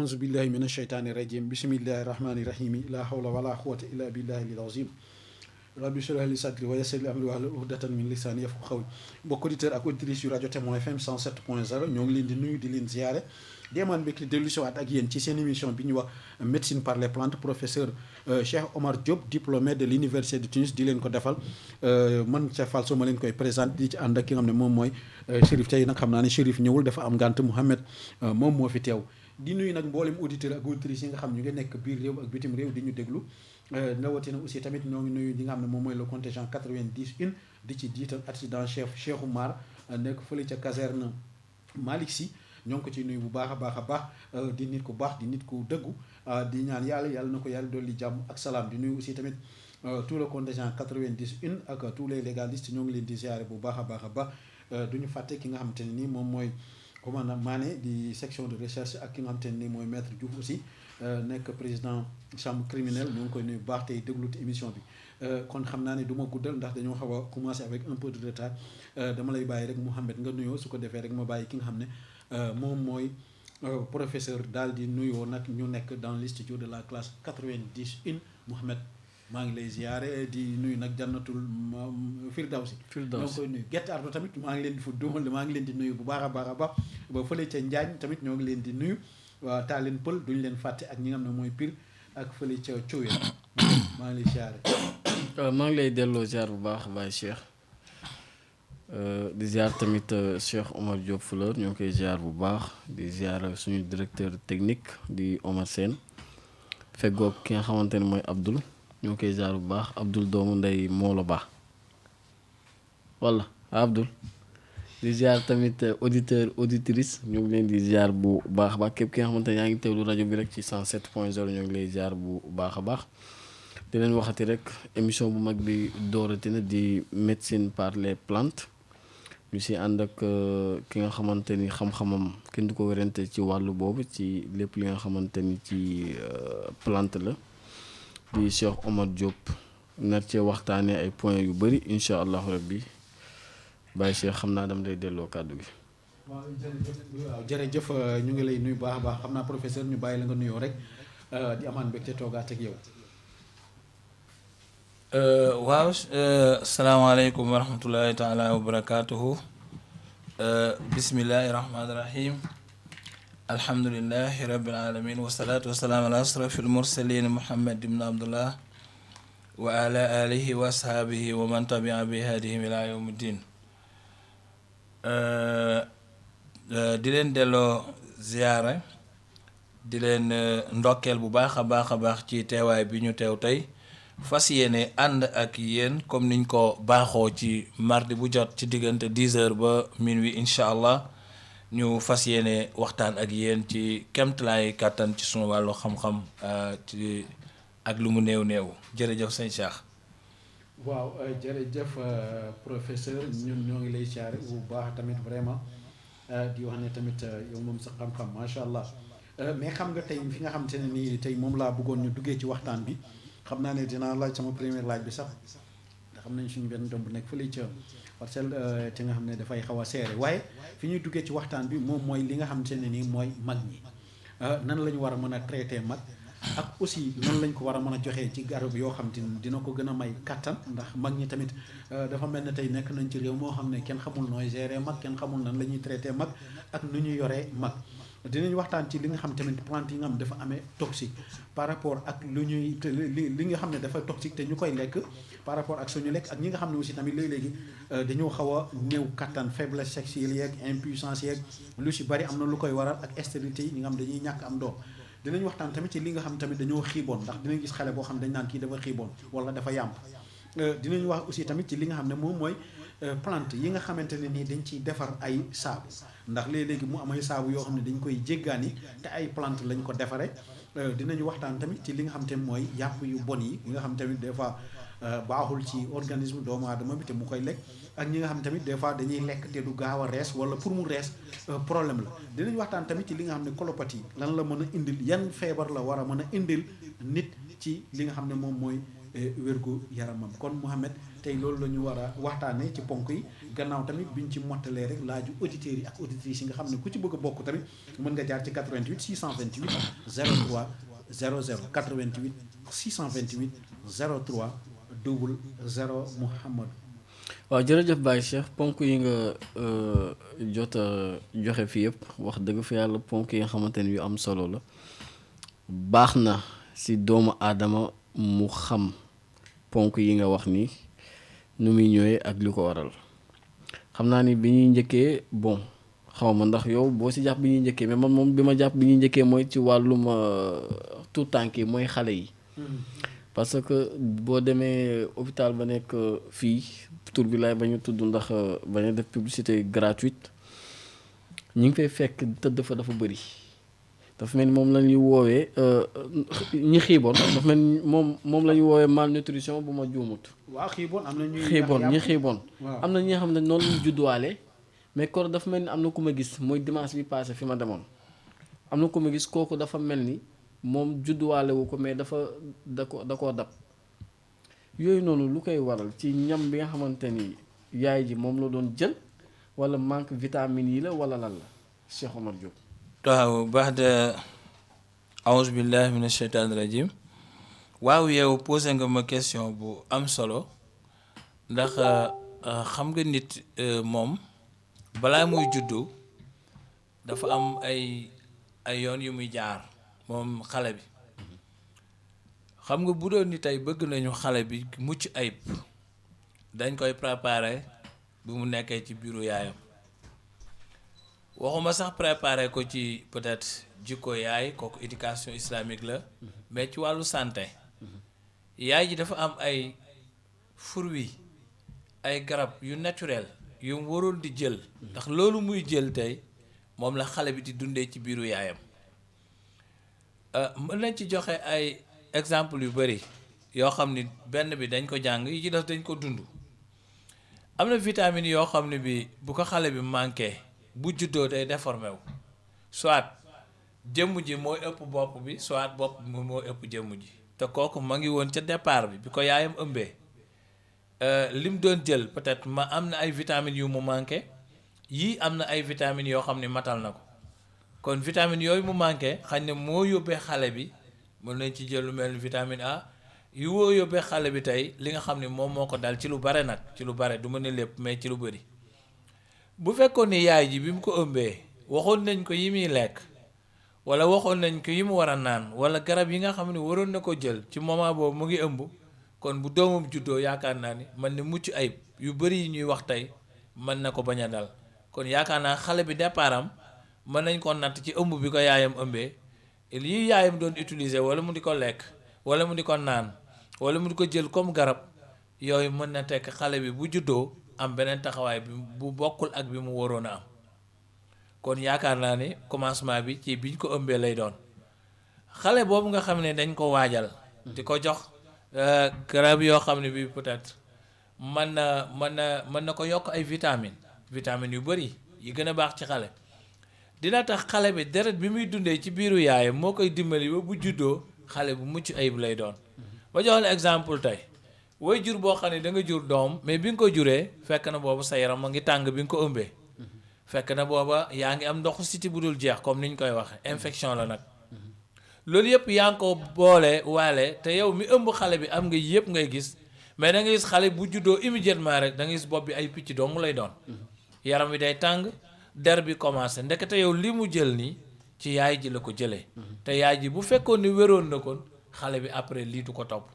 أعوذ بالله من الشيطان الرجيم بسم الله الرحمن الرحيم لا حول ولا قوة إلا بالله العظيم rabbi shrah li sadri wa yassir li amri wahlul uqdatan min lisani yafqahu qawli mbokk auditeur ak auditrice yu rajo Témoin FM 107.0 ñoo ngi leen di nuyu di leen ziare di amaan mbégte dellu si waat ak yéen ci seen émission bi ñu wax médecine par les plantes professeur Cheikh Omar Diop diplômé de l'université de Tunis di leen ko defal man Cheikh Falso ma leen koy présenté di ci ànd ak ki nga xam ne moom mooy Chérif tey nag xam naa ne Chérif ñëwul dafa am ngànt Mouhamed moom moo fi teew di nuyu nag mboolem auditeur ak auditrice yi nga xam ñu ngi nekk biir réew ak bitim réew di ñu déglu rawatina aussi tamit ñoo ngi nuyu ñi nga xam ne moom mooy le contingent 91 di ci jiital adjudant chef Cheikh Oumar nekk fële ca caserne Malick Sy ñoo ngi ko ciy nuyu bu baax a baax a baax di nit ku baax di nit ku dëggu di ñaan yàlla na ko yàlla dolli jàmm ak salaam di nuyu aussi tamit tout le contingent 91 ak tous les légalistes ñoo ngi leen di ziare bu baax a baax a baax du ñu fàtte ki nga xamante ne nii moom mooy commandant Mané di section de recherche ak ki nga xamante ne nii mooy maître Diouf aussi nekk président chambre criminelle ñoo ngi koy nuyu bu baax tey déglu émission bi kon xam naa ne du ma guddal ndax dañoo xaw a commencé avec un peu de retard dama lay bàyyi rek Mouhamed nga nuyoo su ko defee rek ma bàyyi ki nga xam ne moom mooy professeur daal di nuyoo nag ñu nekk dans l'institut de la classe 91 Mouhamed maa ngi lay ziare di nuyu nag jannatul Firdawsi ñoo ngi koy nuyu Guet Ardo tamit maa ngi leen di fa dumal maa ngi leen di nuyu bu baax a baax a baax ba fële ca Njaañ tamit ñoo ngi leen di nuyu waa Taaleen Pël duñu leen fàtte ak ñi nga xam ne mooy Pire ak fële ca Thioye maa ngi lay ziare. maa ngi lay delloo ziar bu baax Baye Cheikh di ziar tamit Cheikh Omar Diop Fleur ñoo koy ziar bu baax di ziar suñu directeur technique di Omar Sène feggoog ki nga xamante ne mooy Abdoul ñoo koy ziar bu baax Abdoul doomu ndey Mawla Ba walla Abdoul di ziar tamit auditeur auditrice ñu ngi leen di ziar bu baax a baax képp ki nga xamante ne yaa ngi teewlu rajo bi rek ci 107.0 ñoo ngi lay ziar bu baax a baax di leen waxati rek émission bu mag bi doorati na di médecine par les plantes ñu si ànd ak ki nga xamante ni xam-xamam kenn du ko werante ci wàllu boobu ci lépp li nga xamante ni ci plante la di Cheikh Omar Diop nar cee waxtaanee ay points yu bëri incha allahu rabbi Baye Cheikh xam naa dama lay delloo kàddu gi. waaw jërëjëf ñu ngi lay nuyu baax a baax xam naa professeur ñu bàyyi la nga nuyoo rek di amaan mbégte toogaat ak yow. waaw salaamaaleykum wa rahmatullahi taala wa barakaatuhu bismillahi rahmaani rahim alhamdulillahi rabbil alamin wasalaatu wasalaam ala asrafil mursalin muhammad ibn abdullah wa ala alihi wa ashaabihi wa man tabia bi hadihim ila yawmi din di leen delloo ziyaara di leen ndokkeel bu baax a baax ci teewaay bi ñu teew tey fas yéene ànd ak yéen comme niñ ko baaxoo ci mardi bu jot ci diggante 10h ba minuit incha allah ñu fas yéene waxtaan ak yéen ci kemtalaay kàttan ci sunu wàllu xam-xam ci ak lu mu néew jërëjëf sëñ Cheikh. waaw jërëjëf professeur ñun ñoo ngi lay siyaare bu baax tamit vraiment di wax ne tamit yow moom sa xam-xam macha allah mais xam nga tey fi nga xamante ne nii tey moom laa bëggoon ñu duggee ci waxtaan bi. xam naa ne dinaa laaj sama première laaj bi sax nga xam nañ suñu benn doom bu nekk fële ca parcelle te nga xam ne dafay xaw a seere waaye fi ñuy duggee ci waxtaan bi moom mooy li nga xamante ne nii mooy mag ñi nan la ñu war a mën a traité mag ak aussi nan lañ ko war a mën a joxee ci garab yoo xam te ne dina ko gën a may kattan ndax mag ñi tamit dafa mel ne tey nekk nañ ci réew moo xam ne kenn xamul nooy gérer mag kenn xamul nan la ñuy traité mag ak nu ñuy yoree mag dinañ waxtaan ci li nga xam tamit plante yi nga xam dafa amee toxique par rapport ak lu ñuy li nga xam ne dafa toxique te ñu koy lekk par rapport ak suñu lekk ak ñi nga xam ne aussi tamit léegi dañoo xaw a néew kattan faiblesse sexuelle yeeg impuissance yeeg lu si bari am na lu koy waral ak stérilité yi ñi nga xam dañuy ñàkk am doom dinañ waxtaan tamit ci li nga xam tamit dañoo xiiboon ndax dinañ gis xale boo xam dañ naan kii dafa xiiboon wala dafa yàmp dinañ wax aussi tamit ci li nga xam ne moom mooy plante yi nga xamante ne nii dañ ciy defar ay saabu ndax léegi mu am ay saabu yoo xam ne dañ koy jéggaani te ay plante lañ ko defaree dinañu waxtaan tamit ci li nga xam te mooy yàpp yu bon yi nga xam tamit des fois baaxul ci organisme doomu aadama bi te mu koy lekk ak ñi nga xam tamit des fois dañuy lekk te du gaaw a rees wala pour mu rees problème la dinañ waxtaan tamit ci li nga xam ne colopathie lan la mën a indil yan feebar la war a mën a indil nit ci li nga xam ne moom mooy wérgu yaramam. kon Mouhamed tey loolu la ñu war a waxtaanee ci ponk yi gannaaw tamit biñ ci mottalee rek laaju auditeurs yi ak auditrices yi nga xam ne ku ci bëgg a bokk tamit mën nga jaar ci 88 628 03 00 88 628 03 00 Mouhamadou. waaw jërëjëf Baye Cheikh ponk yi nga jot a joxe fii yëpp wax dëgg fa yàlla ponk yi nga xamante ne yu am solo la baax na si doomu aadama mu xam ponk yi nga wax ni nu muy ñëwee ak li ko waral xam naa ni bi ñuy njëkkee bon xaw ma ndax yow boo si jàpp bi ñuy njëkkee mais man moom bi ma jàpp bi ñuy njëkkee mooy ci wàllum tout tànk yi mooy xale yi. parce que boo demee hôpital ba nekk fii tur bi laay bañ a tudd ndax bañ a def publicité gratuite ñi ngi fay fekk tëdd fa dafa bëri dafa mel ni moom la ñuy woowee ñi xiiboon dafa mel ni moom la ñuy woowee malnutrition bu ma juumut. waaw xiiboon am na ñuy ñi xiiboon am na ñi nga xam ne noonu lañu judduwaale mais kon dafa mel ni am na ku ma gis mooy dimanche bi passé fi ma demoon am na ku ma gis kooku dafa mel ni moom judduwaale wu ko mais da koo dab yooyu noonu lu koy waral ci ñam bi nga xamante ni yaay ji moom la doon jël wala manque vitamine yi la wala lan la Cheikh Omar Diop. waaw baax de aouzu billahi mina sheytaani rajim waaw yow posé nga ma question bu am solo ndax xam nga nit moom balaa muy juddu dafa am ay yoon yu muy jaar moom xale bi xam nga bu doon ni tey bëgg nañu xale bi mucc ayib dañ koy préparer bi mu nekkee ci biiru yaayam waxuma sax préparer ko ci peut-être jikko yaay kooku éducation islamique la mais ci wàllu santé yaay ji dafa am ay fruits ay garab yu naturel yu mu waroon di jël ndax loolu muy jël tey moom la xale bi di dundee ci biiru yaayam mën nañ ci joxe ay exemple yu bari yoo xam ni benn bi dañ ko jàng yi ci def dañ ko dund am na vitamine yoo xam ne bi bu ko xale bi manqué bu juddoo day déformé wu soit jëmm ji mooy ëpp bopp bi soit bopp bi moo ëpp jëmm ji te kooku ma ngi woon ca départ bi ko yaayam ëmbee lim doon jël peut-être ma am na ay vitamines yu mu manqué yii am na ay vitamines yoo xam ne matal na ko kon vitamine yooyu mu manqué xañ ne moo yóbbee xale bi mën nañ ci jël lu mel ni vitamine A yu woo yóbbee xale bi tey li nga xam ne moom moo ko dal ci lu bare nag ci lu bare du ma ne lépp mais ci lu bëri bu fekkoon ni yaay ji bi mu ko ëmbee waxoon nañ ko yi muy lekk wala waxoon nañ ko yi mu war a naan wala garab yi nga xam ne waroon na ko jël ci moment boobu mu ngi ëmb kon bu doomam juddoo yaakaar naa ni man ne mucc ayib yu bëri yi ñuy wax tey mën na ko bañ a dal kon yaakaar naa xale bi départam mën nañ ko natt ci ëmb bi ko yaayam ëmbee lii yaayam doon utiliser wala mu di ko lekk wala mu di ko naan wala mu di ko jël comme garab yooyu mën na tekk xale bi bu juddoo am beneen taxawaay bi bu bokkul ak bi mu waroon a am kon yaakaar naa ne commencement bi ci biñ ko ëmbee lay doon xale boobu nga xam ne dañ ko waajal di ko jox garab yoo xam ne bi peut-être mën na ko yokk ay vitamines yu bëri yi gën a baax ci xale dina tax xale bi deret bi muy dundee ci biiru yaayam moo koy dimbali ba bu juddoo xale bu mucc ayib lay doon ba jox la exemple tey way jur boo xam ne da nga jur doom mais bi nga ko juree fekk na boobu sa yaram ma ngi tàng bi nga ko ëmbee fekk na booba yaa ngi am ndoxu siti bu dul jeex comme ni ñu koy waxe infection la nag loolu yëpp yaa ngi ko boole waale te yow mi ëmb xale bi am nga yëpp ngay gis mais da nga gis xale bu juddoo immédiatement rek da nga gis bopp bi ay picc dong lay doon yaram wi day tàng der bi commencé ndekete yow li mu jël nii ci yaay ji la ko jëlee te yaay ji bu fekkoon ni wéroon na kon xale bi après lii du ko topp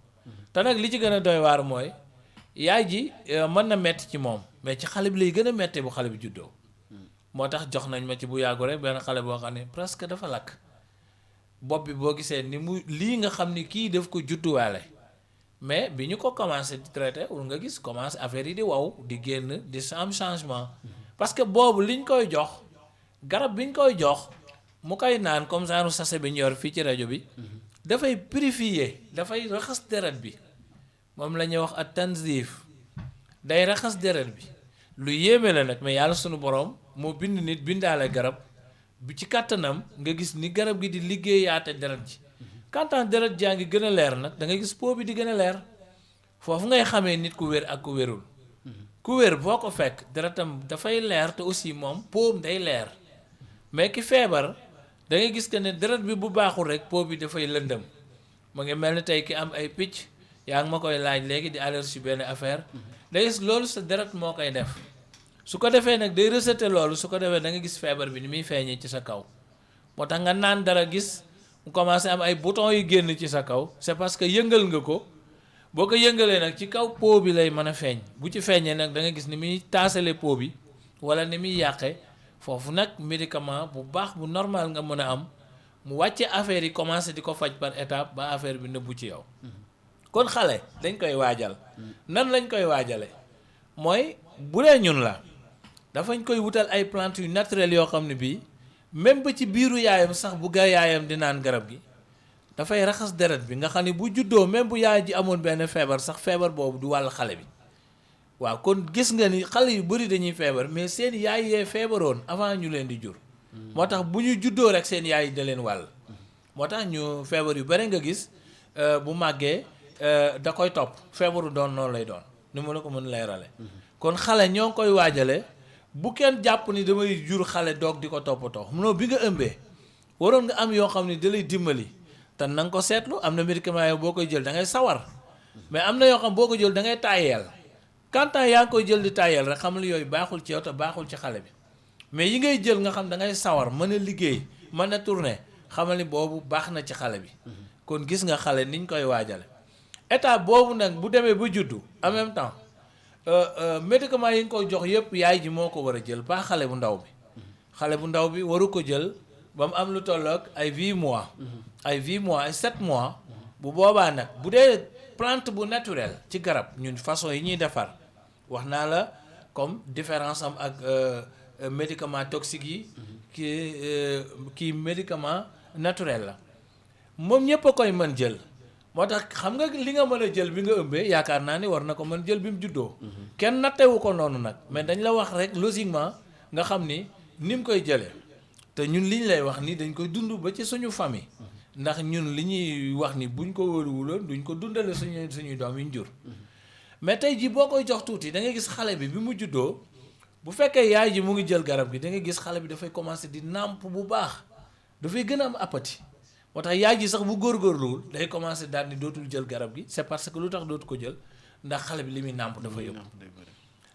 te nag li ci gën a doy waar mooy yaay ji mën na metti ci moom mais ci xale bi lay gën a mettee bu xale bi juddoo moo tax jox nañ ma ci bu yàggu rek benn xale boo xam ne presque dafa lakk bopp bi boo gisee ni mu lii nga xam ni kii daf ko judduwaale mais bi ñu ko commencé di traité wul nga gis commencé affaire yi di waw di génn di am changement parce que boobu liñ koy jox garab biñ koy jox mu koy naan comme genre sachet bi ñu yor fii ci rajo bi dafay purifier dafay raxas deret bi moom la ñuy wax ak tanzif day raxas deret bi lu yéeme la nag mais yàlla sunu borom moo bind nit bindaale garab bi ci kàttanam nga gis ni garab gi di liggéeyaate deret ji kantaan deret jaa ngi gën a leer nag da nga gis po bi di gën a leer foofu ngay xamee nit ku wér ak ku wérul ku wér boo ko fekk deretam dafay leer te aussi moom poom day leer mais ki feebar da ngay gis que ne deret bi bu baaxul rek po bi dafay lëndëm mu ngi mel ni tey ki am ay picc yaa ngi ma koy laaj léegi di allergie benn affaire da gis loolu sa deret moo koy def su ko defee nag day rejeté loolu su ko defee da nga gis feebar bi ni muy feeñee ci sa kaw moo tax nga naan dara gis mu commencé am ay boutons yu génn ci sa kaw c'est parce que yëngal nga ko boo ko yëngalee nag ci kaw po bi lay mën a feeñ bu ci feeñee nag da nga gis ni muy taasale po bi wala ni muy yàqe foofu nag médicament bu baax bu normal nga mën a am mu wàcce affaire yi commencé di ko faj par étape ba affaire bi nëbbu ci yow kon xale dañ koy waajal nan lañ koy waajale mooy bu dee ñun la dafañ koy wutal ay plantes yu naturelles yoo xam ne bii même ba ci biiru yaayam sax bu ga yaayam di naan garab gi dafay raxas deret bi nga xam ne bu juddoo même bu yaay ji amoon benn feebar sax feebar boobu du wàll xale bi waaw kon gis nga ni xale yu bëri dañuy feebar mais seen yaay yee feebaroon avant ñu leen di jur moo tax bu ñu juddoo rek seen yaay da leen wàll moo tax ñu feebar yu bëri nga gis bu màggee da koy topp feebaru doon noonu lay doon ni mu la ko mën leerale kon xale ñoo ngi koy waajale bu kenn jàpp ni damay jur xale doog di ko toppatoo munoo bi nga ëmbee waroon nga am yoo xam ne da lay dimbali te na nga ko seetlu am na médicament yoo boo koy jël da ngay sawar mais am na yoo xam boo ko jël da ngay tàyyeel quand yaa ngi koy jël di tàyyeel rek xam ne yooyu baaxul ci yow te baaxul ci xale bi mais yi ngay jël nga xam da ngay sawar mën a liggéey mën a tourner xamal ni boobu baax na ci xale bi kon gis nga xale niñ koy waajale état boobu nag bu demee ba juddu en même temps médicament yi nga koy jox yëpp yaay ji moo ko war a jël pas xale bu ndaw bi xale bu ndaw bi waru ko jël ba mu am lu tolloog ay 8 mois ay 8 mois ay 7 mois bu boobaa nag bu dee plante bu naturel ci garab ñun façon yi ñuy defar wax naa la comme différence am ak médicament toxique yi kii médicament naturel la moom ñëpp a koy mën jël moo tax xam nga li nga mën a jël bi nga ëmbee yaakaar naa ni war na ko mën jël bi mu juddoo kenn nattewu ko noonu nag mais dañ la wax rek logiquement nga xam ni mu koy jëlee te ñun li ñu lay wax ni dañ koy dund ba ci suñu famille ndax ñun li ñuy wax ni buñ ko wóoluwuloon duñ ko dundale suñuy doom yi ñu jur mais tey ji boo koy jox tuuti da ngay gis xale bi mu juddoo bu fekkee yaay ji mu ngi jël garab gi da ngay gis xale bi dafay commencer di nàmp bu baax dafay gën a am appétit moo tax yaay ji sax bu góorgóorluwul day commencer daal ni dootul jël garab gi c'est parce que lu tax dootu ko jël ndax xale bi li muy nàmp dafa yóbbu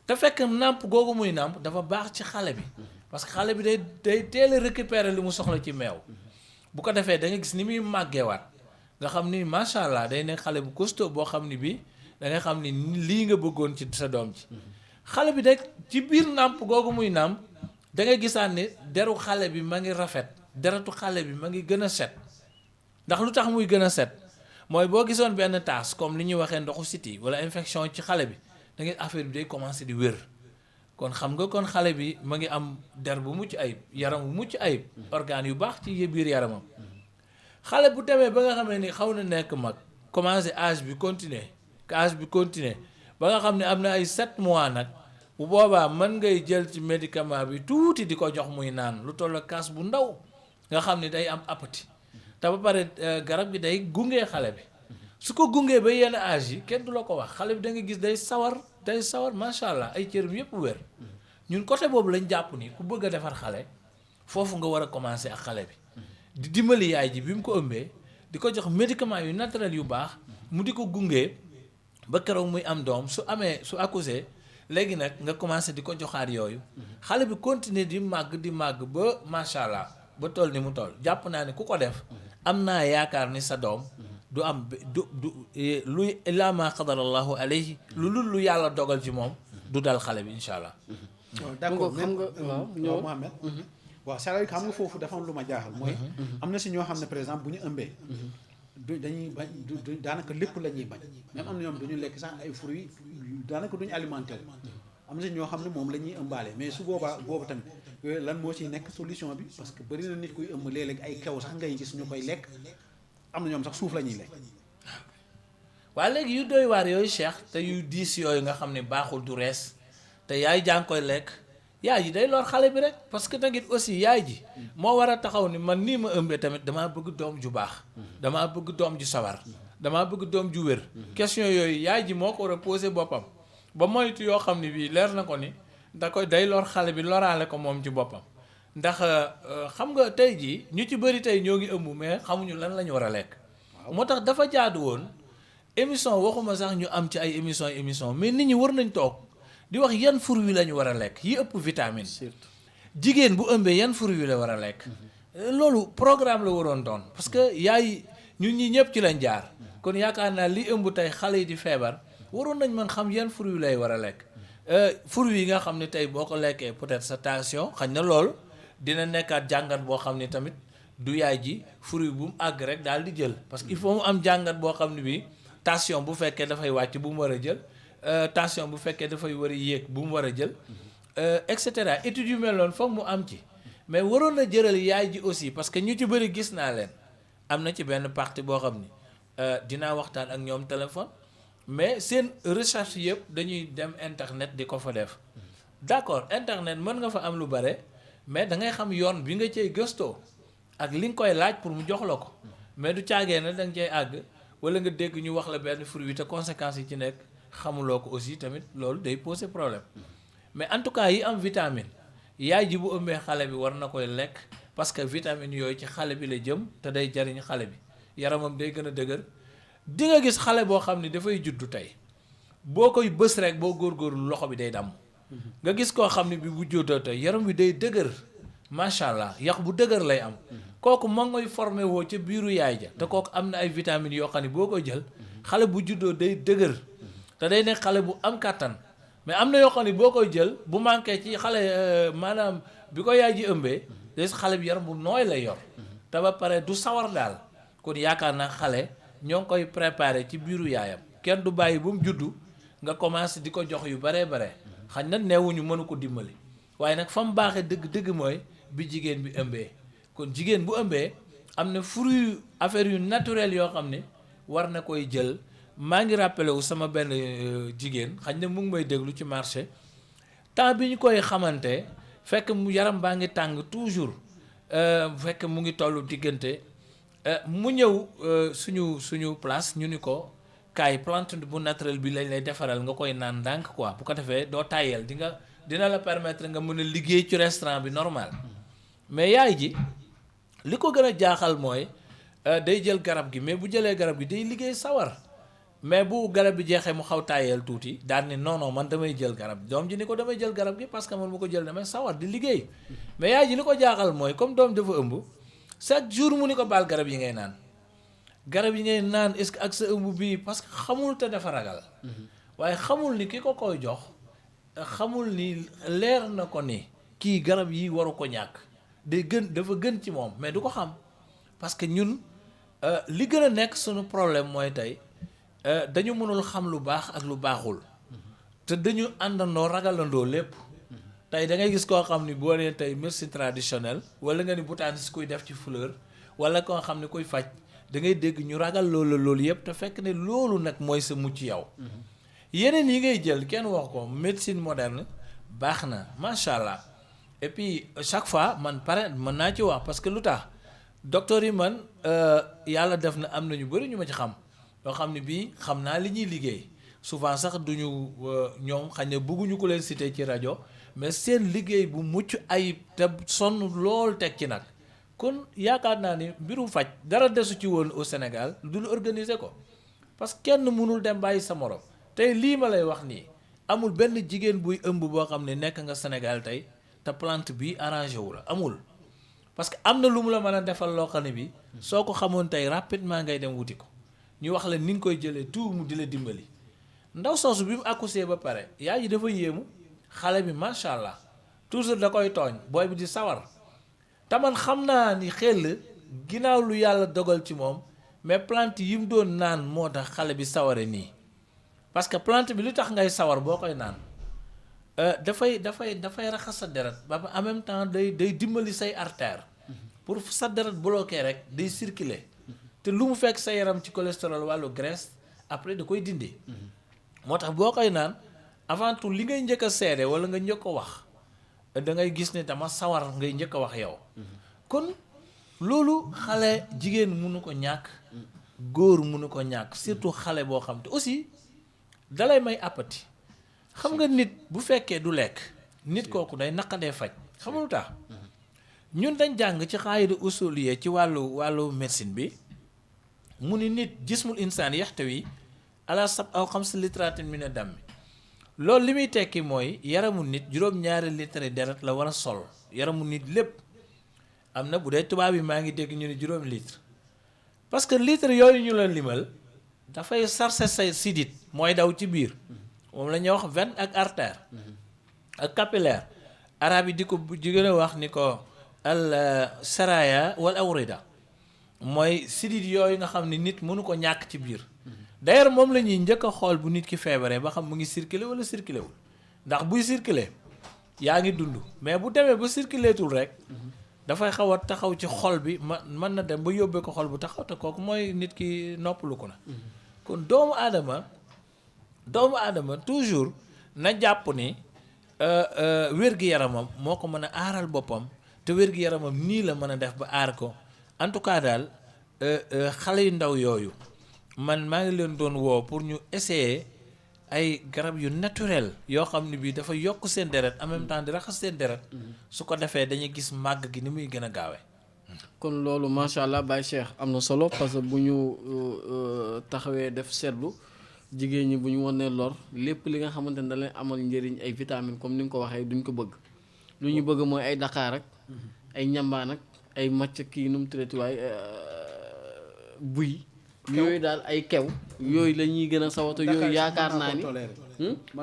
te fekk nàmp googu muy nàmp dafa baax ci xale bi parce que xale bi day teel a récupérer li mu soxla ci meew bu ko defee da nga gis ni muy màggeewaat nga xam ni macha allah day nekk xale bu costaud boo xam ni bii da nga xam ni lii nga bëggoon ci sa doom ji xale bi nag ci biir nàmp googu muy nàmp da ngay gisaan ne deru xale bi ma ngi rafet deretu xale bi ma ngi gën a set ndax lu tax muy gën a set mooy boo gisoon benn taas comme li ñuy waxee ndoxu siti wala infection ci xale bi da ngay affaire bi day commencer di wér kon xam nga kon xale bi ma ngi am der bu mucc ayib yaram bu mucc ayib organes yu baax ci biir yaramam xale bu demee ba nga xamee ni xaw na nekk mag commencer âge bi continuer ba nga xam ne am na ay 7 mois nag bu boobaa mën ngay jël ci médicament bi tuuti di ko jox muy naan lu toll kaas bu ndaw nga xam ne day am appétit te ba pare garab gi day gunge xale bi su ko gungee ba yenn âge yi kenn du la ko wax xale bi da nga gis day sawar macha allah ay cëram yëpp wér ñun côté boobu lañ jàpp ni ku bëgg a defar xale foofu nga war a commencer ak xale bi di dimbali yaay ji bi mu ko ëmbee di ko jox médicament yu naturel yu baax mu di ko gungee ba keroog muy am doom su accouché léegi nag nga commencé di ko joxaat yooyu xale bi continuer di màgg ba macha allah ba toll ni mu toll jàpp naa ne ku ko def am naa yaakaar ni sa doom du am du luy illaa ma qadarallahu alayhi lu yàlla dogal ci moom du dal xale bi incha allah. d'accord xam nga waaw Mohamed waaw c'est-à-dire xam nga foofu dafa am lu ma jaaxal mooy am na si ñoo xam ne par exemple bu ñu ëmbee dañuy bañ daanaka lépp la ñuy bañ même am na ñoom duñu lekk sax ay fruits daanaka duñu alimentaire am na si ñoo xam ne moom la ñuy ëmbaale mais su boobaa boobu tamit lan moo ciy nekk solution bi parce que bari na nit kuy ëmb léeg-léeg ay kew sax ngay gis ñu koy lekk am na ñoom sax suuf la ñuy lekk. waaye léegi yu doy waar yooyu Cheikh te yu diis yooyu nga xam ne baaxul du rees te yaay jàng koy lekk yaay ji day lor xale bi rek parce que tamit aussi yaay ji moo war a taxaw ni man nii ma ëmbee tamit damaa bëgg doom ju baax damaa bëgg doom ju sawar damaa bëgg doom ju wér. question yooyu yaay ji moo ko war a posé boppam ba moytu yoo xam ne bii leer na ko ni day lor xale bi loraale ko moom ci boppam ndax xam nga tey jii ñu ci bëri tey ñoo ngi ëmb mais xamuñu lan la ñu war a lekk. moo tax dafa jaadu woon émission waxuma sax ñu am ci ay émission mais nit ñi war nañ toog di wax yan fruits la ñu war a lekk yi ëpp vitamine. surtout jigéen bu ëmbee yan fruits la war a lekk. loolu programme la waroon doon parce que yaay ñun ñi ñëpp ci lañ jaar. kon yaakaar naa li ëmb tey xale yi di feebar waroon nañ mën xam yan fruits lay war a lekk. fruits yi nga xam ne tey boo ko lekkee peut-être sa tension xañ na loolu dina nekkaat jàngat boo xam ne tamit du yaay ji fruit bu mu àgg rek daal di jël parce que il faut mu am jàngat boo xam ne bii tension bu fekkee dafay wàcc bu mu war a jël tension bu fekkee dafay war a yéeg bu mu war a jël et cetera études yu mel noonu foog mu am ci mais waroon na jëral yaay ji aussi parce que ñu ci bëri gis naa leen am na ci benn partie boo xam ni dinaa waxtaan ak ñoom téléphone mais seen recherche yëpp dañuy dem internet di ko fa def d'accord internet mën nga fa am lu bare mais da ngay xam yoon bi nga cay gëstoo ak li nga koy laaj pour mu jox la ko mais du caagee na da nga cay àgg wala nga dégg ñu wax la benn fruit te conséquences yi ci nekk xamuloo ko aussi tamit loolu day poser problème mais en tout cas yi am vitamine yaay ji bu ëmbee xale bi war na koy lekk parce que vitamine yooyu ci xale bi la jëm te day jariñ xale bi yaramam day gën a dëgër di nga gis xale boo xam ne dafay juddu tey boo koy bës rek boo góorgóorlu loxo bi day damm nga gis koo xam ne bi bu juddoo tey yaram bi day dëgër macha allah yax bu dëgër lay am kooku ma ngoy formé woo ca biiru yaay ja te kooku am na ay vitamines yoo xam ne boo koy jël xale bu juddoo day dëgër te day nekk xale bu am kàttan mais am na yoo xam ne boo koy jël bu manqué ci xale maanaam bi ko yaay ji ëmbee day xale bi yaram bu nooy lay yor te ba pare du sawar daal kon yaakaar naa xale ñoo ngi koy préparé ci biiru yaayam kenn du bàyyi ba mu juddu nga commencé di ko jox yu baree bare xañ na neewuñu mënu ko dimbali waaye nag fa mu baaxee dëgg mooy bi jigéen bi ëmbee kon jigéen bu ëmbee am na fruit affaire yu naturel yoo xam ne war na koy jël maa ngi rappelé wu sama benn jigéen xañ na mu ngi may déglu ci marché temps bi ñu koy xamante fekk mu yaram baa ngi tàng toujours fekk mu ngi tollu diggante mu ñëw suñu place ñu ni ko kaay plante bu naturel bi lañ lay defaral nga koy naan ndànk quoi bu ko defee doo tàyyel dina la permettre nga mën a liggéey ci restaurant bi normal mais yaay ji li ko gën a jaaxal mooy day jël garab gi mais bu jëlee garab gi day liggéey sawar mais bu garab bi jeexee mu xaw tàyyel tuuti daal ni non man damay jël garab gi doom ji ni ko damay jël garab gi parce que man mu ko jël damay sawar di liggéey mais yaay ji li ko jaaxal mooy comme doom dafa ëmb chaque jour mu ni ko baal garab yi ngay naan garab yi ngay naan est-ce que ak sa ëmb bii parce que xamul te dafa ragal waaye xamul ni ki ko koy jox xamul ni leer na ko ni kii garab yi waru ko ñàkk dafa gën ci moom mais du ko xam parce que ñun li gën a nekk suñu problème mooy tey dañu mënul xam lu baax ak lu baaxul te dañu àndandoo ragalandoo lépp tey da ngay gis koo xam ni boo nee tey médecine traditionnelle wala nga ni botaniste kuy def ci fleur wala koo xam ne kuy faj da ngay dégg ñu ragal loolu yëpp te fekk ne loolu nag mooy sa mucc yow yeneen yi ngay jël kenn wax ko médecine moderne baax na macha allah et puis chaque fois man pare mën naa ci wax parce que lu tax docteur yi man yàlla def na am na ñu bëri ñu ma ci xam yoo xam ne bii xam naa li ñuy liggéey souvent sax duñu ñoom xañ ne bëgguñu ko leen citer ci rajo mais seen liggéey bu mucc ayib te sonn lool teg ci nag kon yaakaar naa ni mbirum faj dara desu ci woon au Sénégal dul organiser ko parce que kenn mënul dem bàyyi sa morom tey lii ma lay wax nii amul benn jigéen buy ëmb boo xam ne nekk nga Sénégal tey te plante bi arrangé wu la amul parce que am na lu mu la mën a defal loo xam ne bi soo ko xamoon tey rapidement ngay dem wuti ko ñu wax la ni nga koy jëlee tout mu di la dimbali ndaw soosu bi mu accouché ba pare yaay ji dafa yéemu xale bi macha allah toujours da koy tooñ booy bi di sawar te man xam naa ni xel ginnaaw lu yàlla dogal ci moom mais plante yi mu doon naan moo tax xale bi saware nii parce que plante bi lu tax ngay sawar boo koy naan dafay raxas sa deret ba en même temps day dimbali say artère pour sa deret bloqué rek day circuler te lu mu fekk sa yaram ci cholestérol wàllu graisse après da koy dindi moo tax boo koy naan avant tout li ngay njëkk a seede wala nga njëkk a wax da ngay gis ne dama sawar ngay njëkk a wax yow kon loolu xale jigéen mënu ko ñàkk góor mënu ko ñàkk surtout xale boo xam te aussi dalay may appétit xam nga nit bu fekkee du lekk nit kooku day naqadee faj xam nga lu tax ñun dañ jàng ci xaayida usuliyya ci wàllu médecine bi mu ni nit jismul insaan yaxtawi ala sab aw xamsi litratin min ad-dam loolu li muy tekki mooy yaramu nit juróom-ñaari litre deret la war a sol yaramu nit lépp am na bu dee tubaab yi maa ngi dégg ñu ne juróomi litre parce que litre yooyu ñu la limal dafay sarse say sidit mooy daw ci biir moom la ñuy wax veine ak artère ak capillaire arab yi di ko gën a wax ni ko al saraya wal awrida mooy sidit yooyu nga xam ne nit mënu ko ñàkk ci biir d'ailleurs moom la ñuy njëkk a xool bu nit ki feebaree ba xam mu ngi circuler wala circuler wul ndax buy circuler yaa ngi dund mais bu demee ba circuler tul rek dafay xaw a taxaw ci xol bi mën na dem ba yóbbee ko xol bu taxaw te kooku mooy nit ki noppalu ko na kon doomu aadama toujours na jàpp ni wér-gi-yaramam moo ko mën a aaral boppam te wér-gi-yaramam nii la mën a def ba aar ko en tout cas daal xale yu ndaw yooyu man maa ngi leen doon woo pour ñu essayer ay garab yu naturel yoo xam ne bii dafa yokk seen deret en même temps di raxas seen deret su ko defee dañuy gis màgg gi ni muy gën a gaawee. kon loolu macha allah Baye Cheikh am na solo parce que bu ñu taxawee def seetlu jigéen ñi bu ñu wanee lor lépp li nga xamante ne da leen amal njëriñ ay vitamines comme ni nga ko waxee duñ ko bëgg lu ñu bëgg mooy ay Dakar ak ay ñambaan ak ay macc kii nu mu tuddati waay buy. yooyu daal ay kew yooyu la ñuy gën a sawata yooyu yaakaar naa ni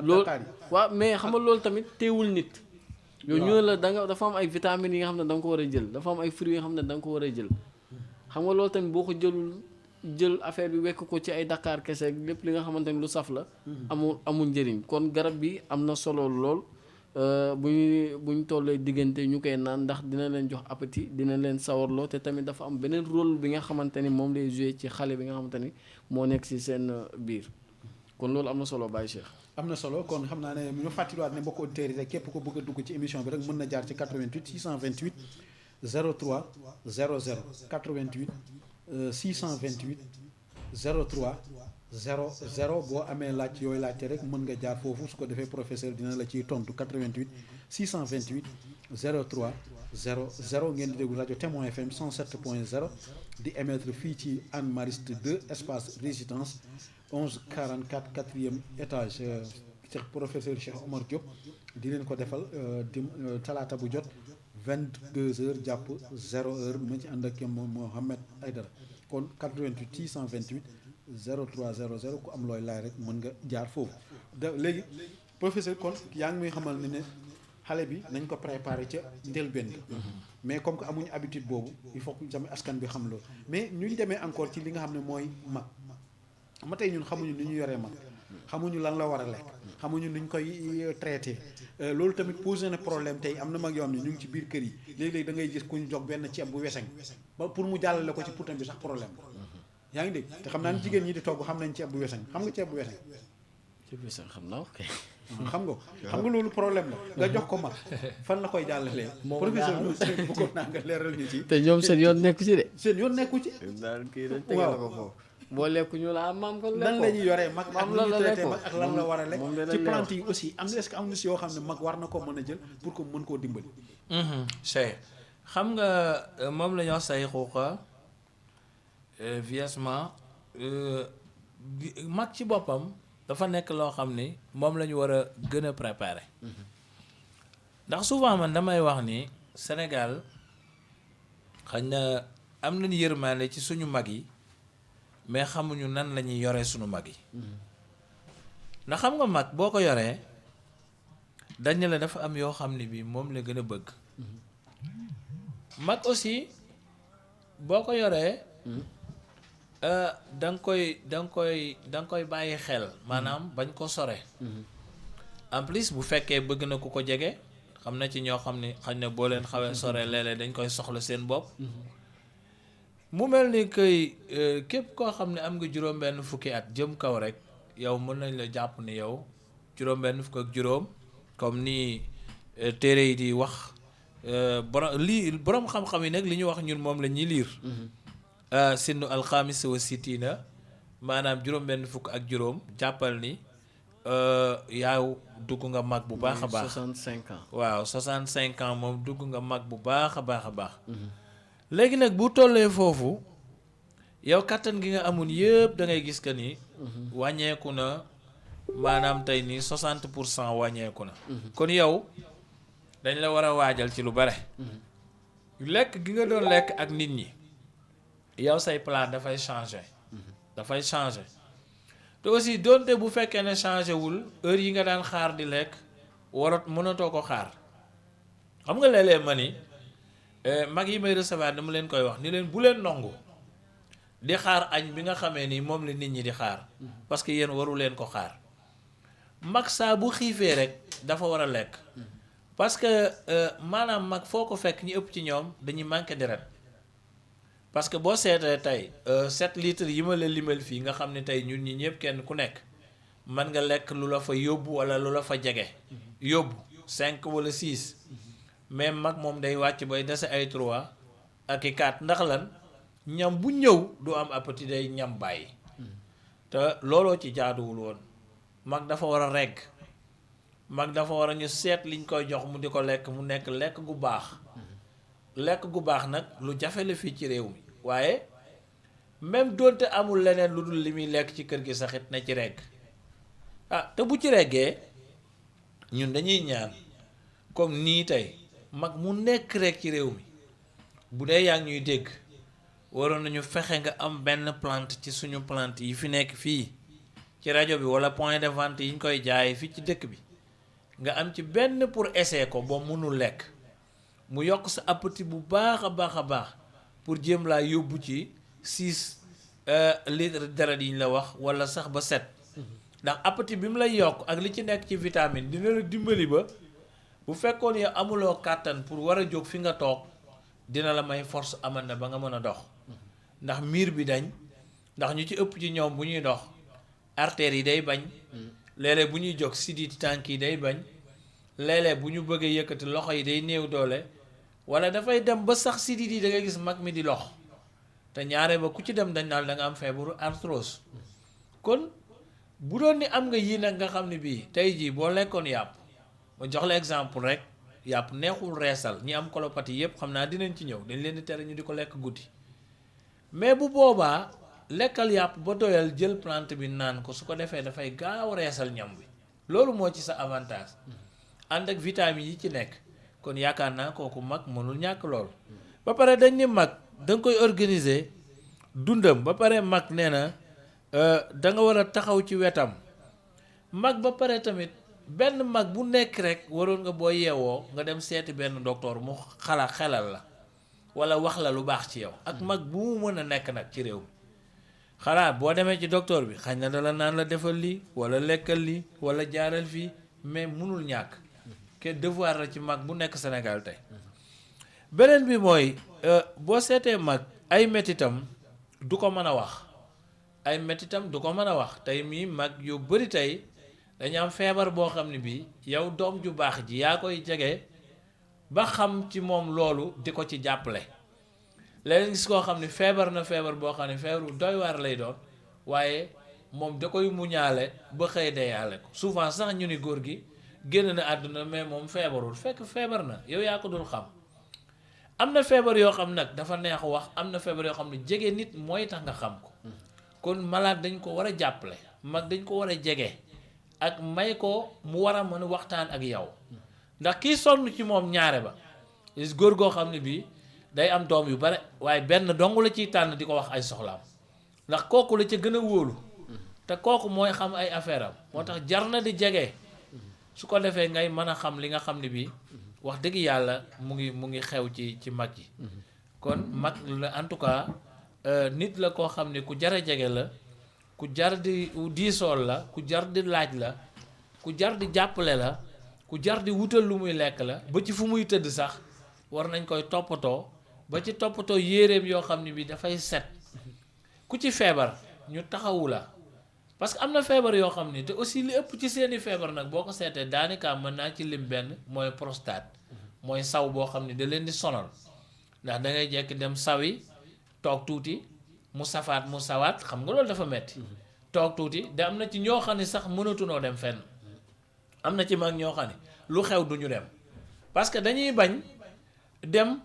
loolu waaw mais xam nga loolu tamit teewul nit yooyu ñoo la dafa am ay vitamines yi nga xam ne da nga ko war a jël dafa am ay fruits yi nga xam ne da nga ko war a jël xam nga loolu tamit boo ko jël affaire bi wekk ko ci ay Dakar kese lépp li nga xamante ni lu saf la amul njëriñ kon garab bi am na solo lool bu ñu tollee diggante ñu koy naan ndax dina leen jox appétit dina leen sawarloo te tamit dafa am beneen rôle bi nga xamante ni moom lay joué ci xale bi nga xamante ni moo nekk ci seen biir kon loolu am na solo Baye Cheikh. am na solo kon xam naa ne ñu fàttaliwaat ne mbokk auditeurs yi rek képp ko bëgg a dugg ci émission bi rek mën na jaar ci 88 628 03 00 88 628 03 00 boo amee laaj yooyu laajte rek mën nga jaar foofu su ko defee professeur dina la ciy tontu 88 628 03 00 ngeen di déglu rajo Témoin FM 107.0 di émettre fii ci Hann Mariste 2 espace résidence 1144 quatrième étage Cheikh professeur Cheikh Omar Diop di leen ko defal di talaata bu jot 22h jàpp 0h ma ci ànd ak Mohamed Aydara kon 88 628 03 00 ku am looy laaj rek mën nga jaar foofu léegi professeur kon yaa ngi muy xamal ne xale bi nañ ko préparer ca njëlbéen ga mais comme que amuñu habitude boobu il faut que tamit askan bi xam loolu mais ñu demee encore ci li nga xam ne mooy mag ma tey ñun xamuñu ni ñu yoree mag xamuñu lan la war a lekk xamuñu ni ñu koy traité loolu tamit posé na problème tey am na mag yoo xam ne ñu ngi ci biir kër yi léeg-léeg da ngay gis ku ñu jox benn ceeb bu weseñ ba pour mu jàllale ko ci putam bi sax problème yaa ngi dégg te xam naa ne jigéen ñi di togg xam nañ ceeb bu weseñ xam nga ceeb bu weseñ. ceeb bu weseñ xam naa ok. xam nga loolu problème la nga jox ko mag fan la koy jàllalee. professeur bi bëggoon naa nga leeral ñu ci. te ñoom seen yoon nekku ci de. seen yoon nekku ci. daal kii dañ tegal ko foofu. boo lekku ñu la maam ko lekk lan la ñuy yoree mag ak lu ñu traité mag ak lan la war a lekk ci moom plante yi aussi am na est-ce que am na si yoo xam ne mag war na ko mën a jël pour que mën koo dimbali. Cheikh xam nga moom la ñu wax say xuuxa vieillissement mag ci boppam dafa nekk loo xam ni moom la ñu war a gën a préparer ndax souvent man damay wax ni Sénégal xañ na am nañu yërmande ci suñu mag yi mais xamuñu nan la ñuy yoree suñu mag yi ndax xam nga mag boo ko yoree dañ la dafa am yoo xam ne bii moom la gën a bëgg mag aussi boo ko yoree da nga koy bàyyi xel maanaam bañ ko sore en plus bu fekkee bëgg na ku ko jege xam na ci ñoo xam ne xañ na boo leen xawee sore léeg-léeg dañ koy soxla seen bopp mu mel ni këy képp koo xam ne am nga juróom-benn fukki at jëm kaw rek yow mën nañ la jàpp ni yow juróom-benn fukk ak juróom comme ni téere yi di wax borom xam-xam yi nag li ñu wax ñun moom la ñuy liir sinnu alxamis wa sittina maanaam juróom-benn fukk ak juróom jàppal ni yaaw dugg nga mag bu baax a baax 65 ans. waaw 65 ans moom dugg nga mag bu baax a baax a baax léegi nag bu tollee foofu yow kattan gi nga amoon yëpp da ngay gis que ni wàññeeku na maanaam tey nii 60% wàññeeku na kon yow dañ la war a waajal ci lu bare lekk gi nga doon lekk ak nit ñi yow say plan dafay changer dafay changer te aussi donte bu fekkee ne changé wul heure yi nga daan xaar di lekk warat mënatoo ko xaar xam nga léeg-léeg ma ni mag yi may recevoir dama leen koy wax ni leen bu leen nongu di xaar añ bi nga xamee ni moom la nit ñi di xaar parce que yéen waru leen ko xaar mag saa bu xiifee rek dafa war a lekk parce que maanaam mag foo ko fekk ñi ëpp ci ñoom dañuy manqué deret parce que boo seetee tey 7 litres yi ma la limal fii nga xam ne tey ñun ñi ñëpp kenn ku nekk mën nga lekk lu la fa yóbbu wala lu la fa jege yóbbu 5 wala 6 mais mag moom day wàcc bay dese ay 3 ak i 4 ndax lan ñam bu ñëw du am appétit day ñam bàyyi te looloo ci jaaduwul woon mag dafa war a regg mag dafa war a ñu seet liñ koy jox mu di ko lekk mu nekk lekk gu baax lekk gu baax nag lu jafe la fii ci réew mi waaye même doonte amul leneen lu dul li muy lekk ci kër gi saxit na ci regg te bu ci reggee ñun dañuy ñaan comme nii tey mag mu nekk rek ci réew mi bu dee yaa ngi ñuy dégg waroon nañu fexe nga am benn plante ci suñu plante yi fi nekk fii ci rajo bi walla point de vente yi ñu koy jaay fii ci dëkk bi nga am ci benn pour essayer ko boo mënul lekk mu yokk sa appétit bu baax a baax a baax pour jéem laa yóbbu ci 6 litres deret yi ñu la wax walla sax ba 7 ndax appétit bi mu lay yokk ak li ci nekk ci vitamine dina la dimbali ba bu fekkoon yow amuloo kàttan pour war a jóg fi nga toog dina la may force amal na ba nga mën a dox ndax miir bi dañ ndax ñu ci ëpp ci ñoom bu ñuy dox artères yi day bañ léeg-léeg bu ñuy jóg sidit tànk yi day bañ léeg-léeg bu ñu bëggee yëkkati loxo yi day néew doole wala dafay dem ba sax sidit yi da ngay gis mag mi di lox te ñaare ba ku ci dem dañ naan da nga am feebaru arthrose kon bu doon ni am nga yii nag nga xam ne bii tey jii boo lekkoon yàpp ma jox la exemple rek yàpp neexul reesal ñi am colopathie yépp xam naa dinañ ci ñëw dañ leen di tere ñu di ko lekk guddi mais bu boobaa lekkal yàpp ba doyal jël plante bi naan ko su ko defee dafay gaaw reesal ñam bi loolu moo ci sa avantage ànd ak vitamines yi ci nekk kon yaakaar naa kooku mag mënul ñàkk lool ba pare dañ ni mag da nga koy organiser dundam ba pare mag nee na da nga war a taxaw ci wetam mag ba pare tamit benn mag bu nekk rek waroon nga boo yeewoo nga dem seeti benn docteur mu xelal la walla wax la lu baax ci yow ak mag bu mu mën a nekk nag ci réew mi xanaa boo demee ci docteur bi xañ na dala naan la defal lii walla lekkal lii walla jaaral fii mais mënul ñàkk ke devoir la ci mag bu nekk Sénégal tey beneen bi mooy boo seetee mag ay mettitam du ko mën a wax ay mettitam du ko mën a wax tey mii mag yu bari tey dañu am feebar boo xam ne bii yow doom ju baax ji yaa koy jege ba xam ci moom loolu di ko ci jàppale léeg gis koo xam ne feebar na feebar boo xam ne feebar bu doy waar lay doon waaye moom da koy muñaale ba xëy deyaale ko souvent sax ñu ni góor gi génn na àdduna mais moom feebarul fekk feebar na yow yaa ko dul xam am na feebar yoo xam nag dafa neex wax am na feebar yoo xam ne jege nit mooy tax nga xam ko kon malade dañ ko war a jàppale mag dañ ko war a jege ak may ko mu war a mën a waxtaan ak yow ndax kii sonn ci moom ñaare ba gis góor goo xam ne bii day am doom yu bare waaye benn dong la ciy tànn di ko wax ay soxlaam ndax kooku la ca gën a wóolu te kooku mooy xam ay affaire am moo tax jar na di jege su ko defee ngay mën a xam li nga xam ne bii wax dëgg yàlla mu ngi xew ci mag yi kon mag la en tout cas nit la koo xam ne ku jar a jege la ku jar di diisool la ku jar di laaj la ku jar di jàppale la ku jar di wutal lu muy lekk la ba ci fu muy tëdd sax war nañ koy toppatoo ba ci toppatoo yéreem yoo xam ne bi dafay set ku ci feebar ñu taxawu la parce que am na feebar yoo xam ne te aussi li ëpp ci seeni feebar nag boo ko seetee daanaka mën naa ci lim benn mooy prostate mooy saw boo xam ne da leen di sonal ndax da ngay jekki dem sawi toog tuuti mu safaat mu sawaat xam nga loolu dafa metti toog tuuti da am na ci ñoo xam ne sax mënatunoo dem fenn am na ci mag ñoo xam ne lu xew duñu dem parce que dañuy bañ dem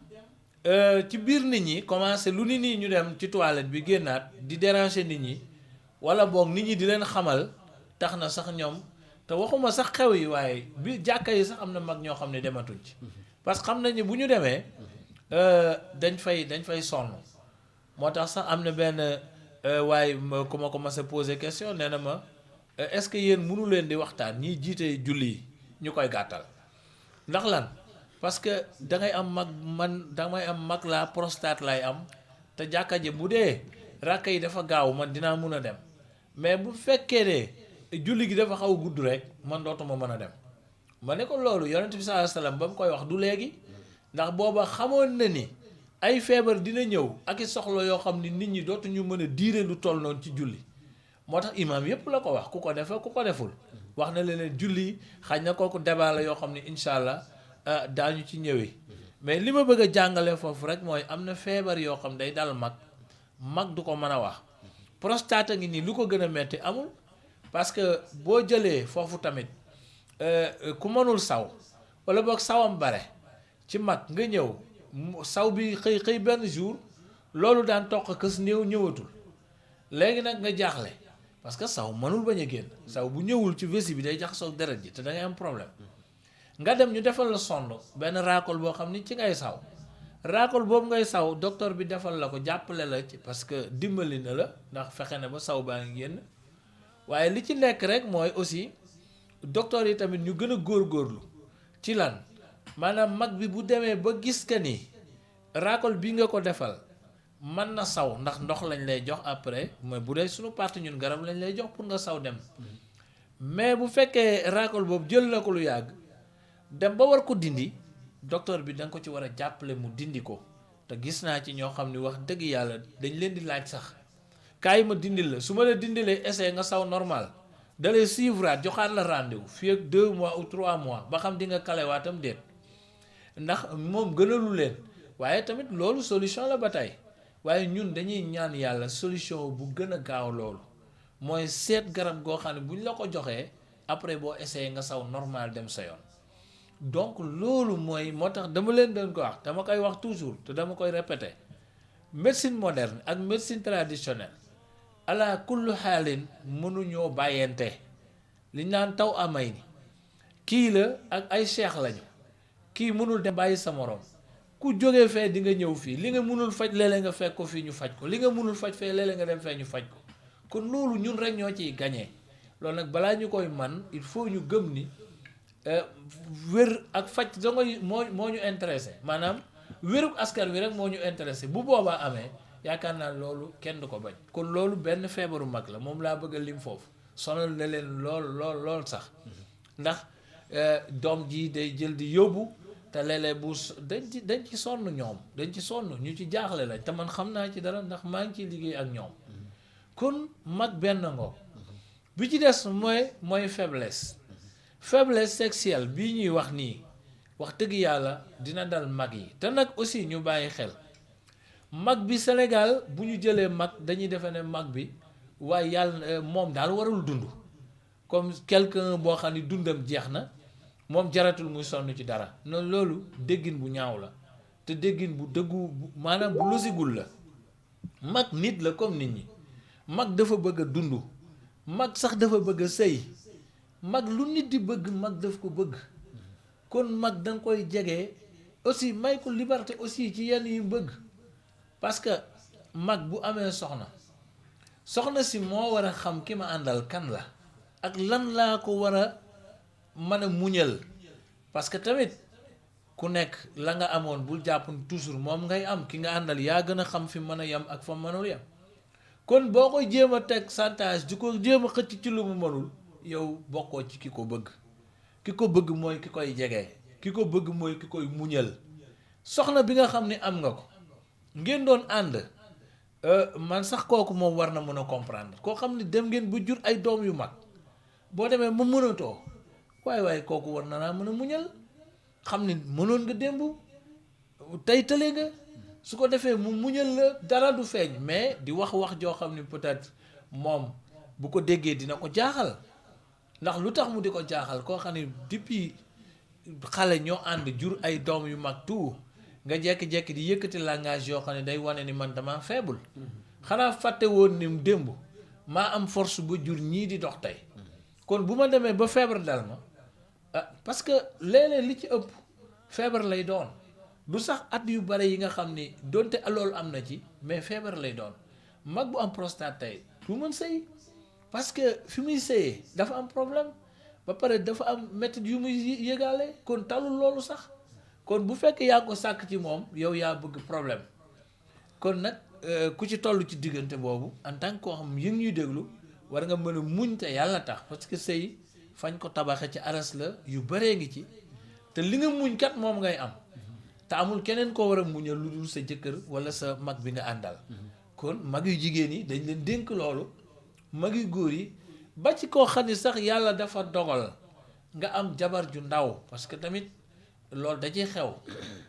ci biir nit ñi commencé lu nit ñi ñu dem ci toilette bi génnaat di déranger nit ñi wala boog nit ñi di leen xamal tax na sax ñoom te waxuma sax xew yi waaye bi jàkka yi sax am na mag ñoo xam ne dematuñ ci parce que xam nañ ni bu ñu demee dañ fay sonn moo tax sax am na benn waaye ku ma commencé poser question nee na ma est-ce que yéen mënu leen di waxtaan ñiy jiite julli yi ñu koy gàttal ndax lan parce que dangay am mag man damay am mag laa prostate lay am te jàkka ji bu dee ràkka yi dafa gaaw man dinaa mun a dem mais bu fekkee ne julli gi dafa xaw a gudd rek man dootuma mën a dem ma ne ko loolu yonent bi sallallahu alayhi wasallam ba mu koy wax du léegi ndax booba xamoon na ni ay feebar dina ñëw ak i soxla yoo xam ni nit ñi dootuñu mën a diire lu toll noonu ci julli moo tax imaam yépp la ko wax ku ko defe ku ko deful wax na leen julli xaj na kooku débat la yoo xam ni incha allah daañu ci ñëwee mais li ma bëgg a jàngale foofu rek mooy am na feebar yoo xam day dal mag du ko mën a wax prostate ngi nii lu ko gën a metti amul parce que boo jëlee foofu tamit ku mënul saw wala boog sawam bare ci mag nga ñëw saw bi xëy benn jour loolu daan toq kës néew ñëwatul léegi nag nga jaaxle parce que saw mënul bañ a génn saw bu ñëwul ci vessie bi day jaxasoo deret ji te da ngay am problème nga dem ñu defal la sonde benn raakool boo xam ni ci ngay saw raakool boobu ngay saw docteur bi defal la ko jàppale la ci parce que dimbali na la ndax fexe na ba saw baa ngi génn waaye li ci nekk rek mooy aussi docteur yi tamit ñu gën a góorgóorlu ci lan maanaam mag bi bu demee ba gis que ni raakool bi nga ko defal mën na saw ndax ndox lañ lay jox après mooy bu dee suñu parti ñun garab lañ lay jox pour nga saw dem mais bu fekkee raakool boobu jël na ko lu yàgg dem ba war ko dindi docteur bi da nga ko ci war a jàppale mu dindi ko te gis naa ci ñoo xam ni wax dëgg yàlla dañ leen di laaj sax kaay ma dindil la su ma la dindilee essayé nga saw normal da lay suivre joxaat la rendez-vous fii ak 2 mois ou 3 mois ba xam di nga kalewaatam déet ndax moom gënalu leen waaye tamit loolu solution la ba tey waaye ñun dañuy ñaan yàlla solution bu gën a gaaw loolu mooy seet garab goo xam ne bu ñu la ko joxee après boo essayé nga saw normal dem sa yoon donc loolu mooy moo tax dama leen doon ko wax dama koy wax toujours te dama koy répéter médecine moderne ak médecine traditionnelle ala kullu xaalin mënuñoo bàyyente li ñu naan taw amay ni kii la ak ay cheikh lañu kii mënul dem bàyyi sa morom ku jógee fee di nga ñëw fii li nga mënul faj léeg-léeg nga fekk ko fii ñu faj ko li nga mënul faj fee léeg-léeg nga dem fee ñu faj ko kon loolu ñun rek ñoo ciy gañee loolu nag balaa ñu koy man il faut ñu gëm ni wér ak faj dangoy moo ñu intéressé maanaam wéruk askan wi rek moo ñu intéressé bu boobaa amee yaakaar naa loolu kenn du ko bañ kon loolu benn feebaru mag la moom laa bëgg a lim foofu sonal na leen lool sax ndax doom ji day jël di yóbbu te léeg-léeg bu dañ ci sonn ñoom dañ ci sonn ñu ci jaaxle lañ te man xam naa ci dara ndax maa ngi ciy liggéey ak ñoom kon mag benn ngoo bi ci des mooy faiblesse sexuelle bii ñuy wax nii wax dëgg yàlla dina dal mag yi te nag aussi ñu bàyyi xel mag bi Sénégal bu ñu jëlee mag dañuy defe ne mag bi waaye yàlla moom daal warul dund comme quelqu'un boo xam ne dundam jeex na moom jaratul muy sonn ci dara noonu loolu déggin bu ñaaw la te déggin bu dëggu maanaam bu losigul la mag nit la comme nit ñi mag dafa bëgg a dund mag sax dafa bëgg a sëy mag lu nit di bëgg mag daf ko bëgg kon mag danga koy jege aussi may ko liberté aussi ci yenn yi bëgg parce que mag bu amee soxna si moo war a xam ki ma àndal kan la ak lan laa ko war a mën a muñal parce que tamit ku nekk la nga amoon bul jàpp toujours moom ngay am ki nga àndal yaa gën a xam fi mën a yem ak fa mënul yem kon boo koy jéem a teg chantage di ko jéem a xëcc ci lu mu mënul yow bokkoo ci ki ko bëgg mooy ki koy jege ki ko bëgg mooy ki koy muñal soxna bi nga xam ni am nga ko ngeen doon ànd man sax kooku moom war na mën a comprendre koo xam ni dem ngeen bu jur ay doom yu mag boo demee mu mënatoo waaye kooku war na naa mën a muñal xam ni mënoon nga démb tey tële nga su ko defee mu muñal la dara du feeñ mais di wax joo xam ni peut-être moom bu ko déggee dina ko jaaxal ndax lu tax mu di ko jaaxal koo xam ne depuis xale ñoo ànd jur ay doom yu mag tout nga jekki-jekki di yëkkati langage yoo xam ne day wane ni man dama faible xanaa fàtte woon ni démb maa am force ba jur ñii di dox tey kon bu ma demee ba feebar dal ma parce que léeg-léeg li ci ëpp feebar lay doon du sax at yu bare yi nga xam ni donte loolu am na ci mais feebar lay doon mag bu am prostate tey du mën sëy parce que fi muy sëyee dafa am problème ba pare dafa am méthode yu muy yëgaale kon talul loolu sax kon bu fekkee yaa ko sàkk ci moom yow yaa bëgg problème kon nag ku ci toll ci diggante boobu en tant que koo xam yi ñuy déglu war nga mën a muñ te yàlla tax parce que sëy fañ ko tabaxe ci aras la yu bëree ngi ci te li nga muñ kat moom ngay am te amul keneen koo war a muñal lu dul sa jëkkër walla sa mag bi nga àndal kon mag yu jigéen yi dañ leen dénk loolu mag yu góor yi ba ci koo xam ne sax yàlla dafa dogal nga am jabar ju ndaw parce que tamit loolu da ciy xew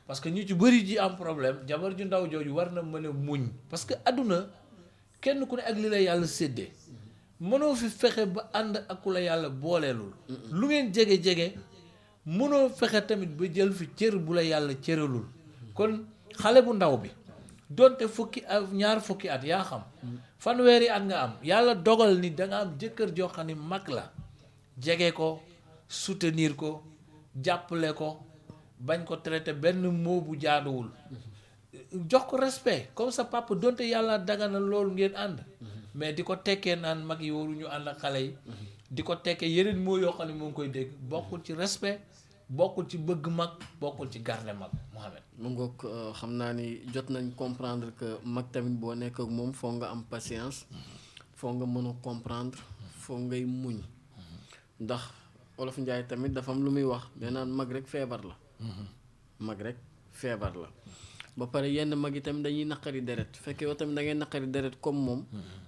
parce que ñu ci bëri ji am problème jabar ju ndaw jooju war na mën a muñ parce que àdduna kenn ku ne ak li la yàlla séddee mënoo fi fexe ba ànd ak ku la yàlla booleelul lu ngeen jege-jege mënoo fexe tamit ba jël fi cër bu la yàlla cëralul kon xale bu ndaw bi donte ñaar fukki at yaa xam fanweeri at nga am yàlla dogal ni danga am jëkkër joo xam ni mag la jege ko soutenir ko jàppale ko bañ ko traité benn mot bu jaaduwul jox ko respect comme sa papa donte yàlla dagana loolu ngeen ànd mais di ko tekkee naan mag yi waruñu ànd ak xale yi di ko tekkee yeneen moo yoo xam ne moo ngi koy dégg bokkul ci respect bokkul ci bëgg mag bokkul ci garde mag Mohamed. mu ngoog xam naa ni jot nañ comprendre que mag tamit boo nekk ak moom foo nga am patience foo nga mën a comprendre foo ngay muñ ndax Olof Njaay tamit dafa am lu muy wax day naan mag rek feebar la mag rek feebar la ba pare yenn mag yi tamit dañuy naqari deret fekkee yow tamit da ngay naqari deret comme moom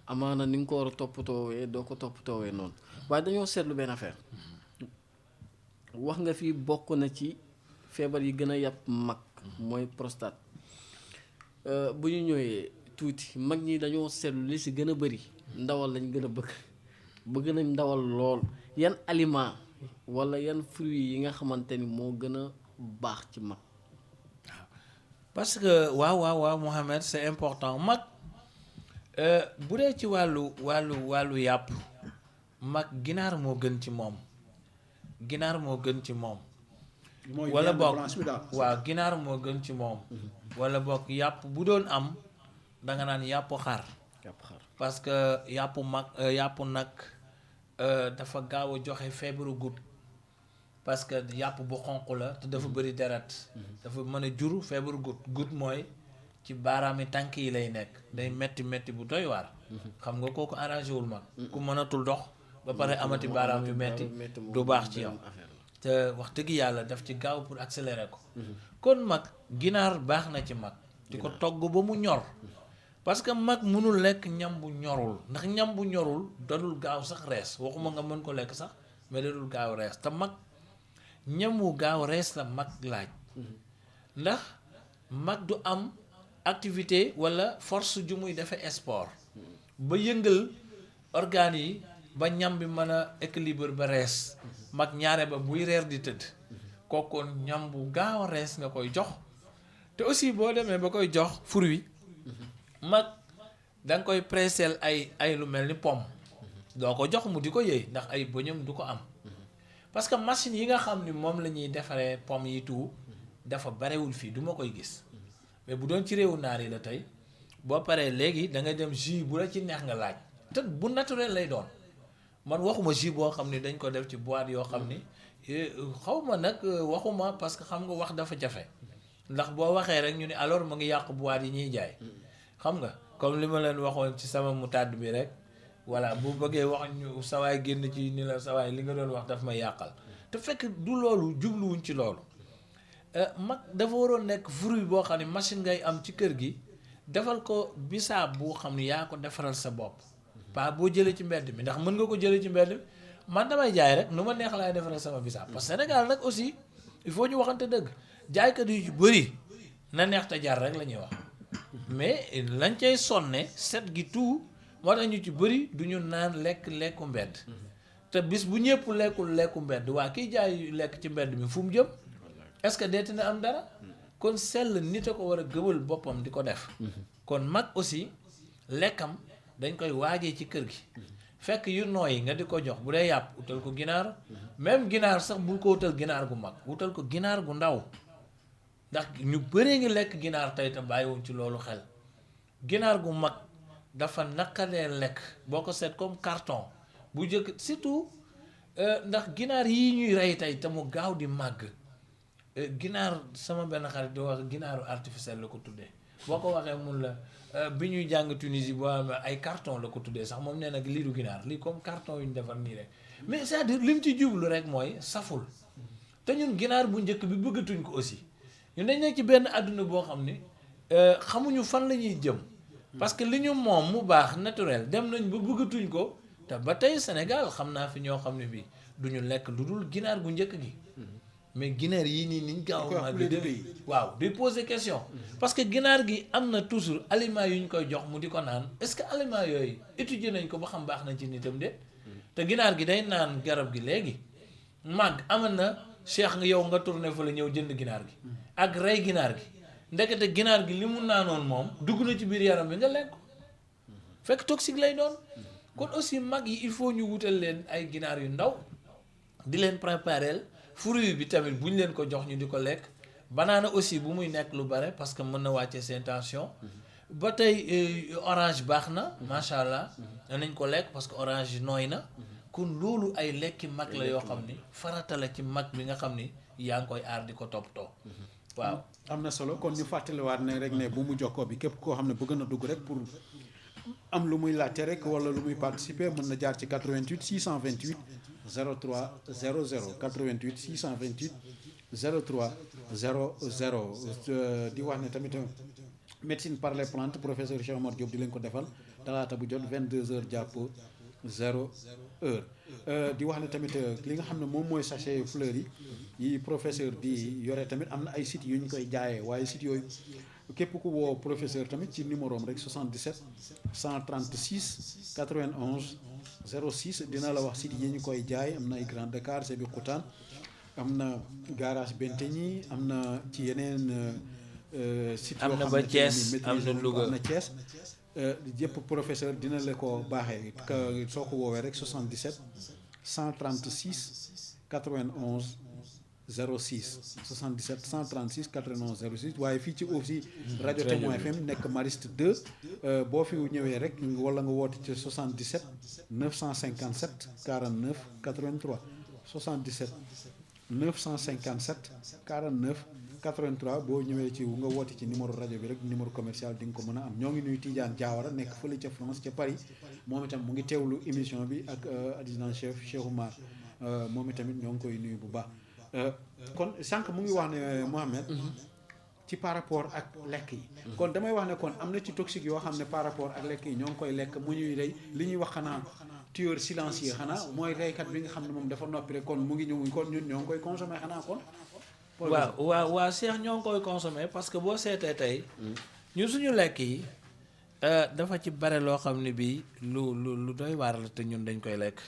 amaana ni nga ko war a toppatoowee doo ko toppatoowee noonu waaye dañoo seetlu benn affaire wax nga fi bokk na ci feebar yi gën a yàpp mag mooy prostate bu ñu ñëwee tuuti mag ñi dañoo seetlu li si gën a bëri ndawal lañ gën a bëgg nañ ndawal lool yan aliment walla yan fruits yi nga xamante ni moo gën a baax ci mag. parce que waaw Mohamed c'est important mag bu dee ci wàllu yàpp mag ginaar moo gën ci moom ginaar moo gën ci moom wala bokk waaw ginaar moo gën ci moom wala bokk yàpp bu doon am danga naan yàpp xar parce que yàpp nag dafa gaaw a joxe feebaru goutte parce que yàpp bu xonq la te dafa bëri deret dafa mën a jur feebaru goutte mooy ci baaraami tànk yi lay nekk day metti bu doy waar xam nga kooku arrangé wul mag ku mënatul dox ba pare amati baaraam yu metti du baax ci yow te wax dëgg yàlla daf ci gaaw pour accélérer ko kon mag ginaar baax na ci mag di ko togg ba mu ñor parce que mag mënul lekk ñam bu ñorul ndax ñam bu ñorul dadul gaaw sax rees waxuma nga mën ko lekk sax mais dadul gaaw rees te mag ñam wu gaaw rees la mag laaj ndax mag du am activité walla force ju muy defee sport ba yëngal organes yi ba ñam bi mën a équilibre ba rees mag ñaare ba buy reer di tëdd kookoon ñam bu gaaw a rees nga koy jox te aussi boo demee ba koy jox fruit mag danga koy presseel ay lu mel ni pomme doo ko jox mu di ko yëy ndax ay bëñam du ko am parce que machine yi nga xam ni moom la ñuy defaree pomme yi tout dafa barewul fii du ma koy gis mais bu doon ci réewu naar yi la tey boo paree léegi da nga dem jus bu la ci neex nga laaj te bu naturel lay doon man waxuma jus boo xam ni dañ ko def ci boîte yoo xam ni xaw ma nag waxuma parce que xam nga wax dafa jafe ndax boo waxee rek ñu ne alors mu ngi yàq boîte yi ñuy jaay xam nga comme li ma leen waxoon ci sama mutadd bi rek voilà bu bëggee wax ñu sawaay génn ci ni la sawaay li nga doon wax daf may yàqal te fekk du loolu jubluwuñ ci loolu mag dafa waroon nekk fruit boo xam ne machine ngay am ci kër gi defal ko bisaab boo xam ne yaa ko defaral sa bopp pas boo jëlee ci mbedd mi ndax mën nga ko jëlee ci mbedd mi man damay jaay rek nu ma neex laay defaral sama bisaab parce que Sénégal nag aussi il faut ñu waxante dëgg jaaykat yu bëri na neex te jar rek la ñuy wax mais lañ cay sonne set gi tout moo tax ñu ci bëri du ñu naan lekku mbedd te bis bu ñëpp lekkul lekku mbedd waa kiy jaay lekk ci mbedd mi fu mu jëm est-ce que deeti na am dara kon sell nit a ko war a gëmal boppam di ko def kon mag aussi lekkam dañ koy waajee ci kër gi fekk yu nooy nga di ko jox bu dee yàpp wutal ko ginaar même ginaar sax bul ko wutal ginaar gu mag wutal ko ginaar gu ndaw ndax ñu bëree ngi lekk ginaar tey te bàyyiwuñ ci loolu xel ginaar gu mag dafa naqadee lekk boo ko seet comme carton bu jëkk surtout ndax ginaar yii ñuy rey tey te mu gaaw di màgg ginaar sama benn xarit di wax ginaaru artificiel la ko tuddee boo ko waxee mun la bi ñuy jàng Tunisie boo am ay carton la ko tuddee sax moom nee nag lii du ginaar lii comme carton yu ñu defar nii rek mais c'est-à-dire li mu ci jublu rek mooy saful te ñun ginaar bu njëkk bi bëggatuñ ko aussi ñun dañ nekk ci benn àdduna boo xam ne xamuñu fan la ñuy jëm parce que li ñu moom mu baax naturel dem nañ ba bëggatuñ ko te ba tey Sénégal xam naa fi ñoo xam ne bii du ñu lekk lu dul ginaar gu njëkk gi mais ginaar yii nii niñ gaaw a waaw day poser question parce que ginaar gi am na toujours aliments yu ñu koy jox mu di ko naan est-ce que aliments yooyu étudier nañ ko ba xam baax na ci nitam de te ginaar gi day naan garab gi léegi màgg amal na cheikh nga yow nga tourné fa la ñëw jënd ginaar gi ak rey ginaar gi ndekete ginaar gi li mu naanoon moom dugg na ci biir yaram bi nga lekk ko fekk toxique lay doon kon aussi mag yi il faut ñu wutal leen ay ginaar yu ndaw di leen préparer fruit bi tamit bu ñu leen ko jox ñu di ko lekk banaana aussi bu muy nekk lu bare parce que mën na wàcce seen tension ba tey orange baax na macha allah nañ ko lekk parce que orange yi nooy na kon loolu ay lekki mag la yoo xam ni farata la ci mag bi nga xam ni yaa ngi koy aar di ko toppatoo waaw. am na solo kon ñu fàttaliwaat ne rek ne bu mu jokkoo bi képp koo xam ne bëgg na dugg rek pour am lu muy laajte rek wala lu muy participer mën na jaar ci 88 628 03 00 88 628 03 00 di wax ne tamit médecine par les plantes professeur Cheikh Omar Diop di leen ko defal talaata bu jot 22h jàpp 0h di wax ne tamit li nga xam ne moom mooy sachet fleurs yi professeur di yore tamit am na ay sites yu ñu koy jaayee waaye sites yooyu képp ku woo professeur tamit ci numéro am rek 77 136 91 06 dina la wax sites yi ñu koy jaay am na ay Grand Dakar Sébikotane am na garage Benteñi am na ci yeneen sites yoo am na xam ba ne Thiès am na Louga am na Thiès yëpp professeur dina la ko baaxee soo ko woowee rek 77 136 91 06 77 136 91 06 waaye fii ci aussi rajo Témoin FM nekk Mariste 2 boo fi ñëwee rek wala nga woote ci 77 957 49 83 77 957 49 83 boo ñëwee ci nga woote ci numéro rajo bi rek numéro commercial di nga ko mën a am ñoo ngi nuyu Tidiane Diawara nekk fële ca France ca Paris moom itam mu ngi teewlu émission bi ak adjudant chef Cheikh Oumar moom itamit ñoo ngi koy nuyu bu baax kon sànq mu ngi wax ne Mohamed ci par rapport ak lekk yi kon damay wax ne kon am na ci toxique yoo xam ne par rapport ak lekk yi ñoo ngi koy lekk mu ñuy rey li ñuy wax xanaa tueur silencieux xanaa mooy reykat bi nga xam ne moom dafa noppi rek kon mu ngi ñëw kon ñun ñoo ngi koy consommer xanaa kon waaw Cheikh ñoo ngi koy consommer parce que boo seetee tey ñun suñu lekk yi dafa ci bare loo xam ne bii lu doy waar la te ñun dañ koy lekk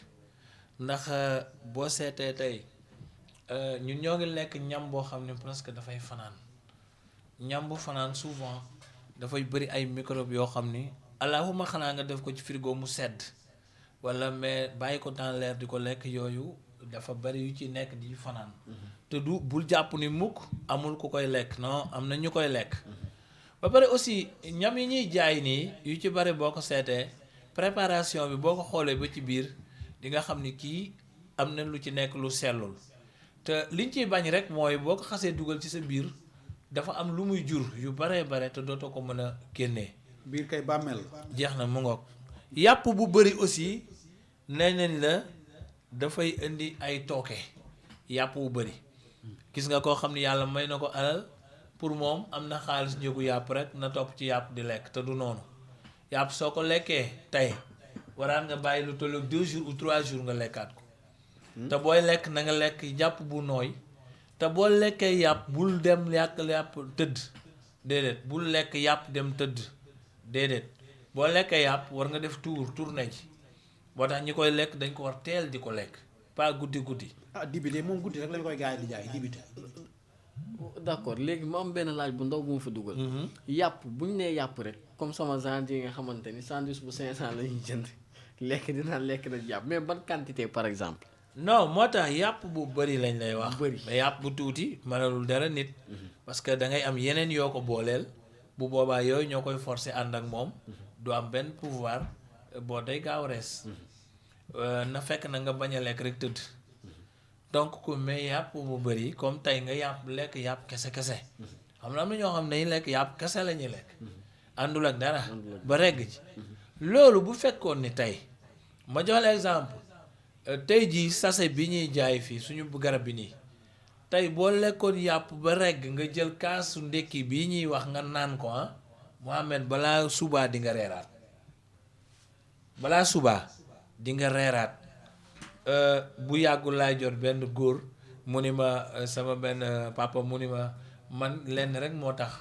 ndax boo seetee tey ñun ñoo ngi lekk ñam boo xam ne presque dafay fanaan ñam bu fanaan souvent dafay bëri ay microbes yoo xam ni allahuma xanaa nga def ko ci frigo mu sedd wala mais bàyyi ko dans l'air di ko lekk yooyu dafa bëri yu ci nekk di fanaan te du bul jàpp ni mukk amul ku koy lekk non am na ñu koy lekk ba pare aussi ñam yi ñuy jaay nii yu ci bëri boo ko seetee préparation bi boo ko xoolee ba ci biir di nga xam ni kii am na lu ci nekk lu sellul te liñ ciy bañ rek mooy boo ko xasee dugal ci sa biir dafa am lu muy jur yu baree bare te dootoo ko mën a génnee. biir kay bàmmeel jeex na mu ngoog yàpp bu bëri aussi nee nañ la dafay indi ay tooke yàpp bu bëri gis nga koo xam ne yàlla may na ko alal pour moom am na xaalis njëgu yàpp rek na topp ci yàpp di lekk te du noonu yàpp soo ko lekkee tey waraan nga bàyyi lu tollu 2 jours ou 3 jours nga lekkaat ko te booy lekk na nga lekk yàpp bu nooy te boo lekkee yàpp bul dem yàpp tëdd déedéet bul lekk yàpp dem tëdd déedéet boo lekkee yàpp war nga def tourné ci boo tax ñi koy lekk dañ ko war teel di ko lekk pas guddi ah dibi de moom guddi rek lañ koy gaay di jaay dibite. d'accord léegi mu am benn laaj bu ndaw bu mu fa dugal. yàpp bu ñu nee yàpp rek comme sama genre yi nga xamante ni sandwich bu 500 la ñuy jënd lekk dinaa lekk na yàpp mais ban quantité par exemple. non moo tax yàpp bu bëri lañ lay wax. bëri mais yàpp bu tuuti mënalul dara nit. parce que da ngay am yeneen yoo ko booleel bu boobaa yooyu ñoo koy forcer ànd ak moom. du am benn pouvoir boo day gaaw rees. na fekk na nga bañ a lekk rek tëdd. donc ku mais yàpp bu bëri comme tey nga lekk yàpp kese xam na am na ñoo xam ne dañuy lekk yàpp kese la ñuy lekk. àndul ak dara ba regg ci. loolu bu fekkoon ni tey ma jox la exemple. tey jii sachet bi ñuy jaay fii suñu garab bi nii tey boo lekkoon yàpp ba regg nga jël kaasu ndékki bii ñuy wax nga naan ko Mohamed balaa subaa di nga reeraat di nga reeraat bu yàggul laay jot benn góor mu ni ma sama benn papa mu ni ma man lenn rek moo tax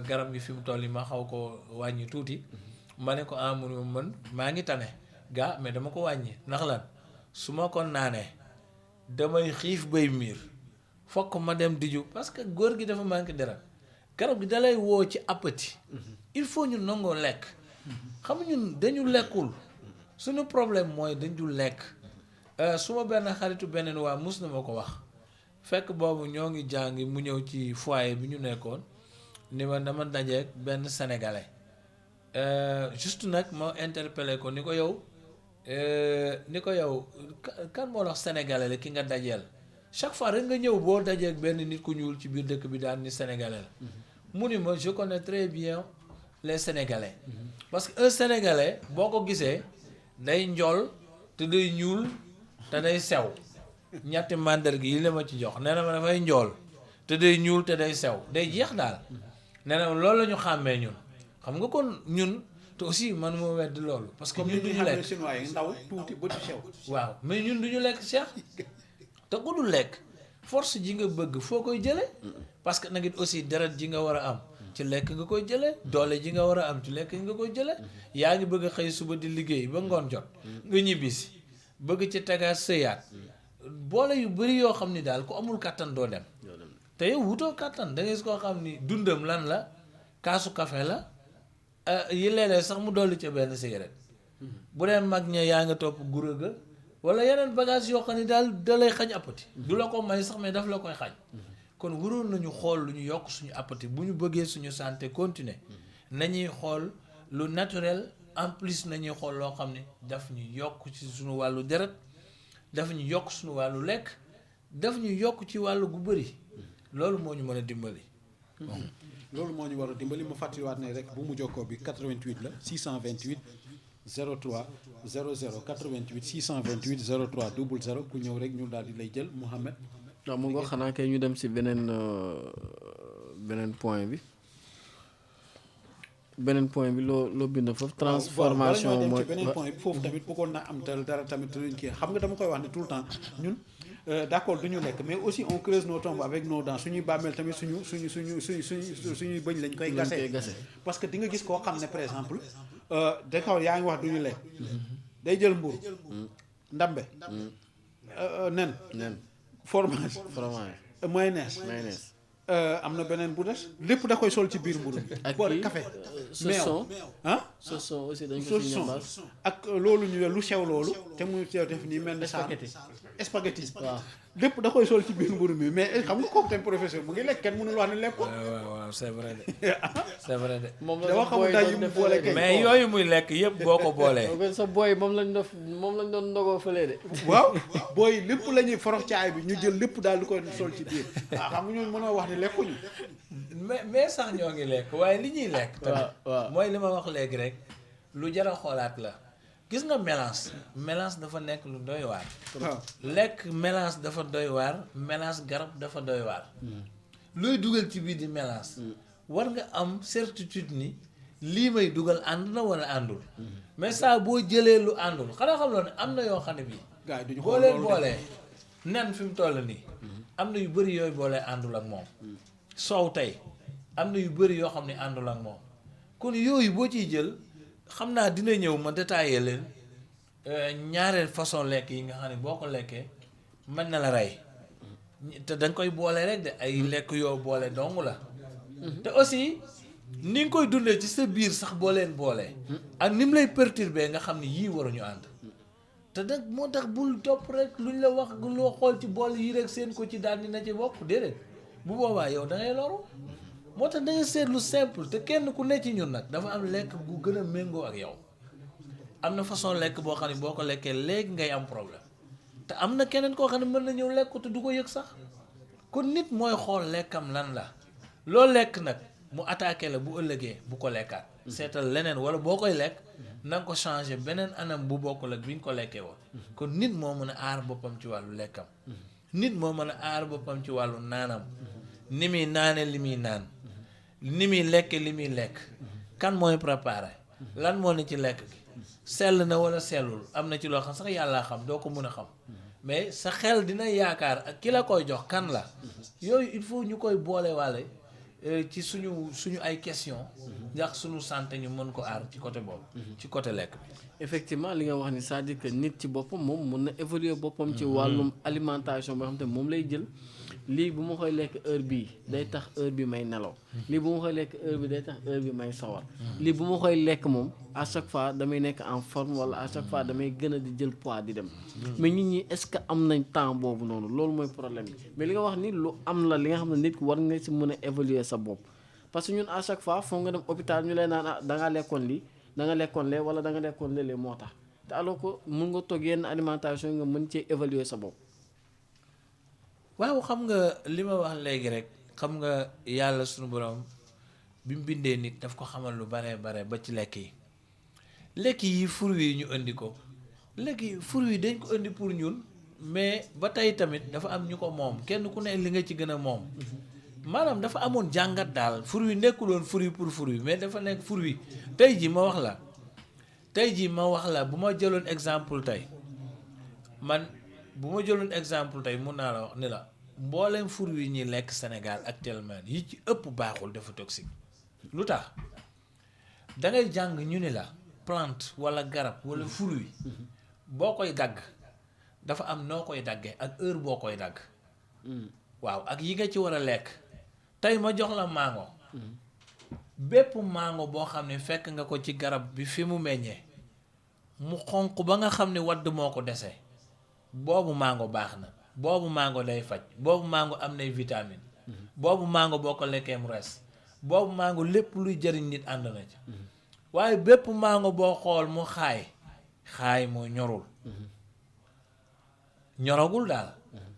garab gi fi mu toll yi ma xaw ko wàññi tuuti ma ne ko mu ni ma man maa ngi tane gaa mais dama ko wàññi ndax lan su ma ko naanee damay xiif bay miir fokk ma dem diju parce que góor gi dafa manqué dara garab gi dalay woo ci appétit il faut ñu nangoo lekk xam ñun dañu lekkul suñu problème mooy dañu lekk su ma benn xaritu beneen waa mus na ma ko wax fekk boobu ñoo ngi jàngi mu ñëw ci foyer bi ñu nekkoon ni ma dama dajeek benn sénégalais juste nag ma interpellé ko ni ko yow kan moo wax sénégalais la ki nga dajeel chaque fois rek nga ñëw boo dajeek benn nit ku ñuul ci biir dëkk bi daan ni sénégalais la mu ni ma je connais très bien les sénégalais parce que un sénégalais boo ko gisee day njool te day ñuul te day sew ñetti màndarga yi la ma ci jox nee na ma dafay njool te day ñuul te day sew day jeex daal nee na loolu la ñu xàmmee ñun xam nga kon ñun te aussi man moo wedd loolu parce que ñun duñu lekk ndaw tuuti bëtu sew waaw mais ñun duñu lekk Cheikh te ku dul lekk force ji nga bëgg foo koy jëlee parce que nag it aussi deret ji nga war a am ci lekk nga koy jëlee doole ji nga war a am ci lekk nga koy jëlee yaa ngi bëgg a xëy suba di liggéey ba ngoon jot nga ñibbisi bëgg ci tegaat sëyaat boole yu bëri yoo xam ni daal ku amul kàttan doo dem te yow wutoo kàttan da ngay gis koo xam ni dundam lan la kaasu café la yi léeg-léeg sax mu dolli ca benn cigarette bu dee mag ña yaa nga topp gura ga wala yeneen bagage yoo xam ne daal da lay xañ appétit du la ko may sax mais daf la koy xañ kon waroon nañu xool lu ñu yokk suñu appétit bu ñu bëggee suñu santé continuer nañuy xool lu naturel en plus nañuy xool loo xam ne daf ñu yokk ci suñu wàllu deret daf ñu yokk suñu wàllu lekk daf ñu yokk ci wàllu gu bëri loolu moo ñu mën a dimbali. loolu moo ñu war a dimbali ma fàttaliwaat ne rek bu mu jokkoo bi 88 la 628 03 00 88 628 03 00 ku ñëw rek ñu daal di lay jël Mouhamed. waaw mu ngoog xanaa kay ñu dem si beneen point bi loo bind foofu. transformation mooy beneen point bi foofu tamit bëggoon naa am dara tamit luñ kii xam nga dama koy wax ne tout le temps ñun d'accord du ñu lekk mais aussi on creuse nos tombes avec nos dents suñuy bàmmeel tamit suñuy bëñ lañ koy gasee parce que di nga gis koo xam ne par exemple d'accord yaa ngi wax du ñu lekk day jël mburu ndambe nen fromage mayonnaise am na beneen bu des lépp da koy sol ci biir mburu bi boole café meew saucisson aussi dañ ko ci ñambaas ak loolu ñu lu sew loolu te mu sew def nii mel ni spaghetti waaw lépp da koy sol ci biir mburu mi mais xam nga kooku tam professeur mu ngi lekk kenn mënul wax ne lekk ko waaw c'est vrai de c'est vrai de dama xamul daal yi mu boole kay mais yooyu muy lekk yëpp boo ko boolee sa booy moom lañ doon ndogoo fëlee de waaw booy lépp la ñuy forox caay bi ñu jël lépp daal di koy sol ci biir waaw xam nga ñooñu mënoo wax ne lekkuñu mais sax ñoo ngi lekk waaye li ñuy lekk tamit waaw mooy li ma wax léegi rek lu jar a xoolaat la gis nga mélange dafa nekk lu doy waar lekk mélange dafa doy waar mélange garab dafa doy waar looy dugal ci biir di mélange war nga am certitude ni lii may dugal ànd na wala àndul mais saa boo jëlee lu àndul xanaa xam loolu ne am na yoo xam ne bii boo leen boolee nen fi mu toll nii am na yu bëri yooyu boolee àndul ak moom soow tey am na yu bëri yoo xam ne àndul ak moom kon yooyu boo ciy jël xam naa dina ñëw ma détaillé leen ñaareel façon lekk yi nga xam ne boo ko lekkee mën na la rey te da nga koy boole rek de ay lekk yoo boole dong la te aussi ni nga koy dundee ci sa biir sax boo leen boolee ak ni mu lay perturber nga xam ne yii waruñu ànd te nag moo tax bul topp rek luñ la wax loo xool ci bool yi rek seen ko ci daal di na ci bokk déedéet bu boobaa yow da ngay loru moo tax da ngay seet lu simple te kenn ku ne ci ñun nag dafa am lekk gu gën a méngoo ak yow am na façon lekk boo xam ne boo ko lekkee léegi ngay am problème te am na keneen koo xam ne mën na ñëw lekk ko te du ko yëg sax kon nit mooy xool lekkam lan la loo lekk nag mu attaqué la bu ëllëgee bu ko lekkaat seetal leneen wala boo koy lekk na nga ko changé beneen anam bu bokkul ak bi nga ko lekkee woon kon nit moo mën a aar boppam ci wàllu lekkam nit moo mën a aar boppam ci wàllu naanam ni muy naane li muy naan ni muy lekke li muy lekk kan mooy préparé lan moo ne ci lekk gi sell na wala sellul am na ci loo xam sax yàllaa xam doo ko mën a xam mais sa xel dina yaakaar ak ki la koy jox kan la yooyu il faut ñu koy boole waale ci suñu ay question ndax suñu santé ñu mën ko aar ci côté boobu ci côté lekk bi effectivement li nga wax ni c'est-à-dire que nit ci boppam moom mun na évoluer boppam ci wàllum alimentation boo xam te moom lay jël lii bu ma koy lekk heure bii day tax heure bi may nelaw lii bu ma koy lekk heure bi day tax heure bi may sawar lii bu ma koy lekk moom à chaque fois damay nekk en forme wala à chaque fois damay gën a di jël poids di dem mais nit ñi est-ce que am nañ temps boobu noonu loolu mooy problème bi mais li nga wax ni lu am la li nga xam ne nit ki war nga si mën a évaluer sa bopp parce que ñun à chaque fois foog nga dem hôpital ñu lay naan da ngaa lekkoon lii da nga lekkoon lee wala da nga lekkoon léeg-léeg moo tax te alors que mun nga toog yenn alimentation nga mën cee évaluer sa bopp. waaw xam nga li ma wax léegi rek xam nga yàlla suñu borom bi mu bindee nit daf ko xamal lu bare ba ci lekk yi fruits yi ñu indi ko lekk yi fruits yi dañ ko indi pour ñun mais ba tey tamit dafa am ñu ko moom kenn ku ne li nga ci gën a moom maanaam dafa amoon jàngat daal fruits yi nekkuloon fruits pour fruits mais dafa nekk fruits tey ji ma wax la bu ma jëloon exemple tey mun naa la wax ni la mbooleem fruits yi ñuy lekk Sénégal actuellement yi ci ëpp baaxul dafa toxique lu tax da ngay jàng ñu ni la plante wala garab wala fruit boo koy dagg dafa am noo koy daggee ak heure boo koy dagg waaw ak yi nga ci war a lekk tey ma jox la mango bépp mango boo xam ne fekk nga ko ci garab bi fi mu meññee mu xonq ba nga xam ne wadd moo ko dese boobu mango baax na boobu mango day faj boobu mango am nay vitamine boobu mango boo ko lekkee mu res boobu mango lépp luy jëriñ nit ànd na ci waaye bépp mango boo xool mu xaay moo ñoragul daal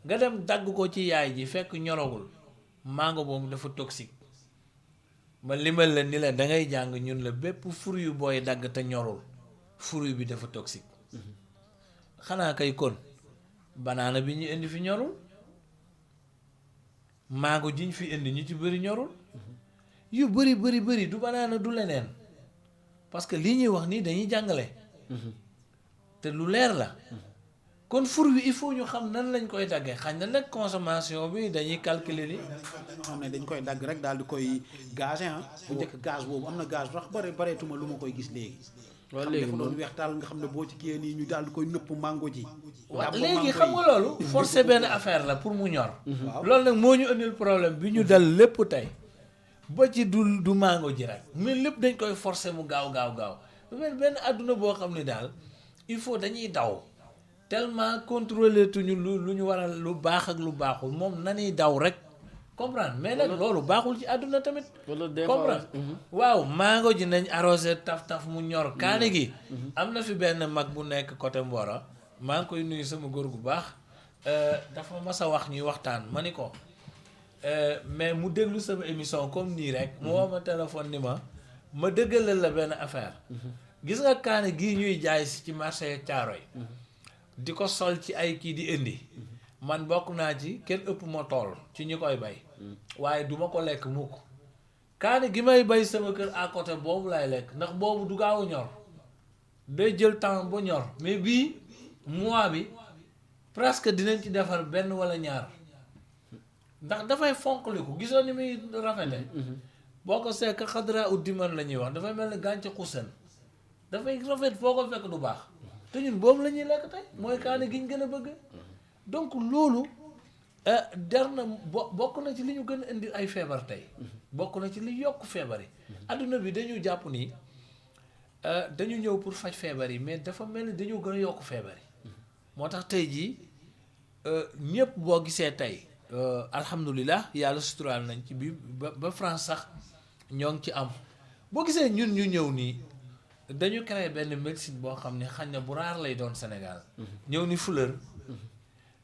nga dem dagg ko ci yaay ji fekk ñoragul mango boobu dafa toxique ma limal la ni la dangay jàng ñun la bépp fruit yu booy dagg te ñorul fruit bi dafa toxique xanaa kay kon banaana bi ñu indi fi ñorul mango ji ñu fi indi ñu ci bëri ñorul yu bëri du banaana du leneen parce que lii ñuy wax nii dañuy jàngale te lu leer la kon fruit bi il faut ñu xam nan lañ koy daggee xañ na nag consommation bi dañuy calculer ni dañoo xam ne dañ koy dagg rek daal di koy gazé bu njëkk gaz boobu am na gaz wax bareetuma lu ma koy gis léegi waaw xam léegi dafa doon weextaal nga xam ne boo ci kiyee nii ñu daal di koy nëpp mango ji waaw léegi xam nga loolu forcé benn affaire la pour mu ñor loolu nag moo ñu indil problème bi ñu dal lépp tey ba ci du mango ji rek mais lépp dañ koy forcer mu gaaw benn àdduna boo xam ne daal il faut dañuy daw tellement contrôler tuñu lu ñu war a lu baax ak lu baaxul moom nañuy daw rek comprendre mais nag loolu baaxul ci àdduna tamit comprendre waaw mango ji nañ arrosé taf mu ñor kaani gi am na fi benn mag bu nekk côté Mboro maa ngi koy nuyu sama góor gu baax dafa mas a wax ñuy waxtaan ma ni ko mais mu déglu sama émission comme nii rek mu woo ma téléphone ni ma dëggalal la benn affaire gis nga kaani gii ñuy jaay si ci marché Thiaroye di ko sol ci ay kii di indi man bokk naa ci kenn ëpp ma tool ci ñi koy bay waaye duma ko lekk mukk kaani gi may bay sama kër à côté boobu laay lekk ndax boobu du gaaw a ñor day jël temps bu ñor mais bii mois bi presque dinañ ci defar benn wala ñaar ndax dafay fonkliku gisoo ni muy rafete boo ko sekk xadra ut diman la ñuy wax dafay mel ni gàncax xusen dafay rafet foo ko fekk du baax te ñun boobu la ñuy lekk tey mooy kaani gi ñu gën a bëgg donc loolu jar na bokk na ci li ñu gën a indi ay feebar tey bokk na ci li yokk feebar yi adduna bi dañu jàpp ni dañu ñëw pour faj feebar yi mais dafa mel ni dañoo gën a yokk feebar yi moo tax tey jii ñëpp boo gisee tey alhamdulilah yàlla suturaal nañ ci bi ba France sax ñoo ngi ci am boo gisee ñun ñu ñëw nii dañu créé benn médecine boo xam ne xañ na bu raar lay doon Sénégal ñëw ni fleur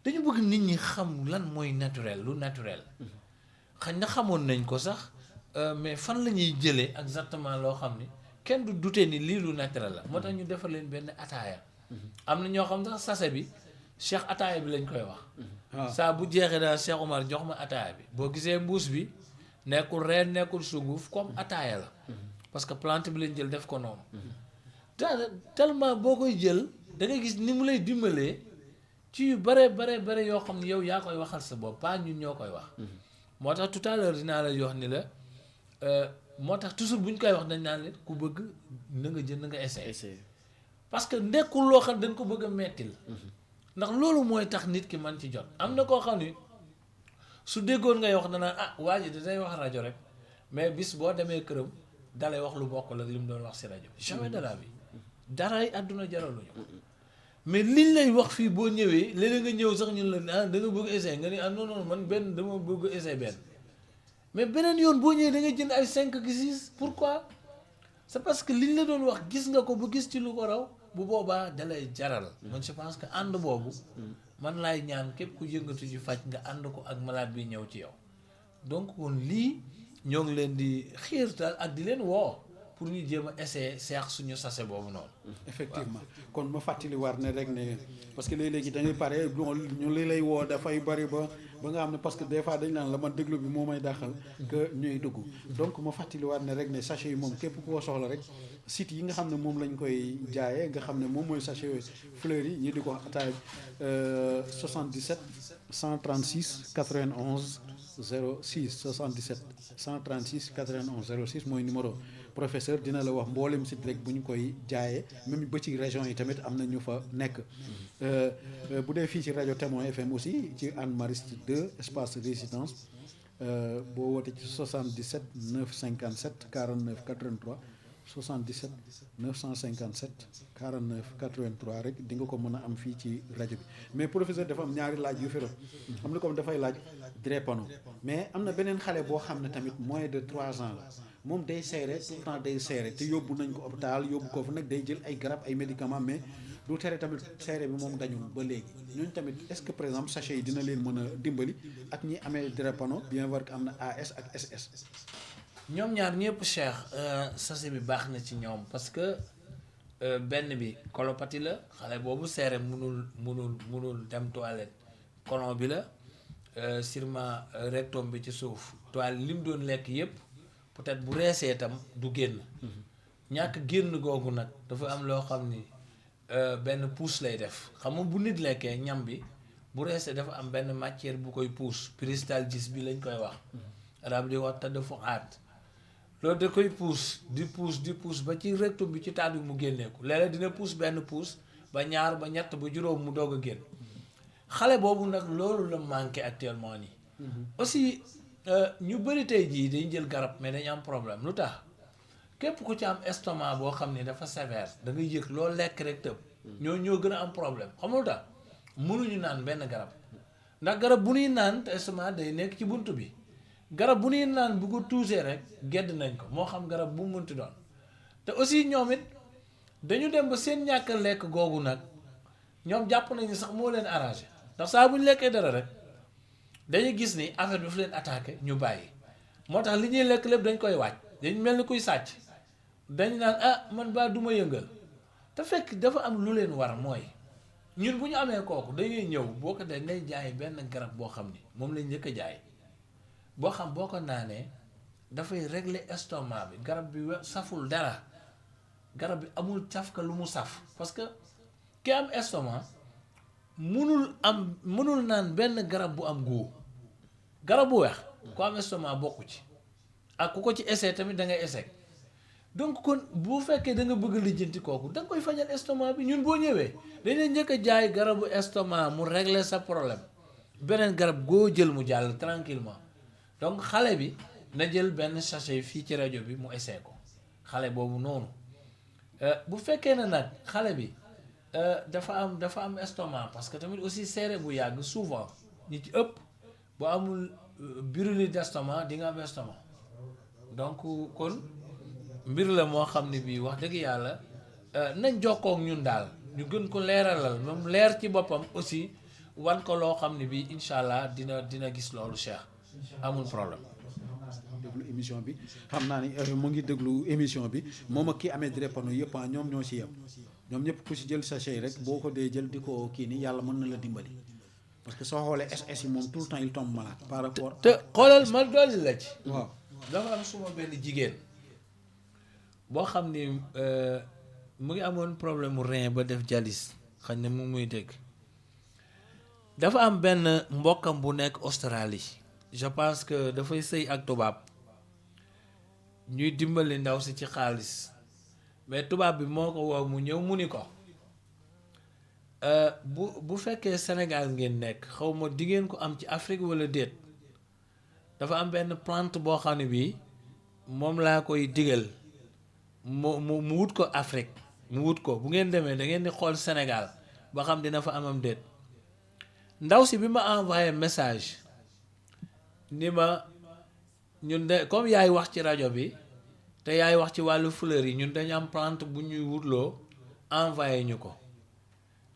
dañu bëgg nit ñi xam lan mooy naturel lu naturel xañ na xamoon nañ ko sax mais fan la ñuy jëlee exactement loo xam ni kenn du dute ni lii lu naturel la moo tax ñu defal leen benn ataaya am na ñoo xam sax sase bi cheikh ataaya bi lañ koy wax saa bu jeexee daal Cheikh Omar jox ma ataaya bi boo gisee mbuus bi nekkul reen nekkul sunguf comme ataaya la parce que plante bi lañ jël def ko noonu tellement boo koy jël da ngay gis ni mu lay dimbalee ci yu bare yoo xam ne yow yaa koy waxal sa bopp pas ñun ñoo koy wax moo tax tout à l'heure dinaa la wax ni la moo tax toujours bu ñu koy wax dañ naan leen ku bëgg na nga jël na nga essayer parce que nekkul loo xam dañ ko bëgg a mettil ndax loolu mooy tax nit ki man ci jot am na koo xam ni su déggoon ngay wax danaa waa ji day wax rajo rek mais bis boo demee këram dalay wax lu bokkul ak li mu doon wax si rajo jamais de la vie daray àdduna jaraluñu mais liñ lay wax fii boo ñëwee léeg-léeg nga ñëw sax ñun la da nga bëgg essayer nga ni non man benn dama bëgg essayer benn mais beneen yoon boo ñëwee da nga jënd ay 5 ki 6 pourquoi c'est parce que liñ la doon wax gis nga ko bu gis ci lu ko raw bu boobaa dalay jaral man je pense que ànd boobu man laay ñaan képp ku yëngatu ci faj nga ànd ko ak malade bi ñëw ci yow donc kon lii ñoo ngi leen di xiirtal ak di leen woo pour ñu jéem a essayer seex suñu sase boobu noonu. effectivement kon ma fàttali war ne rek ne parce que léeg-léegi da ngay pare ñu li lay woo dafay bari ba nga xam ne parce que des fois dañ naan la man déglu bi moo may dàqal que ñuy dugg donc ma fàttali war ne rek ne sachet yi moom képp koo soxla rek site yi nga xam ne moom lañ koy jaayee nga xam ne moom mooy sachet fleurs yi ñu di ko wax ataay 77 136 91 06 77 136 91 06 mooy numéro professeur dina la wax mboolem site rek bu ñu koy jaayee même ba ci région yi tamit am na ñu fa nekk bu dee fii ci rajo Témoin FM aussi ci Hann Mariste 2 espace résidence boo wootee ci 77 957 49 83 77 957 49 83 rek di nga ko mën a am fii ci rajo bi mais professeur dafa am ñaari laaj yu fi doon am na comme dafay laaj drépano mais am na beneen xale boo xam ne tamit moins de 3 ans la moom day seere tout le temps day seere te yóbbu nañ ko hôpital yóbbu ko fa nag day jël ay garab ay médicaments mais du tere tamit seere bi moom dañul ba léegi ñooñu tamit est-ce que par exemple sachet yi dina leen mën a dimbali ak ñi amee drépano bien vrai que am na AS ak SS. ñoom ñaar ñëpp Cheikh sachet bi baax na ci ñoom parce que benn bi colopathie la xale boobu seere munul dem toilette colon bi la sûrement rectum bi ci suuf toilette li mu doon lekk yëpp peut-être bu reesee itam du génn ñàkk génn googu nag dafa am loo xam ni benn pousse lay def xam nga bu nit lekkee ñam bi bu reesee dafa am benn matière bu koy pousse péristalgis bi lañ koy wax arab di wax tëdd fu aat loolu da koy di pousse ba ci rectum bi ci taat bi mu génneeku léeg-léeg dina pousse benn pousse ba ñaar ba ñett ba juróom mu doog a génn xale boobu nag loolu la manqué actuellement nii aussi ñu bëri tey jii dañ jël garab mais dañu am problème lu tax képp ku ci am estomac boo xam ne dafa sévère da ngay yëg loo lekk rek tëb ñoo gën a am problème xam nga lu tax mënuñu naan benn garab ndax garab bu ñuy naan te estomac day nekk ci bunt bi garab bu ñuy naan bu ko tuusee rek gedd nañ ko moo xam garab bu mu mënti doon te aussi ñoom it dañu dem ba seen ñàkk lekk googu nag ñoom jàpp nañu sax moo leen arrangé ndax saa bu ñu lekkee dara rek dañuy gis ni affaire bi dafa leen attaqué ñu bàyyi moo tax li ñuy lekk lépp dañ koy waaj dañ mel ni kuy sàcc dañ naan man baa du ma yëngal te fekk dafa am lu leen war mooy ñun bu ñu amee kooku dañuy ñëw boo ko dee ngay jaay benn garab boo xam ni moom lañ njëkk a jaay boo xam boo ko naanee dafay régler estomac bi garab bi saful dara garab bi amul cafka lu mu saf parce que ki am estomac mënul naan benn garab bu am góo garab bu weex ku am estomac bokku ci ak ku ko ci essayé tamit da ngay essayé donc kon bu fekkee da nga bëgg lijjanti kooku da nga koy fajal estomac bi ñun boo ñëwee dañuy njëkk a jaay garabu estomac mu régler sa problème beneen garab goo jël mu jàll tranquillement donc xale bi na jël benn sachet fii ci rajo bi mu essayé ko xale boobu noonu bu fekkee ne nag xale bi dafa am estomac parce que tamit aussi seere bu yàgg souvent ñi ci ëpp bu amul brûlure d'estomac di nga am estomac donc kon mbir la moo xam ne bii wax dëgg yàlla nañ jokkoo ak ñun daal ñu gën ko leeralal moom leer ci boppam aussi wan ko loo xam ne bii incha allah dina gis loolu Cheikh amul problème. déglu émission bi xam naa ni mu ngi déglu émission bi moom ak kii amee drépano yëpp ñoom ñoo ci yem ñoom ñëpp ku ci jël sachet rek boo ko dee jël di ko kii ni yàlla mën na la dimbali parce que soo xoolee SS yi moom tout le temps il tombe malade par rapport. te xoolal ma dolli la ci. waaw dafa am suma benn jigéen boo xam ni mu ngi amoon problème mu rein ba def dialyse xañ na mu muy dégg dafa am benn mbokkam bu nekk Australie je pense que dafay sëy ak tubaab ñuy dimbali ndaw si ci xaalis mais tubaab bi moo ko woo mu ñëw mu ni ko bu fekkee Sénégal ngeen nekk xaw ma di ngeen ko am ci Afrique wala déet dafa am benn plante boo xam ne bii moom laa koy digal mu wut ko Afrique mu wut ko bu ngeen demee da ngeen di xool Sénégal ba xam dina fa amam déet ndaw si bi ma envoyé message ni ma ñun de comme yaay wax ci rajo bi te yaay wax ci wàllu fleur yi ñun dañu am plante bu ñuy wutloo envoyé ñu ko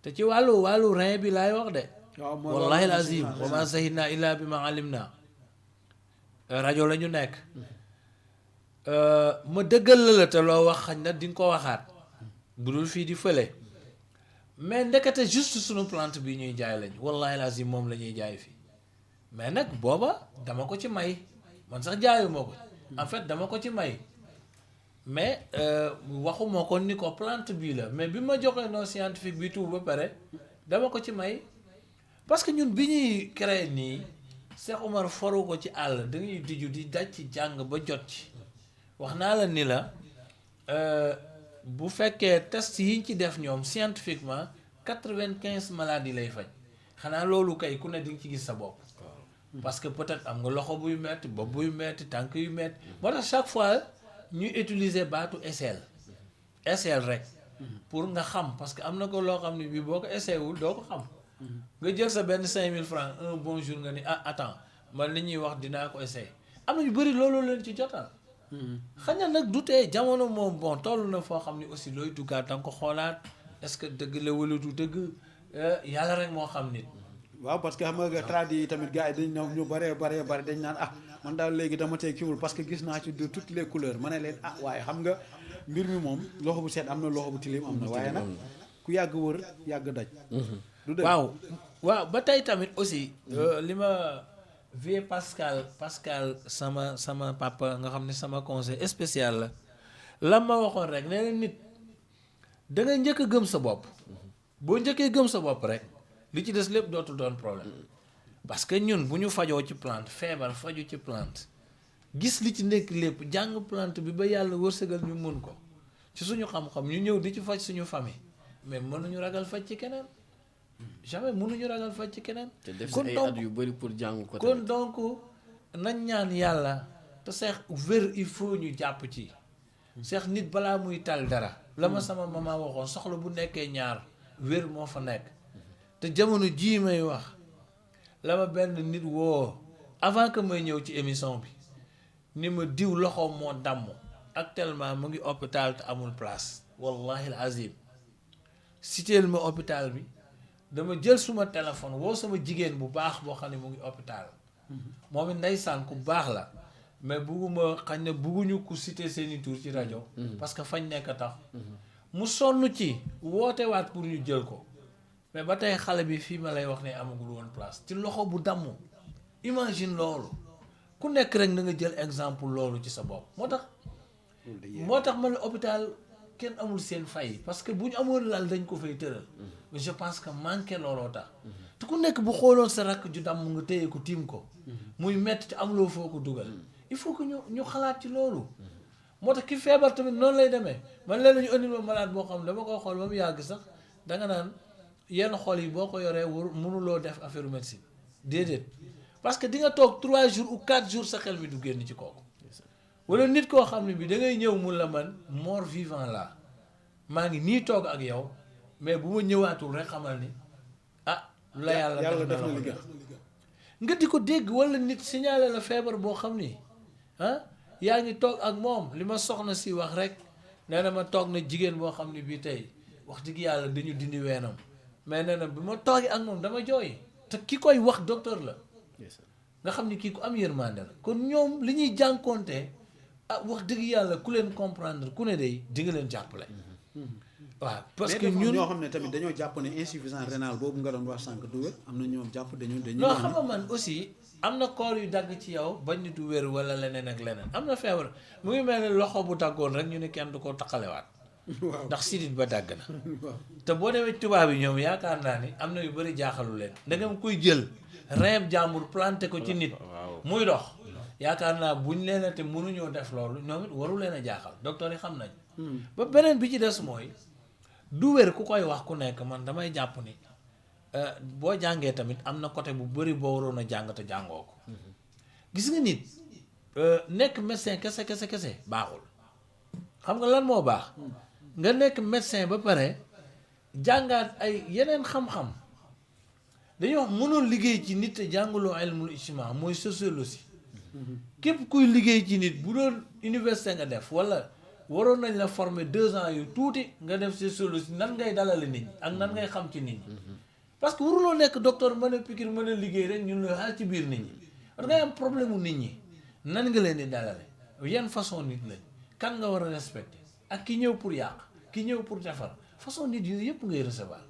te ci wàllu rein bi laay wax de wallahi alazim wa ma zahidna illa bi ma alim na rajo la ñu nekk ma dëggal la te loo wax xañ na di nga ko waxaat bu dul fii di fële mais ndekete juste sunu plante bi ñuy jaay lañ wallahi alazim moom la ñuy jaay fii mais nag booba dama ko ci may man sax jaayuma ko en fait dama ko ci may mais waxuma ko ni ko plante bii la mais bi ma joxee non scientifique bi tout ba pare dama ko ci may parce que ñun bi ñuy créé nii Cheikh Omar foru ko ci àll da ngay diju di daj ci jàng ba jot ci wax naa la ni la bu fekkee test yi ñu ci def ñoom scientifiquement 95 maladies lay faj xanaa loolu kay ku ne di nga ci gis sa bopp parce que peut-être am nga loxo buy metti bopp buy metti tànk yu metti moo tax chaque fois ñuy utiliser baatu SL rek pour nga xam parce que am na ko loo xam ne bii boo ko essayé wul doo ko xam nga jël sa benn 5000 francs un bon jour nga ni attends man li ñuy wax dinaa ko essayé am na ñu bëri loolu leen ci jotal xañ na nag du tee jamono moom bon toll na foo xam ne aussi looy duggaat da nga ko xoolaat est-ce que dëgg la wala du dëgg yàlla rek moo xam nit waaw parce que xam nga tradi yi tamit gars yi dañ ñëw ñu bëree dañ naan man daal léegi dama tey kiiwul parce que gis naa ci de toutes les couleurs ma ne leen waaye xam nga mbir mi moom loxo bu seet am na loxo bu tilim am na waaye nag ku yàgg wër yàgg daj du dëgg waaw ba tey tamit aussi li ma vie Pascal sama papa nga xam ne sama conseil spécial la ma waxoon rek nee na nit da nga njëkk a gëm sa bopp boo njëkkee gëm sa bopp rek li ci des lépp dootul doon problème parce que ñun bu ñu fajoo ci plante feebar faju ci plante gis li ci nekk lépp jàng plante bi ba yàlla wërsëgal ñu mun ko ci suñu xam-xam ñu ñëw di ci faj suñu famille mais mënuñu ragal faj ci keneen jamais mënuñu ragal faj ci keneen. te def si ay at yu bëri pour jàng ko kon donc nañ ñaan yàlla te seex wér il faut ñu jàpp ci seex nit balaa muy tal dara la ma sama maman waxoon soxla bu nekkee ñaar wér moo fa nekk te jamono jii may wax la ma benn nit woo avant que may ñëw ci émission bi ni ma diw loxoom moo damm actuellement mu ngi hôpital te amul place wallahi azim citeel ma hôpital bi dama jël suma téléphone woo sama jigéen bu baax boo xam ne mu ngi hôpital moom it ndeysaan ku baax la mais bugguma xañ ne bugguñu ku citer seeni tur ci rajo parce que fañ nekk tax mu sonn ci woote waat pour ñu jël ko mais ba tey xale bi fii ma lay wax ne amagul woon place ci loxo bu damm imagine loolu ku nekk rek na nga jël exemple loolu ci sa bopp moo tax man la hôpital kenn amul seen fay parce que bu ñu amoon lal dañ ko fay tëral mais je pense que manqué looloo tax te ku nekk bu xooloon sa rakk ju damm nga téye ko tiim ko muy metti te amuloo foo ko dugal il faut que ñu xalaat ci loolu moo tax ki feebar tamit noonu lay demee man leen ñu indil ma malade boo xam ne dama koy xool ba mu yàgg sax danga naan yenn xol yi boo ko yoree mënuloo def affaire médecine déedéet parce que di nga toog 3 jours ou 4 jours sa xel mi du génn ci kooku wala nit koo xam ne bi da ngay ñëw mun la man mort vivant la maa ngi nii toog ak yow mais bu ma ñëwaatul rek xamal ni la yàlla def na la ko nga di ko dégg wala nit signalé la feebar boo xam ni yaa ngi toog ak moom li ma soxna si wax rek nee na ma toog na jigéen boo xam ne bii tey wax dëgg yàlla dañu dindi weenam mais nee na bi ma toogee ak moom dama jooy te ki koy wax docteur la nga xam ni kii ku am yërmande la kon ñoom li ñuy jànkoonte wax dëgg yàlla ku leen comprendre ku ne day di nga leen jàppale waaw parce que ñun ñoo xam ne tamit dañoo jàpp ne insuffisance rénale boobu nga doon wax sànq du wér am na ñoom jàpp dañu non xam nga man aussi am na koor yu dagg ci yow bañ ni du wér wala leneen ak leneen am na feebar mu ngi mel ne loxo bu daggoon rek ñu ne kenn du ko taqalewaat ndax sidit ba dagg na te boo demee tubaab yi ñoom yaakaar naa ni am na yu bëri jaaxalu leen ndegam kuy jël reem jàmbur planté ko ci nit muy dox yaakaar naa buñ leen te mënuñoo def loolu ñoom it waru leen a jaaxal docteur yi xam nañ ba beneen bi ci des mooy du wér ku koy wax ku nekk man damay jàpp ni boo jàngee tamit am na côté bu bëri boo waroon a jàng te jàngoo ko gis nga nit nekk médecin kese baaxul xam nga lan moo baax nga nekk médecin ba pare jàngaat ay yeneen xam-xam dañuy wax mënul liggéey ci nit te jàngaloo ilmul ijtimaa mooy sociologie képp kuy liggéey ci nit bu doon université nga def wala waroon nañ la former 2 ans yu tuuti nga def sociologie nan ngay dalale nit ñi ak nan ngay xam ci nit ñi parce que waruloo nekk docteur mën a piqûre mën a liggéey rek ñun la xaal ci biir nit ñi parce que ngay am problème mu nit ñi nan nga leen di dalale yan façon nit lañ kan nga war a respecter ak ki ñëw pour yàq ki ñëw pour defar façon nit yooyu yëpp ngay recevoir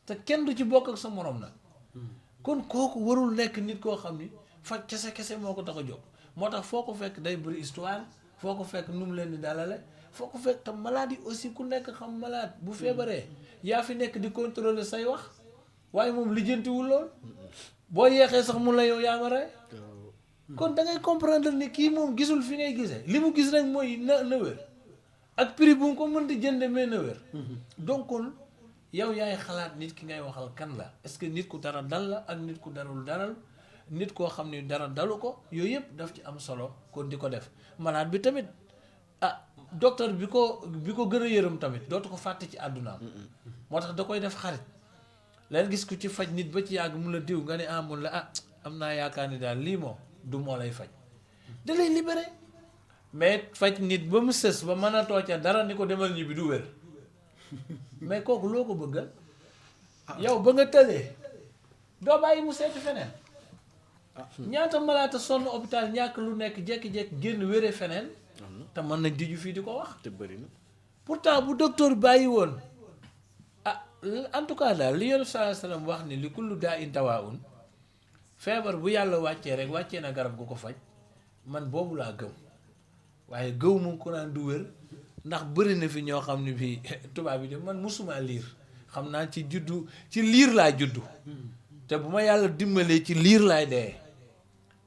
te kenn du ci bokk ak sa morom nag kon kooku warul nekk nit koo xam ni faj kese moo ko tax a jóg moo tax foo ko fekk day bëri histoire foo ko fekk nu mu leen di dalale foo ko fekk te malade yi aussi ku nekk xam malade bu feebaree yaa fi nekk di contrôler say wax waaye moom lijjantiwul lool boo yeexee sax mun la yow yaa ma rey kon da ngay comprendre ni kii moom gisul fi ngay gisee li mu gis rek mooy na wér ak prix bu mu ko mën di jënde mais na wér donc kon yow yaay xalaat nit ki ngay waxal kan la est-ce que nit ku dara dal la ak nit ku darul daral nit koo xam ni dara dalu ko yooyu yëpp daf ci am solo kon di ko def malade bi tamit docteur bi ko gën a yërëm tamit dootu ko fàtte ci àddunaam moo tax da koy def xarit leen gis ku ci faj nit ba ci yàgg mun la diw nga ne mun la am naa yaakaar ni daal lii moom du moo lay faj da lay libéré mais faj nit ba mu sës ba mën a tooca dara ni ko demal ñibbi du wér mais kooku loo ko bëggal yow ba nga tëlee doo bàyyi mu seeti feneen ñaata malaata sonn hôpital ñàkk lu nekk jékki-jékki génn wéree feneen te mën nañ diju fii di ko wax te bëri na pourtant bu docteur bàyyi woon en tout cas daal li Yonent sallallahu alayhi wasallam wax ni li kullu daa in dawaa'un feebar bu yàlla wàccee rek wàccee na garab gu ko faj man boobu laa gëm waaye gëw mu ko naan du wér ndax bëri na fi ñoo xam ne bii tubaab yi de man musuma liir xam naa ci juddu ci liir laa juddu te bu ma yàlla dimbalee ci liir laay dee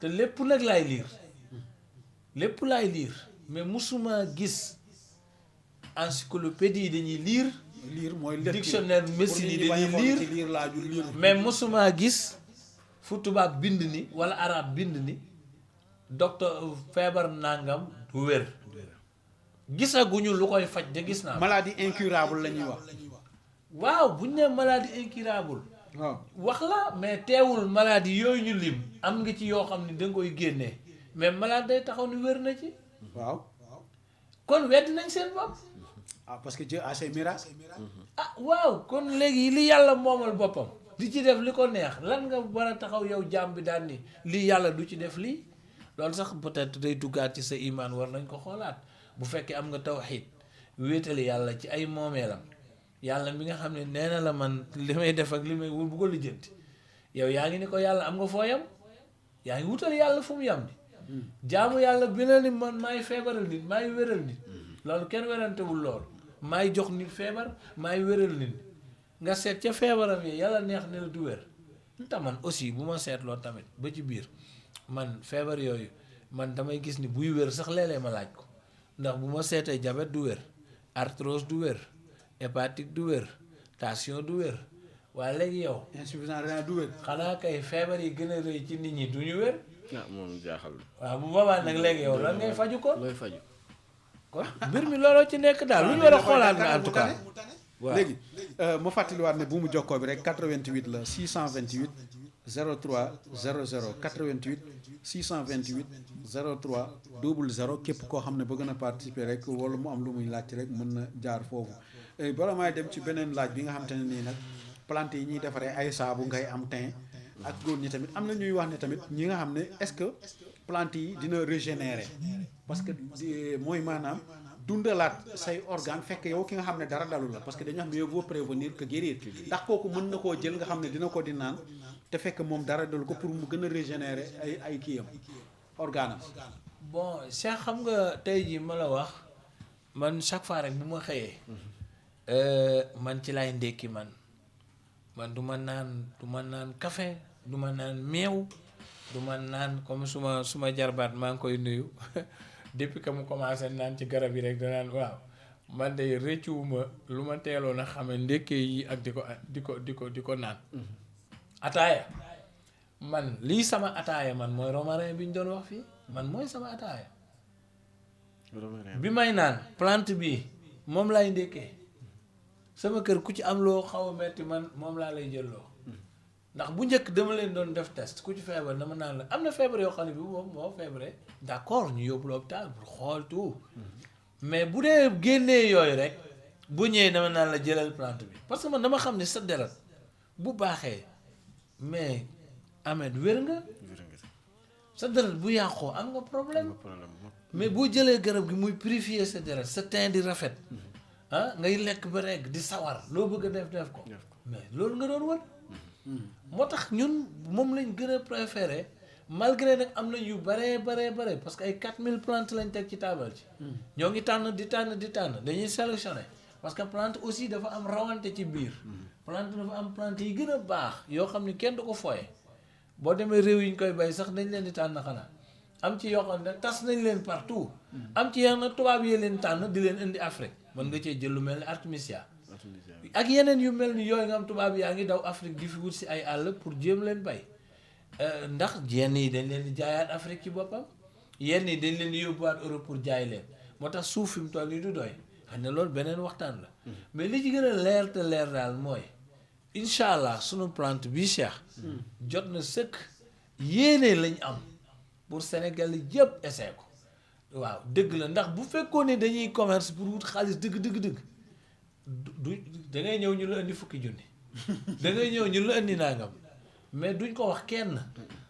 te lépp nag laay liir mais musuma gis encyclopédie yi dañuy liir mooy dictionnaire médecine yi dañuy liir mais musuma gis fu tubaab bind ni wala arab bind ni docteur feebar nangam du wér gisaguñu lu koy faj de gis naa maladie incurable la ñuy wax waaw bu ñu nee maladie incurable waaw wax la mais teewul maladie yooyu ñu lim am nga ci yoo xam ne da nga koy génnee mais malade day taxaw ni wér na ci waaw kon weddi nañ seen bopp parce que Dieu a ses miracles waaw kon léegi li yàlla moomal boppam di ci def li ko neex lan nga war a taxaw yow jaam bi daal ni lii yàlla du ci def lii loolu sax peut-être day duggaat ci sa imaan war nañ ko xoolaat bu fekkee am nga tawxiid wéetali yàlla ci ay moomeelam yàlla mi nga xam ne nee na la man li may def ak li may wul bu ko lijjanti yow yaa ngi ni ko yàlla am nga foo yam yaa ngi wutal yàlla fu mu yam di jaamu yàlla bi na ni man maay feebaral nit maay wéral nit loolu kenn werantewul loolu maay jox nit feebar maay wéral nit nga seet ca feebaram yi yàlla neex ne la du wér te man aussi bu ma seetloo tamit ba ci biir man feebar yooyu man damay gis ni buy wér sax léeg-léeg ma laaj ko ndax bu ma seetee diabète du wér arthrose du wér hépatique du wér tension du wér waaye léegi yow insuffisance rénale du wér. xanaa kay feebar yi gën a rëy ci nit ñi du ñu wér. ah moom jaaxal waaw bu boobaa nag léegi yow lan ngay faju ko looy faju kon mbir mi looloo ci nekk daal lu ñu war a xoolaat nga en tout cas. waaw léegi ma fàttaliwaat ne bu mu jokkoo bi rek 88 la 628 03 00 88 628 03 00 képp koo xam ne bëgg na participer rek wala mu am lu muy laaj rek mën na jaar foofu. bala may dem ci beneen laaj bi nga xam te ne nii nag plante yi ñuy defaree ay saabu ngay am teint ak góor ñi tamit am na ñuy wax ne tamit ñi nga xam ne est-ce que plante yi dina régénérer parce que mooy maanaam dundalaat say organe fekk yow ki nga xam ne dara dalul la parce que dañu xam mieux vaut prévenir que guérir ndax kooku mën na koo jël nga xam ne dina ko di naan te fekk moom dara dalul ko pour mu gën a régénérer ay kiyam organe am. bon Cheikh xam nga tey jii ma la wax man chaque fois rek bu ma xëyee man ci lay ndékki man du ma naan café du ma naan meew du ma naan comme suma jarbaat maa ngi koy nuyu depuis que mu commencé naan ci garab yi rek danaan waaw man de rëccuwuma lu ma teeloon a xame ndékkee yi ak di ko naan ataaya man lii sama ataaya man mooy romarin bi ñu doon wax fii man mooy sama ataaya bi may naan plante bi moom lay ndékkee sama kër ku ci am loo xaw a metti man moom laa lay jëlloo ndax bu njëkk dama leen doon def test ku ci feebar dama naan la am na feebar yoo xam ne bi moom moo feebaree d'accord ñu yóbbu l'hôpital pour xool tout mais bu dee génnee yooyu rek bu ñëwee dama naan la jëlal plante bi parce que man dama xam ne sa deret bu baaxee mais Ahmed wér nga sa deret bu yàqoo am nga problème mais boo jëlee garab gi muy purifier sa deret sa teint di rafet ngay lekk ba rekk di sawar loo bëgg a def ko mais loolu nga doon wër moo tax ñun moom lañ gën a préféré malgré nag am nañ yu bare parce que ay 4000 plantes lañ teg ci taabal ci ñoo ngi tànn di tànn dañuy sélectionner parce que plante aussi dafa am rawante ci biir plante dafa am plante yi gën a baax yoo xam ne kenn du ko fooye boo demee réew yi ñu koy bay sax dañ leen di tànn xanaa am ci yoo xam ne tas nañ leen partout am ci yenn tubaab yee leen tànn di leen indi Afrique mën nga cee jël lu mel ni artemisia ak yeneen yu mel ni yooyu nga am tubaab yaa ngi daw Afrique di fi wut si ay àll pour jéem leen bay ndax yenn yi dañ leen di jaayaat Afrique ci boppam yenn yi dañ leen di yóbbuwaat Europe pour jaay leen moo tax suuf fi mu toll nii du doy xam ne loolu beneen waxtaan la mais li ci gën a leer te leer daal mooy incha allah sunu plante bii Cheikh jot na sëkk yéene lañ am pour Sénégal yëpp essayer ko waaw dëgg la ndax bu fekkoon ne dañuy commerce pour wut xaalis dëgg du da ngay ñëw ñu la indi fukki junni da ngay ñëw ñu la indi nangam mais duñ ko wax kenn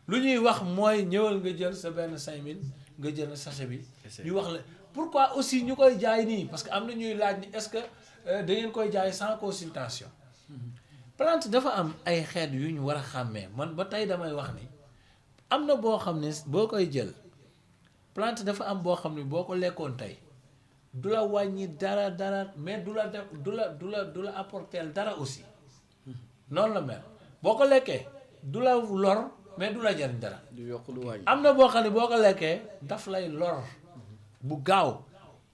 lu ñuy wax mooy ñëwal nga jël sa benn 5000 nga jël sachet bi ñu wax la pourquoi aussi ñu koy jaay nii parce que am na ñuy laaj ni est-ce que da ngeen koy jaay sans consultation plante dafa am ay xeet yu ñu war a xàmmee man ba tey damay wax ni am na boo xam ne boo koy jël plante dafa am boo xam ne boo ko lekkoon tey du la wàññi dara mais du la apporter dara aussi noonu la mel boo ko lekkee du la lor mais du la jariñ dara. du yokk du wàññi. am na boo xam ne boo ko lekkee daf lay lor bu gaaw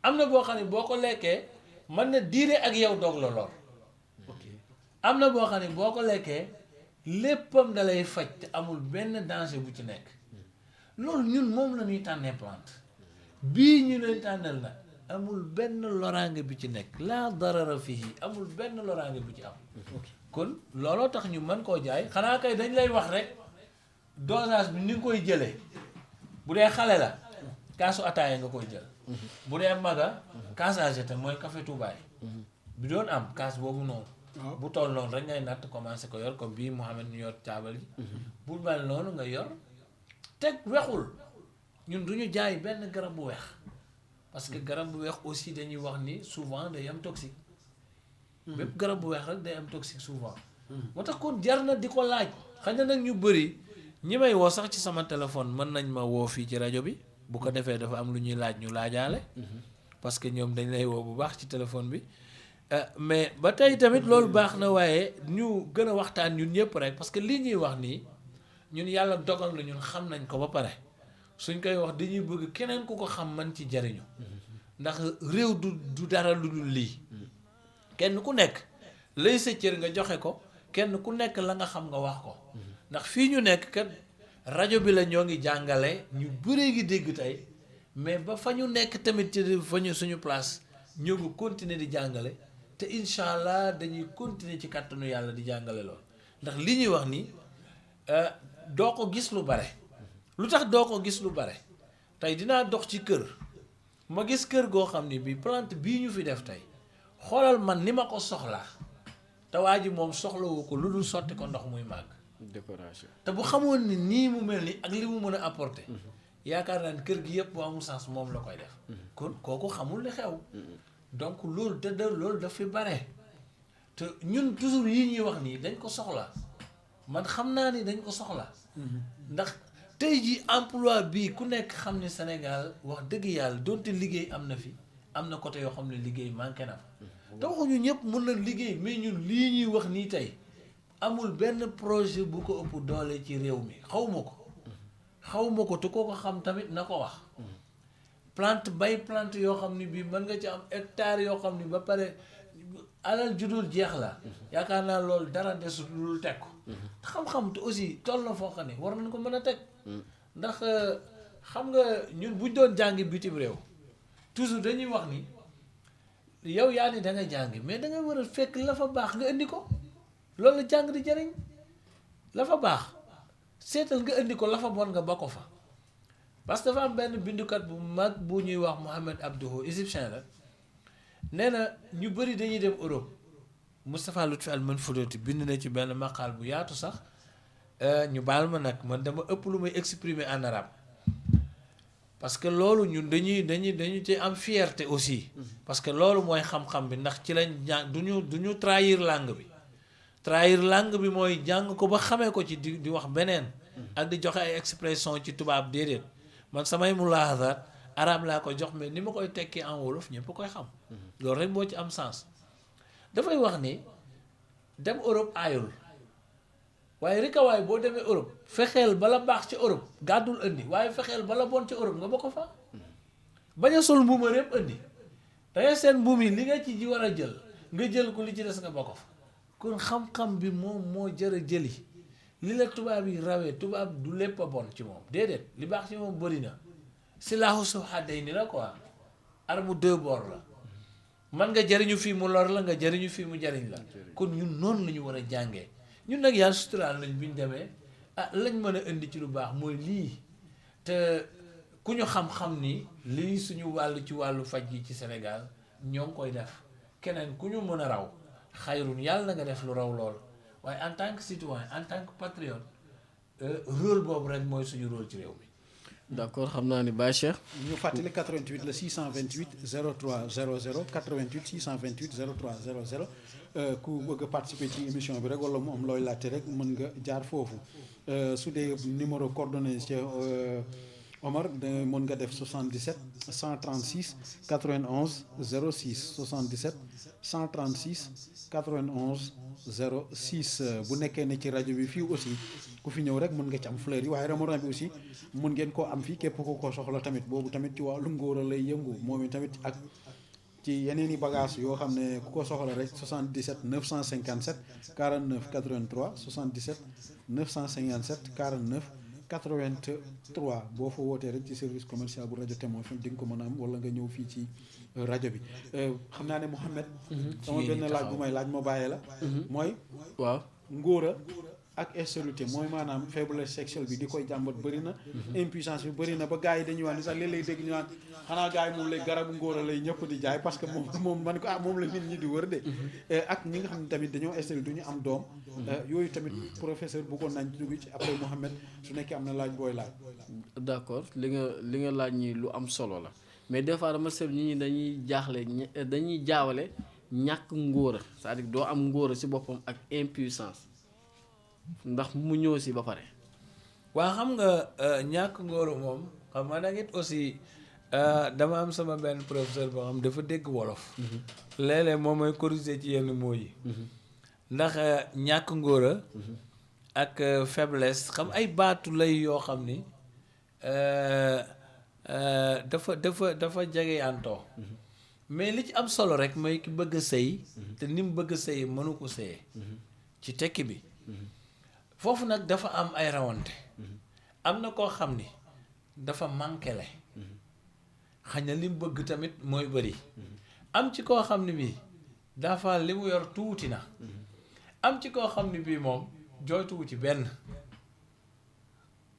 am na boo xam ne boo ko lekkee mën na diire ak yow doog la lor am na boo xam ne boo ko lekkee léppam da lay faj te amul benn danger bu ci nekk loolu ñun moom la ñuy tànnee plante bii ñu leen tànnal nag amul benn loraange bi ci nekk laa darara fii amul benn loraange bu ci am kon looloo tax ñu mën koo jaay xanaa kay dañ lay wax rek dosage bi ni nga koy jëlee bu dee xale la kaasu ataaya nga koy jël bu dee maga kaas à jeter mooy café Touba bi doon am kaas boobu noonu bu toll noonu rek ngay natt commencé ko yor comme bii Mouhamed ñu yor caabal yi bu mel noonu nga yor teg wexul ñun du ñu jaay benn garab bu weex parce que garab bu weex aussi dañuy wax ni souvent day am toxique bépp garab bu weex rek day am toxique souvent moo tax kon jar na di ko laaj xëy na nag ñu bëri ñi may woo sax ci sama téléphone mën nañ ma woo fii ci rajo bi bu ko defee dafa am lu ñuy laaj ñu laajaale parce que ñoom dañ lay woo bu baax ci téléphone bi mais ba tey tamit loolu baax na waaye ñu gën a waxtaan ñun ñëpp rek parce que lii ñuy wax nii ñun yàlla dogal na ñun xam nañ ko ba pare suñ koy wax dañuy bëgg keneen ku ko xam man ci jariñu ndax réew du dara lu dul lii kenn ku nekk lay sa cër nga joxe ko kenn ku nekk la nga xam nga wax ko ndax fii ñu nekk kat rajo bi la ñoo ngi jàngale ñu bëree ngi dégg tey mais ba fa ñu nekk tamit ci fa ñu suñu place ñoo ngi continuer di jàngale te incha allah dañuy continuer ci kàttanu yàlla di jàngale lool ndax li ñuy wax ni doo ko gis lu bare lu tax doo ko gis lu bare tey dinaa dox ci kër ma gis kër goo xam ni bi plante bii ñu fi def tey xoolal man ni ma ko soxlaa te waa ji moom soxlawu ko lu dul sotti ko ndox muy màgg décoration. te bu xamoon ni nii mu mel ni ak li mu mën a apporter yaakaar naa ne kër gi yëpp bu amul sens moom la koy def kon kooku xamul li xew donc loolu loolu daf fi bare te ñun toujours yii ñuy wax nii dañ ko soxla man xam naa ni dañ ko soxla ndax tey ji emploi bii ku nekk xam ne Sénégal wax dëgg yàlla doonte liggéey am na fi am na côté yoo xam ne liggéey manqué na fa te waxuñu ñëpp mën na liggéey mais ñun lii ñuy wax nii tey amul benn projet bu ko ëpp doole ci réew mi xawma ko te koo ko xam tamit na ko wax plante yoo xam ne bii mën nga ci am hectare yoo xam ne ba pare alal judul jeex la yaakaar naa loolu dara desul lu teg ko xam-xam te aussi toll na foo xam ne war nañ ko mën a teg ndax xam nga ñun buñ doon jàngi bitim réew toujours dañuy wax ni yow yaa ni da nga jàngi mais da nga war a fekk la fa baax nga indi ko loolu la jàng di jariñ la fa baax seetal nga indi ko la fa bon nga ba ko fa parce que dafa am benn bindukat bu mag bu ñuy wax Mohamed Abdou égyptien la nee na ñu bëri dañuy dem Europe Moustapha Lutfi al-Manfouti bind na ci benn maqaal bu yaatu sax ñu baal ma nag man dama ëpp lu may exprimer en arabe parce que loolu ñun dañu ci am fierté aussi parce que loolu mooy xam-xam bi ndax ci lañ jàng du ñu trahir langue bi mooy jàng ko ba xamee ko ci di wax beneen ak di joxe ay expression ci tubaab déedéet man samay mulaahazaat arabe laa ko jox mais ni ma koy tekkee en wolof ñëpp koy xam loolu rek moo ci am sens dafay wax ni dem Europe aayul waaye rikawaay boo demee Europe fexeel bala baax ci Europe gàddul indi waaye fexeel bala bon ci Europe nga ba ko fa bañ a sol mbuuma yëpp indi dangay seen mbuum yi li nga ci ji war a jël nga jël ko li ci des nga ba ko fa kon xam-xam bi moom moo jar a jëli li la tubaab yi rawee tubaab du lépp a bon ci moom déedéet li baax ci moom bëri na silaahu su xàdday ni la quoi arme deux bords la man nga jariñu fii mu lor la nga jariñu fii mu jariñ la kon ñun noonu la ñu war a jàngee ñun nag yàlla suturaal nañ bi ñu demee lañ mën a indi ci lu baax mooy lii te ku ñu xam-xam ni lii suñu wàllu ci wàllu faj yi ci Sénégal ñoo ngi koy def keneen ku ñu mën a raw xayrun yàlla na nga def lu raw lool waaye en tant que citoyen en tant que patriote rôle boobu rek mooy suñu rôle ci réew mi. d'accord xam naa ni Baye Cheikh. ñu fàttali 88 la 628 03 00 88 628 03 00 ku bëgg a participer ci émission bi rek wala mu am looy laajte rek mën nga jaar foofu su dee numéro coordonné ci Omar mën nga def 77 136 91 06 77 136 91 06 bu nekkee ne ci rajo bi fii aussi ku fi ñëw rek mën nga ci am fleur yi waaye ramadan bi aussi mën ngeen koo am fii képp ku ko soxla tamit boobu tamit ci wàllu ngóor a lay yëngu moom i tamit ak ci yeneen i bagage yoo xam ne ku ko soxla rek 77 957 49 83 77 957 49 83 boo fa wootee rek ci service commercial bu rajo Témoin FM di nga ko mën a am wala nga ñëw fii ci rajo bi xam naa ne Mouhamed sama benn laaj bu may laaj ma bàyyee la mooy waaw ngóora ak stérilité mooy maanaam faiblesse sexuelle bi di koy jàmbat bëri na impuissance bi bëri na ba gars yi dañuy wax ni sax léeg-léeg dégg ñu naan xanaa gars yi moom lay garabu ngóora lay ñëpp di jaay parce que moom man ko moom la nit ñi di wër de ak ñi nga xam ne tamit dañoo stérile du ñu am doom yooyu tamit professeur bëggoon nañ dugg ci après Mouhamed su nekkee am na laaj booy laaj d'accord li nga laaj ñi lu am solo la mais des fois dama seetlu ñi dañuy jaaxle dañuy jaawale ñàkk ngóora c'est-à-dire doo am ngóora ci boppam ak impuissance ndax mu ñëw si ba pare. waa xam nga ñàkk ngóora moom xam nga nag it aussi dama am sama benn professeur boo xam dafa dégg wolof. léeg-léeg moom mooy corriger ci yenn mots yi. ndax ñàkk ngóora ak faiblesse xam ay baatu lay yoo xam ni dafa jege antoo mais li ci am solo rek mooy ki bëgg a sëy te ni mu bëgg a sëy mënu ko sëyee ci tekki bi foofu nag dafa am ay rawante am na koo xam ni dafa manqué le xañ na li mu bëgg tamit mooy bëri am ci koo xam ne bii dafa li mu yor tuuti na am ci koo xam ne bii moom jooytuwu ci benn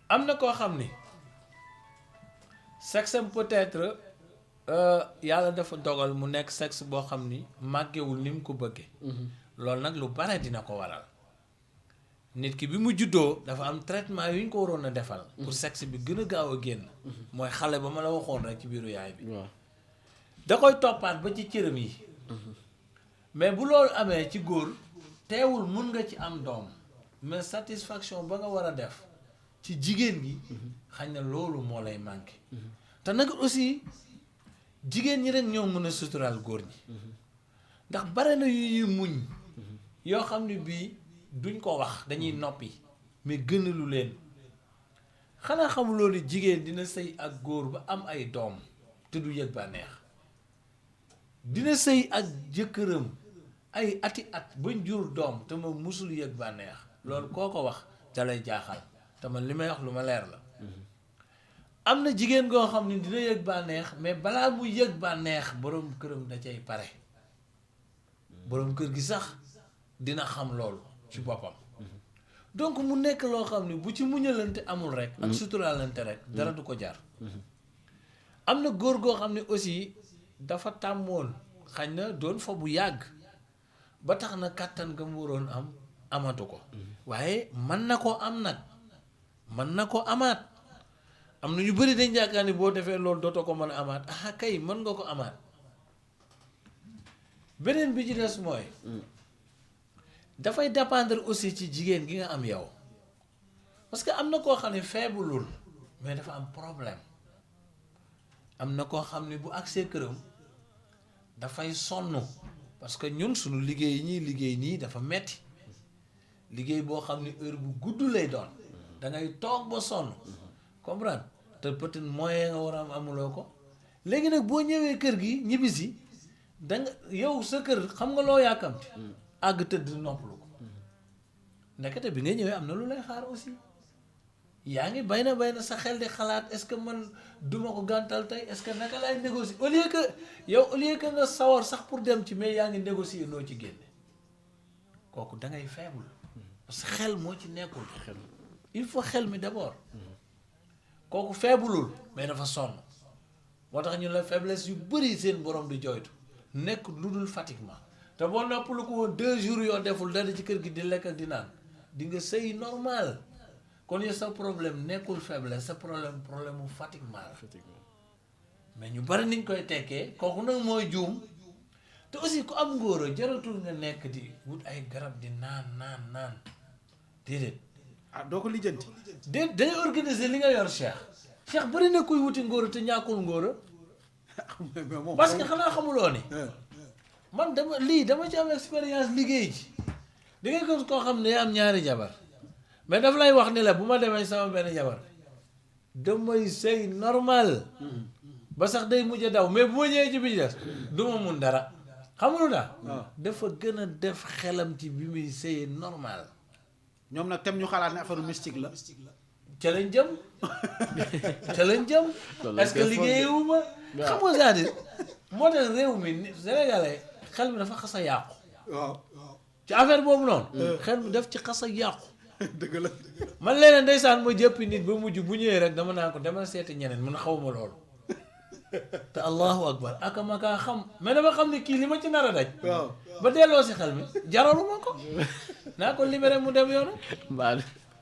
am na koo xam ni sexe am peut-être yàlla dafa dogal mu nekk sexe boo xam ni màggewul ni mu ko bëggee loolu nag lu bare dina ko waral nit ki bi mu juddoo dafa am traitement yu ñu ko waroon a defal pour sexe bi gën a gaaw a génn mooy xale ba ma la waxoon rek ci biiru yaay bi da koy toppaat ba ci cëram yi mais bu loolu amee ci góor teewul mun nga ci am doom mais satisfaction ba nga war a def ci jigéen gi xañ na loolu moo lay manqué te nag aussi jigéen ñi rek ñoo mën a suturaal góor ñi ndax bare na yu ñuy muñ yoo xam ne bii duñ ko wax dañuy noppi mais gënalu leen xanaa xamuloo ni jigéen dina sëy ak góor ba am ay doom te du yëg bànneex dina sëy ak jëkkëram ay ati at bañ jur doom te ma musul yëg bànneex loolu koo ko wax dalay jaaxal te man li may wax lu ma leer la am na jigéen goo xam ne dina yëg bànneex mais balaa muy yëg bànneex boroom këram da cay pare boroom kër gi sax dina xam loolu ci boppam donc mu nekk loo xam ne bu ci muñalante amul rek ak suturaalante rek dara du ko jar am na góor goo xam ne aussi dafa tàmmoon xañ na doon fa bu yàgg ba tax na kàttan ga mu waroon am amatu ko waaye mën na koo am nag mën na ko amaat am na ñu bëri dañ yaakaar ni boo defee loolu dootoo ko mën a amaat ah kay mën nga ko amaat beneen bi ci des mooy dafay dépendre aussi ci jigéen gi nga am yow parce que am na koo xam ne feebulul mais dafa am problème am na koo xam ne bu agsee këram dafay sonn parce que ñun suñu liggéey yi ñuy liggéey nii dafa metti liggéey boo xam ne heure bu gudd lay doon da ngay toog ba sonn comprendre te peut-être moyen nga war a am amuloo ko léegi nag boo ñëwee kër gi ñibbisi da nga yow sa kër xam nga loo yàkkamti àgg tëdd noppalu ko ndekete bi nga ñëwee am na lu lay xaar aussi yaa ngi bay na sa xel di xalaat est-ce que man duma ko gàntal tey est-ce que naka laay négocier au lieu que nga sawar sax pour dem ci mais yaa ngi négocier noo ci génne kooku da ngay faible parce que xel moo ci nekkul il faut xel mi d'abord kooku feebulul mais dafa sonn moo tax ñu la faiblesse yu bëri seen borom di jooytu nekk lu dul fatiguement te boo noppalu ko woon 2 jours yoo deful dara ci kër gi di lekk ak di naan di nga sëy normal kon yow sa problème nekkul faiblesse sa problème mu fatiguement la mais ñu bari niñ koy tekkee kooku nag mooy juum te aussi ku am ngóora jaratul nga nekk di wut ay garab di naan déedéet ah doo ko lijjanti. day organiser li nga yor Cheikh bari na kuy wuti ngóora te ñàkkul ngóora parce que xanaa xamuloo ni man dama ci am expérience liggéey ci di nga gis koo xam ne am ñaari jabar mais daf lay wax ni la bu ma demee sama benn jabar damay sëy normal ba sax day mujj a daw mais bu ma ñëwee ci bi des du ma mun dara xamulu daal dafa gën a def xelam ci bi muy sëy normal ñoom nag tem ñu xalaat ne affaire mystique la. ca lañ jëm est-ce que liggéeyuma xam nga c'est-à-dire moo tax réew mi Sénégalais xel mi dafa xas a yàqu waaw ci affaire boobu noonu xel mi daf ci xas a yàqu dëgg la. man leneen ndeysaan ma jëppi nit ba mujj bu ñëwee rek dama naa ko demal seeti ñeneen man xawma loolu te allahu akbar aka ma kaa xam mais dama xam ne kii li ma ci nar a daj ba delloo si xel mi jaraluma ko naa ko libéré mu dem yoonu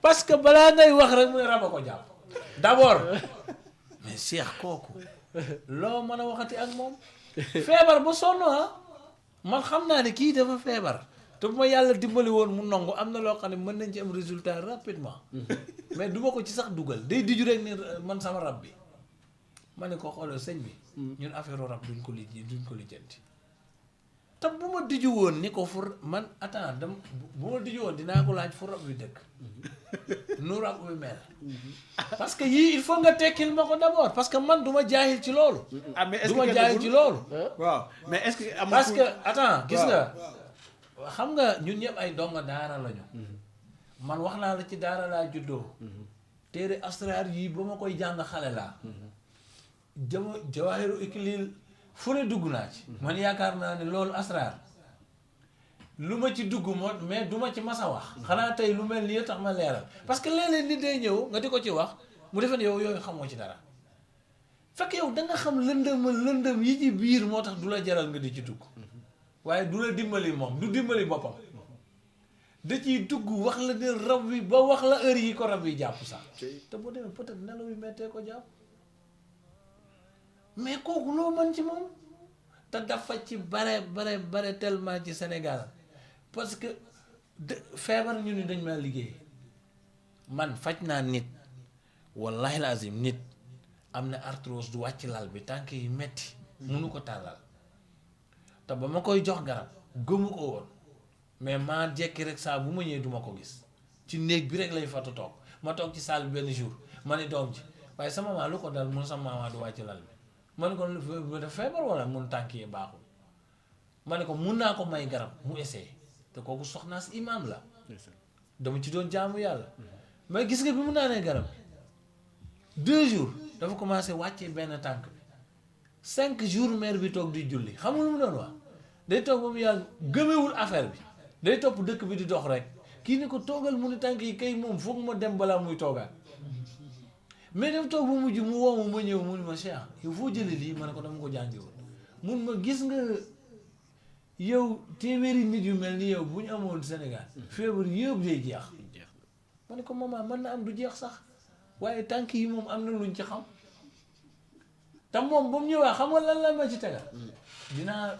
parce que balaa ngay wax rek mu ne raba ko jàpp d'abord mais Cheikh kooku loo mën a waxati ak moom feebar ba sonn man xam naa ne kii dafa feebar te bu ma yàlla dimbali woon mu nangu am na loo xam ne mën nañ ci am résultat rapidement mais du ma ko ci sax dugal day diju rek ni man sama rab bi ma ne ko xoolal sëñ bi ñun affaire rab duñ ko lijjanti te bu ma diju woon ni ko fu man attends bu ma diju woon dinaa ko laaj fu rab bi dëkk nu rab bi mel parce que yii il faut nga tekkil ma ko d'abord parce que man du ma jaahil ci loolu mais est-ce du que ma jaahil ci loolu waaw mais est-ce que am parce que attends gis nga xam nga ñun ñëpp ay donga daara lañu man wax naa la ci daara laa juddoo téere asraar yii ba ma koy jàng xale laa jawaahiru iklil fu ne dugg naa ci man yaakaar naa ne loolu asraar lu ma ci dugg moo mais du ma ci mas a wax xanaa tey lu mel nii tax ma leeral parce que léeg-léeg nit day ñëw nga di ko ci wax mu defe ne yow yooyu xamoo ci dara fekk yow da nga xam lëndëm yi ci biir moo tax du la jaral nga di ci dugg waaye du la dimbali moom du dimbali boppam da ciy dugg wax la ne rab wi ba wax la heure yi ko rab yi jàpp sax te boo demee peut-être nelaw yi mettee ko jàpp mais kooku loo mën ci moom te dafa ci bare tellement ci Sénégal parce que feebar ñu ni dañ maa liggéey man faj naa nit wallahi lazim nit am na arthrose du wàcc lal bi tànk yi metti munu ko tàllal te ba ma koy jox garab gëmu ko woon mais maa jekki rek saa bu ma ñëwee duma ko gis ci néeg bi rek lay fatu toog ma toog ci salle bi benn jour ma ni doom ji waaye sama maman lu ko dal mun sama maman du wàcc lal bi ma ne ko dafa feebar wala mun tànk yi baaxul ma ne ko mun naa ko may garab mu essayé te kooku soxnaas imaam la dama ci doon jaamu yàlla mais gis nga bi mu naanee garab 2 jours dafa commencé wàccee benn tànk bi 5 jours mère bi toog di julli xam nga lu mu doon wax day toog ba mu yàgg gëmewul affaire bi day topp dëkk bi di dox rek kii ni ko toogal mu ni tànk yi kay moom foog ma dem balaa muy toogaat mais dem toog bu mujj mu woo ma ñëw mu ni ma Cheikh yow foo jëlee lii ma ne ko dama ko jàngi woon mun ma gis nga yow téeméeri nit yu mel ni yow bu ñu amoon Sénégal feebar yëpp day jeex ma ne ko maman mën na am du jeex sax waaye tànk yi moom am na luñ ci xam te moom ba mu ñëwee xam nga lan la ma ci tegal dinaa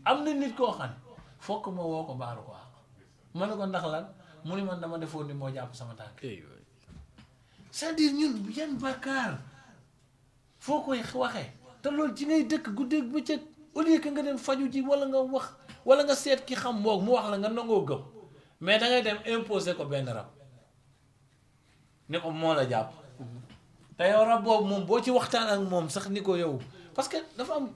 am na nit koo xam ne fokk ma woo ko baalu ko wax ma ne ko ndax lan mu ni man dama defoon ni moo jàpp sama tànk c'est-à-dire ñun yan bàkkaar foo koy waxee te loolu ci ngay dëkk guddeeg bëccëg au lieu que nga dem faju ji wala nga wax wala nga seet ki xam boog mu wax la nga nangoo gëm mais da ngay dem imposer ko benn rab ne ko moo la jàpp te yow rab boobu moom boo ci waxtaan ak moom sax ni ko yow parce que dafa am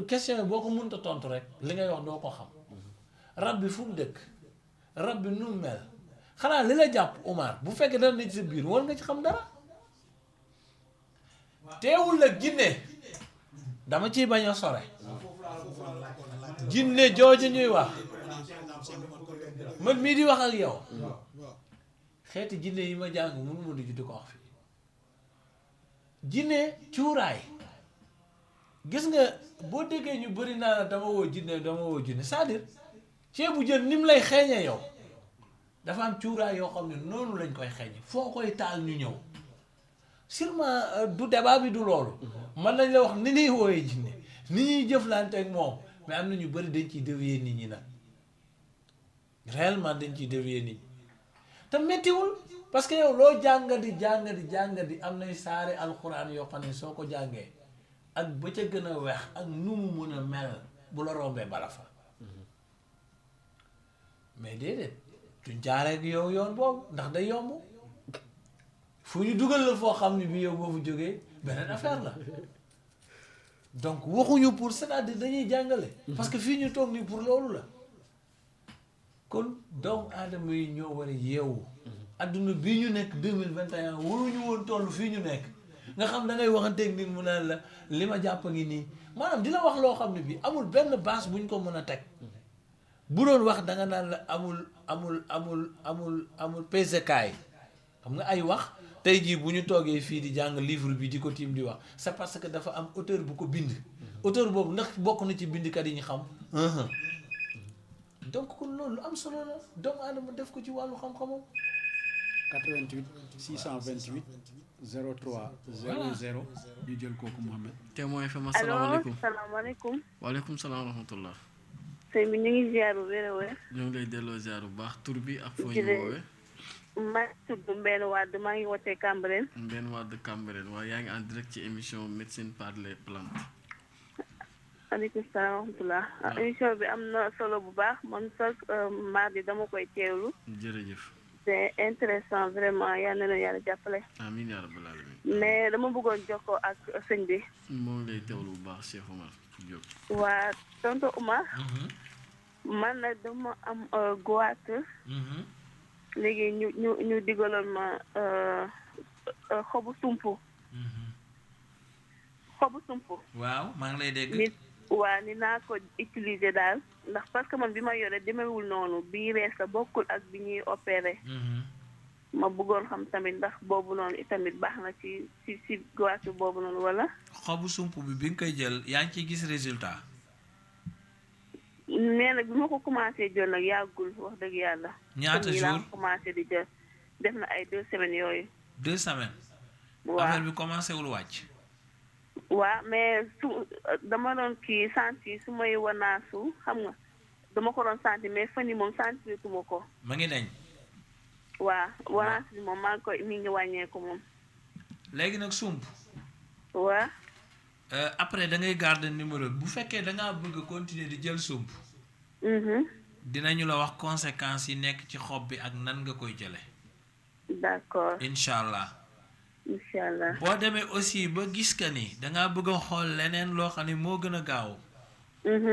question boo ko mënta tontu rek li ngay wax doo ko xam rab bi fu mu dëkk rab bi nu mu mel xanaa li la jàpp Umar bu fekkee dara nit sa biir war nga ci xam dara teewul la jinne dama ciy bañ a sore jinne jooju ñuy wax man mii di wax ak yow xeeti jinne yi ma jàng mënu ma di ko wax fii jinne cuuraay gis nga boo déggee ñu bëri naa dama woo jinne c'est-à-dire ceebu jën ni mu lay xeeñee yow dafa am cuuraay yoo xam ne noonu lañ koy xeeñe foo koy taal ñu ñëw sûrement du débat bi du loolu man nañ la wax ni ñuy wooyee jinne ni ñuy jëflante ak moom mais am na ñu bëri dañ ciy dévier nit ñi nag réellement dañ ciy dévier nit ñi te méttiwul parce que yow loo jàngadi am nay saare alxuraan yoo xam ne soo ko jàngee ak ba ca gën a weex ak nu mu mën a mel bu la rombee bala fa mais déedéet duñ jaaree ak yow yoon boobu ndax day yomb fu ñu dugal la foo xam ne bi yow boo fu jógee beneen affaire la donc waxuñu pour c'est-à-dire dañuy jàngale parce que fii ñu toog nii pour loolu la kon doomu aadama yi ñoo war a yeewu adduna bii ñu nekk 2021 waruñu woon toll fii ñu nekk nga xam da ngay waxanteeg nit mu naan la li ma jàpp ngi nii maanaam di la wax loo xam ne bi amul benn base buñ ko mën a teg bu doon wax da nga naan la amul pesekaay xam nga ay wax tey jii bu ñu toogee fii di jàng livre bi di ko tiim di wax c'est parce que dafa am auteur bu ko bind auteur boobu ndax bokk na ci bindkat yi ñu xam donc kon loolu lu am solo la doomu aadama def ko ci wàllu xam-xamam 88 628 03 00 ñu jël kooku Mouhamed. Témoin FM asalaamaaleykum allo salaamaaleykum. waaleykum salaam wa rahmatullah. sëñ bi ñu ngi ziar bu wér a wér. ñoo ngi lay delloo ziar bu baax tur bi ak foo ñu woowee. maa ngi tudd Mbène Wade maa ngi wootee Cambérène. Mbène Wade Cambérène waaye yaa ngi en direct ci émission médecine par les plantes. aleykum salaam wa rahmatulah. émission bi am na solo bu baax man sax mardi dama koy teewlu. jërëjëf. c'est intéressant vraiment yal na leen yàlla jàppale. amiin yaa rabbal alamin. mais dama bëggoon jokkoo ak sëñ bi. moo ngi lay teewlu bu baax Cheikh Omar Diop. waa tonton Oumar. man nag dama am goitre. léegi ñu digaloon ma xobu sumpu. xobu sumpu. waaw maa ngi lay dégg. ni naa ko utiliser daal ndax parce que man bi ma yore demewul noonu bii rees la bokkul ak bi ñuy opéré. ma bëggoon xam tamit ndax boobu noonu itamit baax na ci goitre boobu noonu wala. xobu sump bi nga koy jël yaa ngi ciy gis résultat. nee na bi ma ko commencé jël nag yàggul wax dëgg yàlla. ñaata jours laa commencé di jël def na ay 2 semaines yooyu. 2 semaines. waaw affaire bi commencé wul wàcc. waaw mais dama doon kii sentir su may wanaasu xam nga dama ko doon sentir mais fan yi moom sentiratuma ko. ma ngi neñ. waaw wanaas bi moom maa ngi koy mi ngi wàññeeku moom. léegi nag sump. waaw. après da ngay garder numéro bu fekkee da ngaa bëgg a continuer di jël sump. dinañu la wax conséquences yi nekk ci xob bi ak nan nga koy jële d'accord incha allah. incha allah boo demee aussi ba gis ka ni da ngaa bëgg a xool leneen loo xam ne moo gën a gaaw.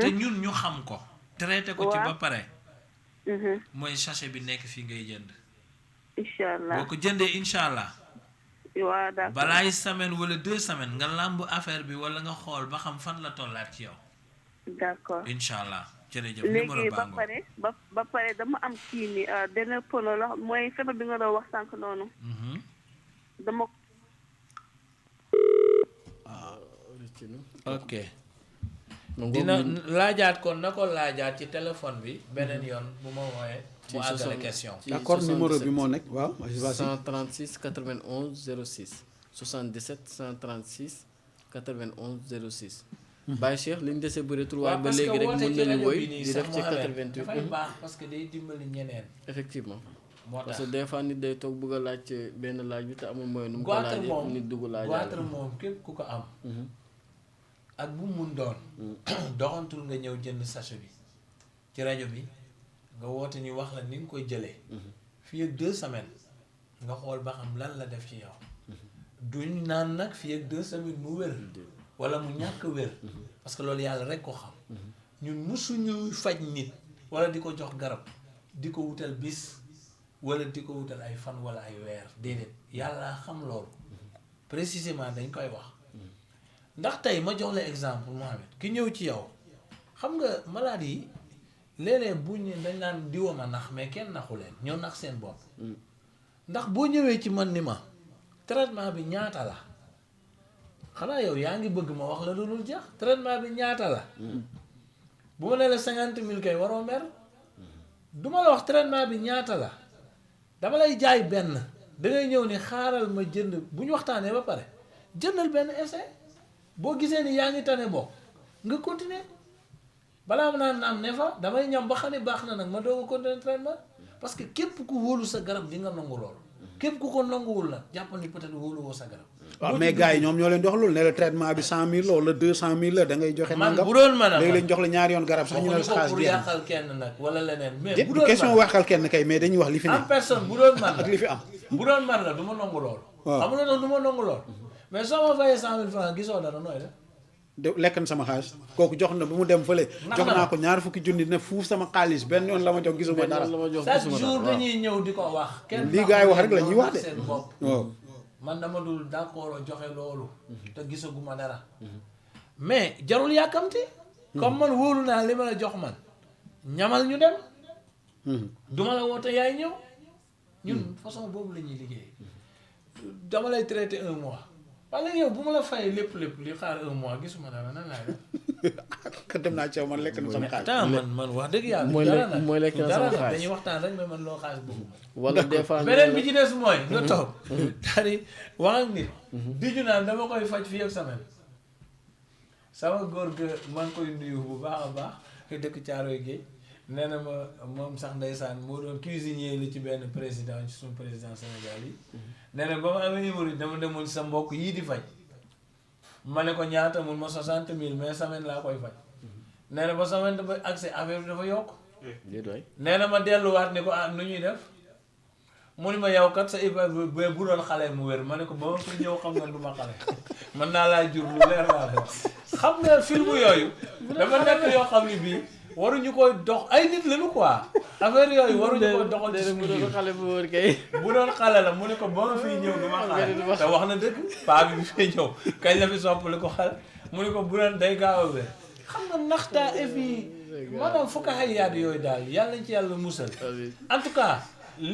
te ñun ñu xam ko. traité ko ci ba pare. mooy sachet bi nekk fii ngay jënd. incha allah boo ko jëndee incha allah. waaw d'accord balaay semaine wala 2 semaines nga làmb affaire bi wala nga xool ba xam fan la tollaat ci yow. d'accord incha allah jërëjëf. numéro léegi baa ngoog ba pare dama am kii ni dana pono la mooy feebar bi nga doon wax sànq noonu. dama. ok. dina laajaat kon na ko laajaat ci téléphone bi beneen yoon bu ma wooyee. mu àggale question. d'accord numéro bi moo nekk waaw. 136 91 06 77 136 91 06. Baye Cheikh li ñu dese bëreetul waaye ba léegi rek mën nañu woy di def ci 88. dafay baax parce que day dimbali ñeneen. effectivement. moo tax parce que des fois nit day toog bëgg a laaj benn laaj bi te amul mooy nu mu ko laajee nit dugg laaj. goitre moom képp ku ko am. ak bu mun doon. doxantul nga ñëw jënd sachet bi ci rajo bi nga woote ñu wax la ni nga koy jëlee. fii ak 2 semaines nga xool ba xam lan la def ci yow. duñ naan nag fii ak 2 semaines mu wér. wala mu ñàkk wér. parce que loolu yàlla rek ko xam. ñun musuñu faj nit. wala di ko jox garab. di ko wutal bis. wala di ko wutal ay fan wala ay weer déedéet yàlla xam loolu. précisément dañ koy wax. ndax tey ma jox la exemple Mohamed ki ñëw ci yow xam nga malade yi léeg-léeg buñ ne dañ naan diwa ma nax mais kenn naxu leen ñoo nax seen bopp. ndax boo ñëwee ci man ni ma traitement bi ñaata la xanaa yow yaa ngi bëgg ma wax la lu dul jeex traitement bi ñaata la. bu ma nee la 50 000 kay waroo mer du ma la wax traitement bi ñaata la dama lay jaay benn da ngay ñëw ni xaaral ma jënd bu ñu waxtaanee ba pare jëndal benn essai. boo gisee ni yaa ngi tane bokk nga continuer balaa ma naan naam ne fa damay ñam ba xam ne baax na nag ma doog a continuer traitement parce que képp ku wóolu sa garab di nga nangu loolu képp ku ko nanguwul nag jàpp ni peut-être wóolu woo sa garab. waaw mais gars yi ñoom ñoo leen jox loolu ne la traitement bi 100 000 la wala 200 000 la da ngay joxe. man bu doon mën a léegi lañ jox la ñaari yoon garab sax ñu ne la xaalis pour yàqal kenn nag wala leneen. mais bu doon question waxal kenn kay mais dañuy wax li fi ne. en personne bu doon man ak li fi am. bu doon man la du ma nangu loolu. waaw xam nga loolu du ma nangu loolu. mais soo ma fayee 100 000 francs gisoo dara nooy def. de lekk na sama xaalis kooku jox na bu mu dem fële. jox naa ko ñaar fukki junni ne fuuf sama xaalis benn yoon la ma jox gisuma dara. chaque jour dañuy ñëw di ko wax. kenn lii gars yi wax rek la ñuy wax de seen bopp. waaw man dama dul d'accord joxe loolu. te gisaguma dara. mais jarul yàkkamti. comme man wóolu naa li ma la jox man. ñamal ñu dem. duma la woote yaay ñëw. ñun façon boobu la ñuy liggéey. dama lay traiter 1 mois. wala yow bu ma la fayee lépp li xaar 1 mois gisuma dara nan laay def. dem naa ci man lekk na sama xaalis. attends man wax dëgg yàlla. mooy lekk na sama xaalis dañuy waxtaan rek mais man loo xaalis boobu. wala des fois beneen bi ci des mooy. nga toog c'est-à-dire wax ak nit. di ñu naan dama koy faj fii ak semaine. sama góor ga maa ngi koy nuyu bu baax a baax dëkk Caaroy Géej nee na ma moom sax ndeysaan moo doon cuisinier la ci benn président ci suñu président Sénégal yi nee na ba ma amee numéro dama demoon sa mbokk yii di faj ma ne ko ñaata mun ma 60 000 mais semaine laa koy faj nee na ba semaine ba accès affaire bi dafa yokk nee na ma delluwaat ni ko nu ñuy def mu ni ma yow kat sa iba bu doon xale mu wér ma ne ko ba ma fi ñëw xam nga du ma xale mën naa laa jur lu leer laa def xam nga film yooyu dafa nekk yoo xam ni bii waruñu koy dox ay nit lañu quoi affaire yooyu waruñu koy doxal ci suñu biir xale bu wóor kay bu doon xale la mu ne ko ba ma fiy ñëw du ma xale te wax na dëgg paa bi fi ñëw kañ la fi soppali ko xale mu ne ko bu doon day gaaw a wér xam nga naxtaa et puis maanaam fukka xay yaat yooyu daal yàlla nañ ci yàlla musal en tout cas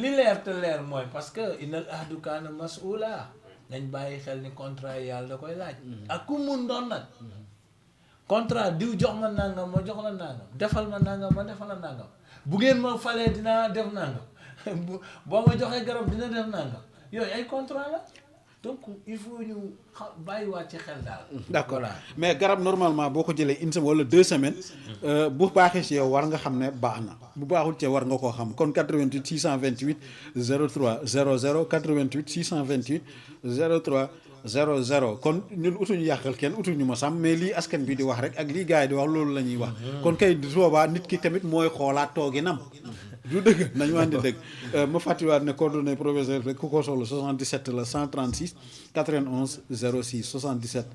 li leer te leer mooy parce que innal ahdu kaana mas'uula nañ bàyyi xel ni contrat yi yàlla da koy laaj ak ku mun doon nag contrat diw jox ma nangam ma jox la nangam defal ma nangam ma defal la nangam bu ngeen ma falee dinaa def nangam boo ma joxee garab dina def nangam yooyu ay contrat la donc il faut ñu bàyyiwaat ci xel daal. d'accord mais garab normalement boo ko jëlee une semaine wala 2 semaines bu baaxee ci yow war nga xam ne baax na bu baaxul ci war nga koo xam kon 88 628 03 00 88 628 03 00 kon ñun utuñu yàqal kenn utuñu ma sàmm mais lii askan bi di wax rek ak lii gars yi di wax loolu la ñuy wax kon kay boobaa nit ki tamit mooy xoolaat tooginam du dëgg nañu wàndi dëgg ma fàttiwaat ne coordonnées professeur rek ku ko soxla 77 la 136 91 06 77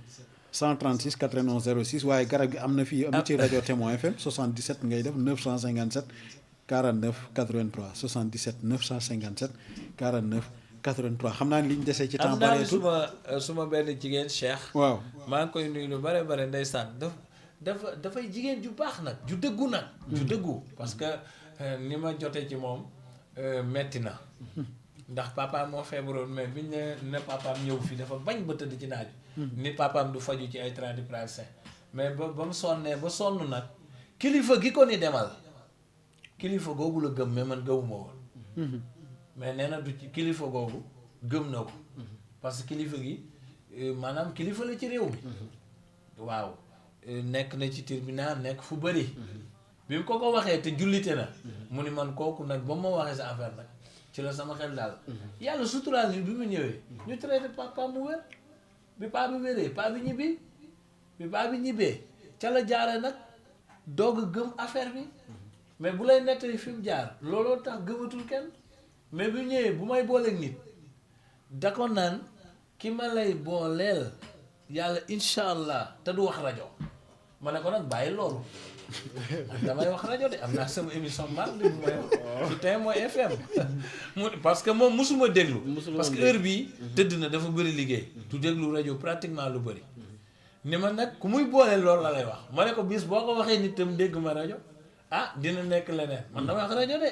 136 91 06 waaye garab gi am na fii am na ci rajo Témoin FM 77 ngay def 957 49 83 77 957 49 83 xam naa ni liñ desee ci temps bareetul suma benn jigéen Cheikh waaw maa ngi koy nuyu lu bare bare ndeysaan dafay jigéen ju baax nag ju dëggu nag ju dëggu parce que ni ma jotee ci moom metti na ndax papaam moo feebaroon mais biñ ne papaam ñëw fii dafa bañ ba tëdd ci naaj ni papaam du faju ci ay tradipraticien mais ba mu sonnee ba sonn nag kilifa gi ko ni demal kilifa googu la gëm mais man gëwuma woon mais nee na du ci kilifa googu gëm na ko parce que kilifa gi maanaam kilifa la ci réew mi waaw nekk na ci tribunal nekk fu bëri bi mu ko waxee te jullite na mu ni man kooku nag ba ma waxee sa affaire nag ci la sama xel daal yàlla suturaal ni bi mu ñëwee ñu traité papa mu wér bi paa bi wéree paa bi ñibbi bi paa bi ñibbee ca la jaare nag doog a gëm affaire bi mais bu lay nettali fi mu jaar looloo tax gëmatul kenn mais bi ñëwee bu may booleeg nit da ko naan ki ma lay booleel yàlla incha allah te du wax rajo ma ne ko nag bàyyi loolu damay wax rajo de am naa sama émission mardi bu may wax ci Témoin FM parce que moom musuma déglu parce que heure bii tëdd na dafa bëri liggéey du déglu rajo pratiquement lu bëri ni ma nag ku muy booleel loolu la lay wax ma ne ko bis boo ko waxee nit tam dégg ma rajo ah dina nekk leneen man damay wax rajo de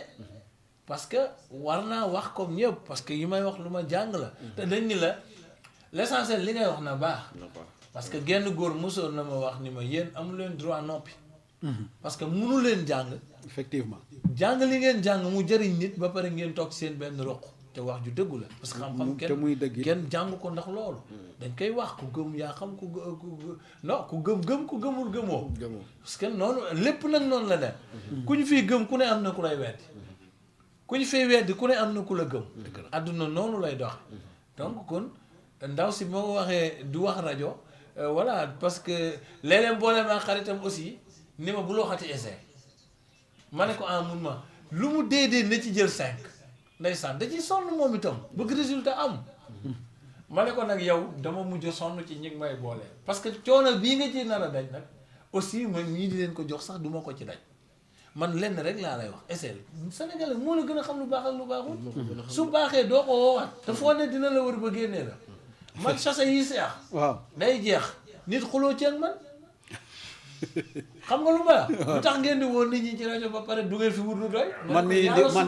parce que war naa wax comme ñëpp parce que yi may wax lu ma jàng la te dañ ni la l'essentiel li ngay wax na baax parce que genn góor mosoon na ma wax ni ma yéen amu leen droit noppi parce que munu leen jàng effectivement jàng li ngeen jàng mu jëriñ nit ba pare ngeen toog seen benn roq te wax ju dëggu la parce que xam-xam kenn jàng ko ndax loolu dañ koy wax ku gëm yaa xam non ku gëm ku gëmul gëmoo parce que noonu lépp nag noonu la dem ku ñu fii gëm ku ne am na ku lay weddi ku ñu fii weddi ku ne am na ku la gëm àdduna noonu lay dox donc kon ndaw si moo waxee du wax rajo voilà parce que léeg-léeg boole maa xaritam aussi ni ma bul waxati essai ma ne ko mun ma lu mu dee na ci jël 5 ndeysaan da ciy sonn moom itam bëgg résultat am ma ne ko nag yow dama mujj sonn ci ñi may boole parce que coono bii nga ci nar a daj nag aussi man ñii di leen ko jox sax duma ko ci daj man lenn rek laa lay wax essai Sénégalais moo la gën a xam lu baax ak lu baaxul su baaxee doo ko woowaat te foo ne dina la wër ba génnee la man sase yi seex waaw day jeex nit xuloo ci ak man xam nga lu ma lu tax ngeen di woon nit ñi ci rajo ba pare du ngeen fi wut lu doy man mii man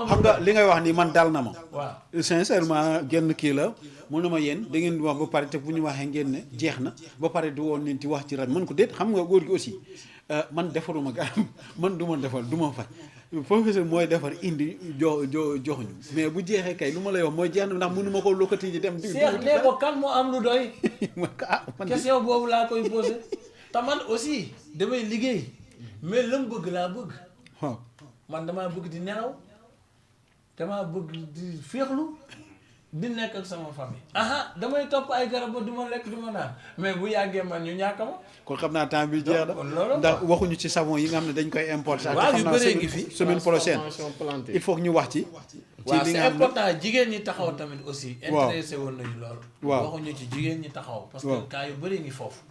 xam nga li ngay wax nii man dal na ma waaw sincèrement genn kii la mu ne ma yéen da ngeen di wax ba pare te bu ñu waxee ngeen ne jeex na ba pare du woon nit ci wax ci rajo man ko déet xam nga góor gi aussi man defaruma garab man du ma defal du ma faj professeur mooy defar indi joxuñu mais bu jeexee kay lu ma lay wax mooy jeex na ndax mënu ma ko lokkati ji dem. Cheikh nee ko kan moo am lu doy. question boobu laa koy posé te man aussi damay liggéey mais la mu bëgg laa bëgg. waaw man damaa bëgg di nelaw damaa bëgg di féexlu di nekk ak sama famille damay topp ay garab ba du ma lekk du ma naan mais bu yàggee man ñu ñàkk ma. kon xam naa temps bi jeex na loolu ndax waxuñu ci savon yi nga xam ne dañ koy importer. waaw yu xam naa bëree ngi fi. semaine prochaine il faut que ñu wax ci. waaw li c'est nga xam ne important jigéen ñi taxaw tamit aussi. waaw intéressé woon nañu loolu. waaw waxuñu ci jigéen ñi taxaw. parce que cas yu bëri ngi foofu.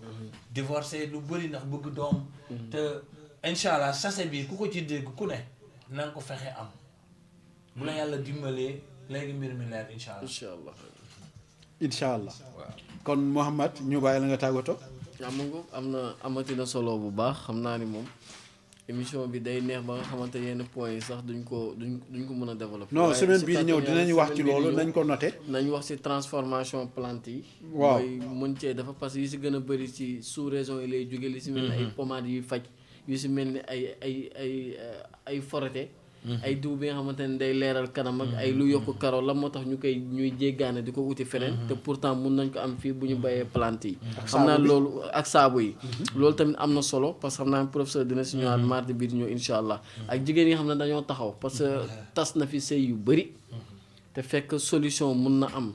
divorcé lu bëri ndax bëgg doom. te incha allah sachet bi ku ko ci dégg ku ne na nga ko fexe am bu la yàlla dimbalee léegi mbir mi leer incha allah. incha allah. incha allah waaw kon Mouhamed ñu bàyyi la nga tàggatoo. am na amati na solo bu baax xam naa ni moom émission bi day neex ba nga xamante yenn points yi sax duñ ko mën a développer. non waaye semaine bii di ñëw si dinañ wax ci semaine bii di loolu ñëw nañ ko noté. nañ wax ci transformation plante yi. waaw mooy mën cee dafa parce que yu si gën a bëri ci sous région yi lay jóge li si mel ni ay pommades yuy faj yu si mel ni ay forate ay diw bi nga xamante ne day leeral kanam ak ay lu yokk karo la moo tax ñuy jéggaane di ko wuti feneen te pourtant mun nañ ko am fii bu ñu bayee plante yi xam naa loolu ak saabu yi loolu tamit am na solo parce que xam naa professeur dina si ñëwaat mardi bii di ñëw insha allah ak jigéen yi nga xam ne dañoo taxaw parce que tas na fi sëy yu bëri te fekk solution mun na am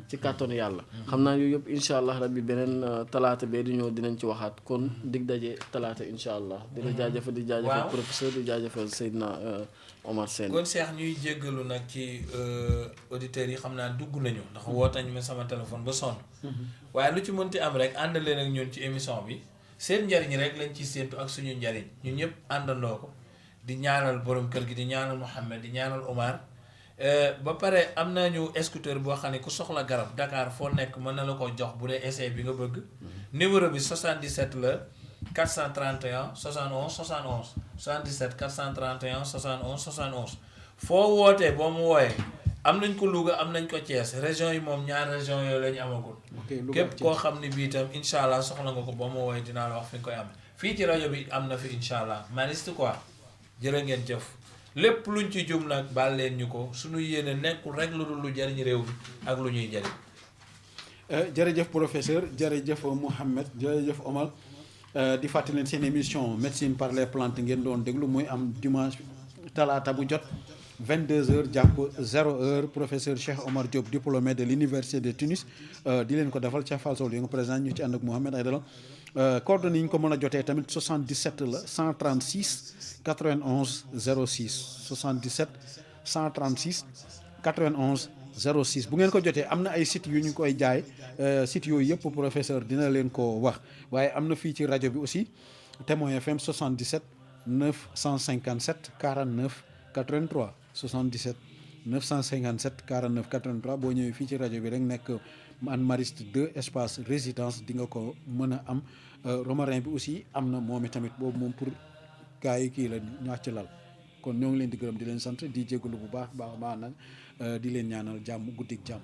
ci kàttanu yàlla xam naa yooyu yëpp incha allah rabbi beneen talaata bee di ñëw dinañ ci waxaat kon dig daje talaata incha allah di la jaajëfal di jaajëfal professeur di jaajëfal Seydina Omar Sène kon Cheikh ñuy jéggalu nag ci auditeurs yi xam naa dugg nañu ndax wootañ ma sama téléphone ba sonn waaye lu ci mënti am rek ànd leen ak ñun ci émission bi seen njariñ rek lañ ci séentu ak suñu njariñ ñun ñëpp àndandoo ko di ñaanal borom kër gi di ñaanal Mouhamed di ñaanal Omar ba pare am nañu scooter boo xam ne ku soxla garab Dakar foo nekk mën na la ko jox bu dee essai bi nga bëgg numéro bi 77 la 431 71 71 77 431 71 71 foo wootee boo mu wooyee am nañ ko Louga am nañ ko Thiès région yi moom ñaar région yooyu la ñu amagul képp koo xam ne bii itam incha allah soxla nga ko boo mu wooyee dinaa la wax fi nga koy am fii ci rajo bi am na fi incha allah maniste quoi jërë ngeen jëf lépp luñ ci jum nag baal leen ñu ko suñu yéene nekkul rek lu dul lu jariñ réew mi ak lu ñuy jariñ jërëjëf professeur jërëjëf Mouhamed jërëjëf Omar di fàttali leen seen émission médecine par les plantes ngeen doon déglu muy am dimanche talaata bu jot 22h jàpp 0h professeur Cheikh Omar Diop diplômé de l'université de Tunis di leen ko defal ca Falsol yi nga président ñu ci ànd ak Mouhamed Aïdara coordonnées yi ñu ko mën a jotee tamit 77 la 136 91 06 77 136 91 06 bu ngeen ko jotee am na ay sites yu ñu koy jaay sites yooyu yëpp professeur dina leen ko wax waaye am na fii ci rajo bi aussi Témoin FM 77 957 49 83 77 957 49 83 boo ñëwee fii ci rajo bi rek nekk Hann Mariste 2 espace résidence di nga ko mën a am Romarin bi aussi am na moom tamit boobu moom pour gars yi kii la ñàcc lal kon ñoo ngi leen di gërëm di leen sant di jégalu bu baax nag di leen ñaanal jàmm guddik jàmm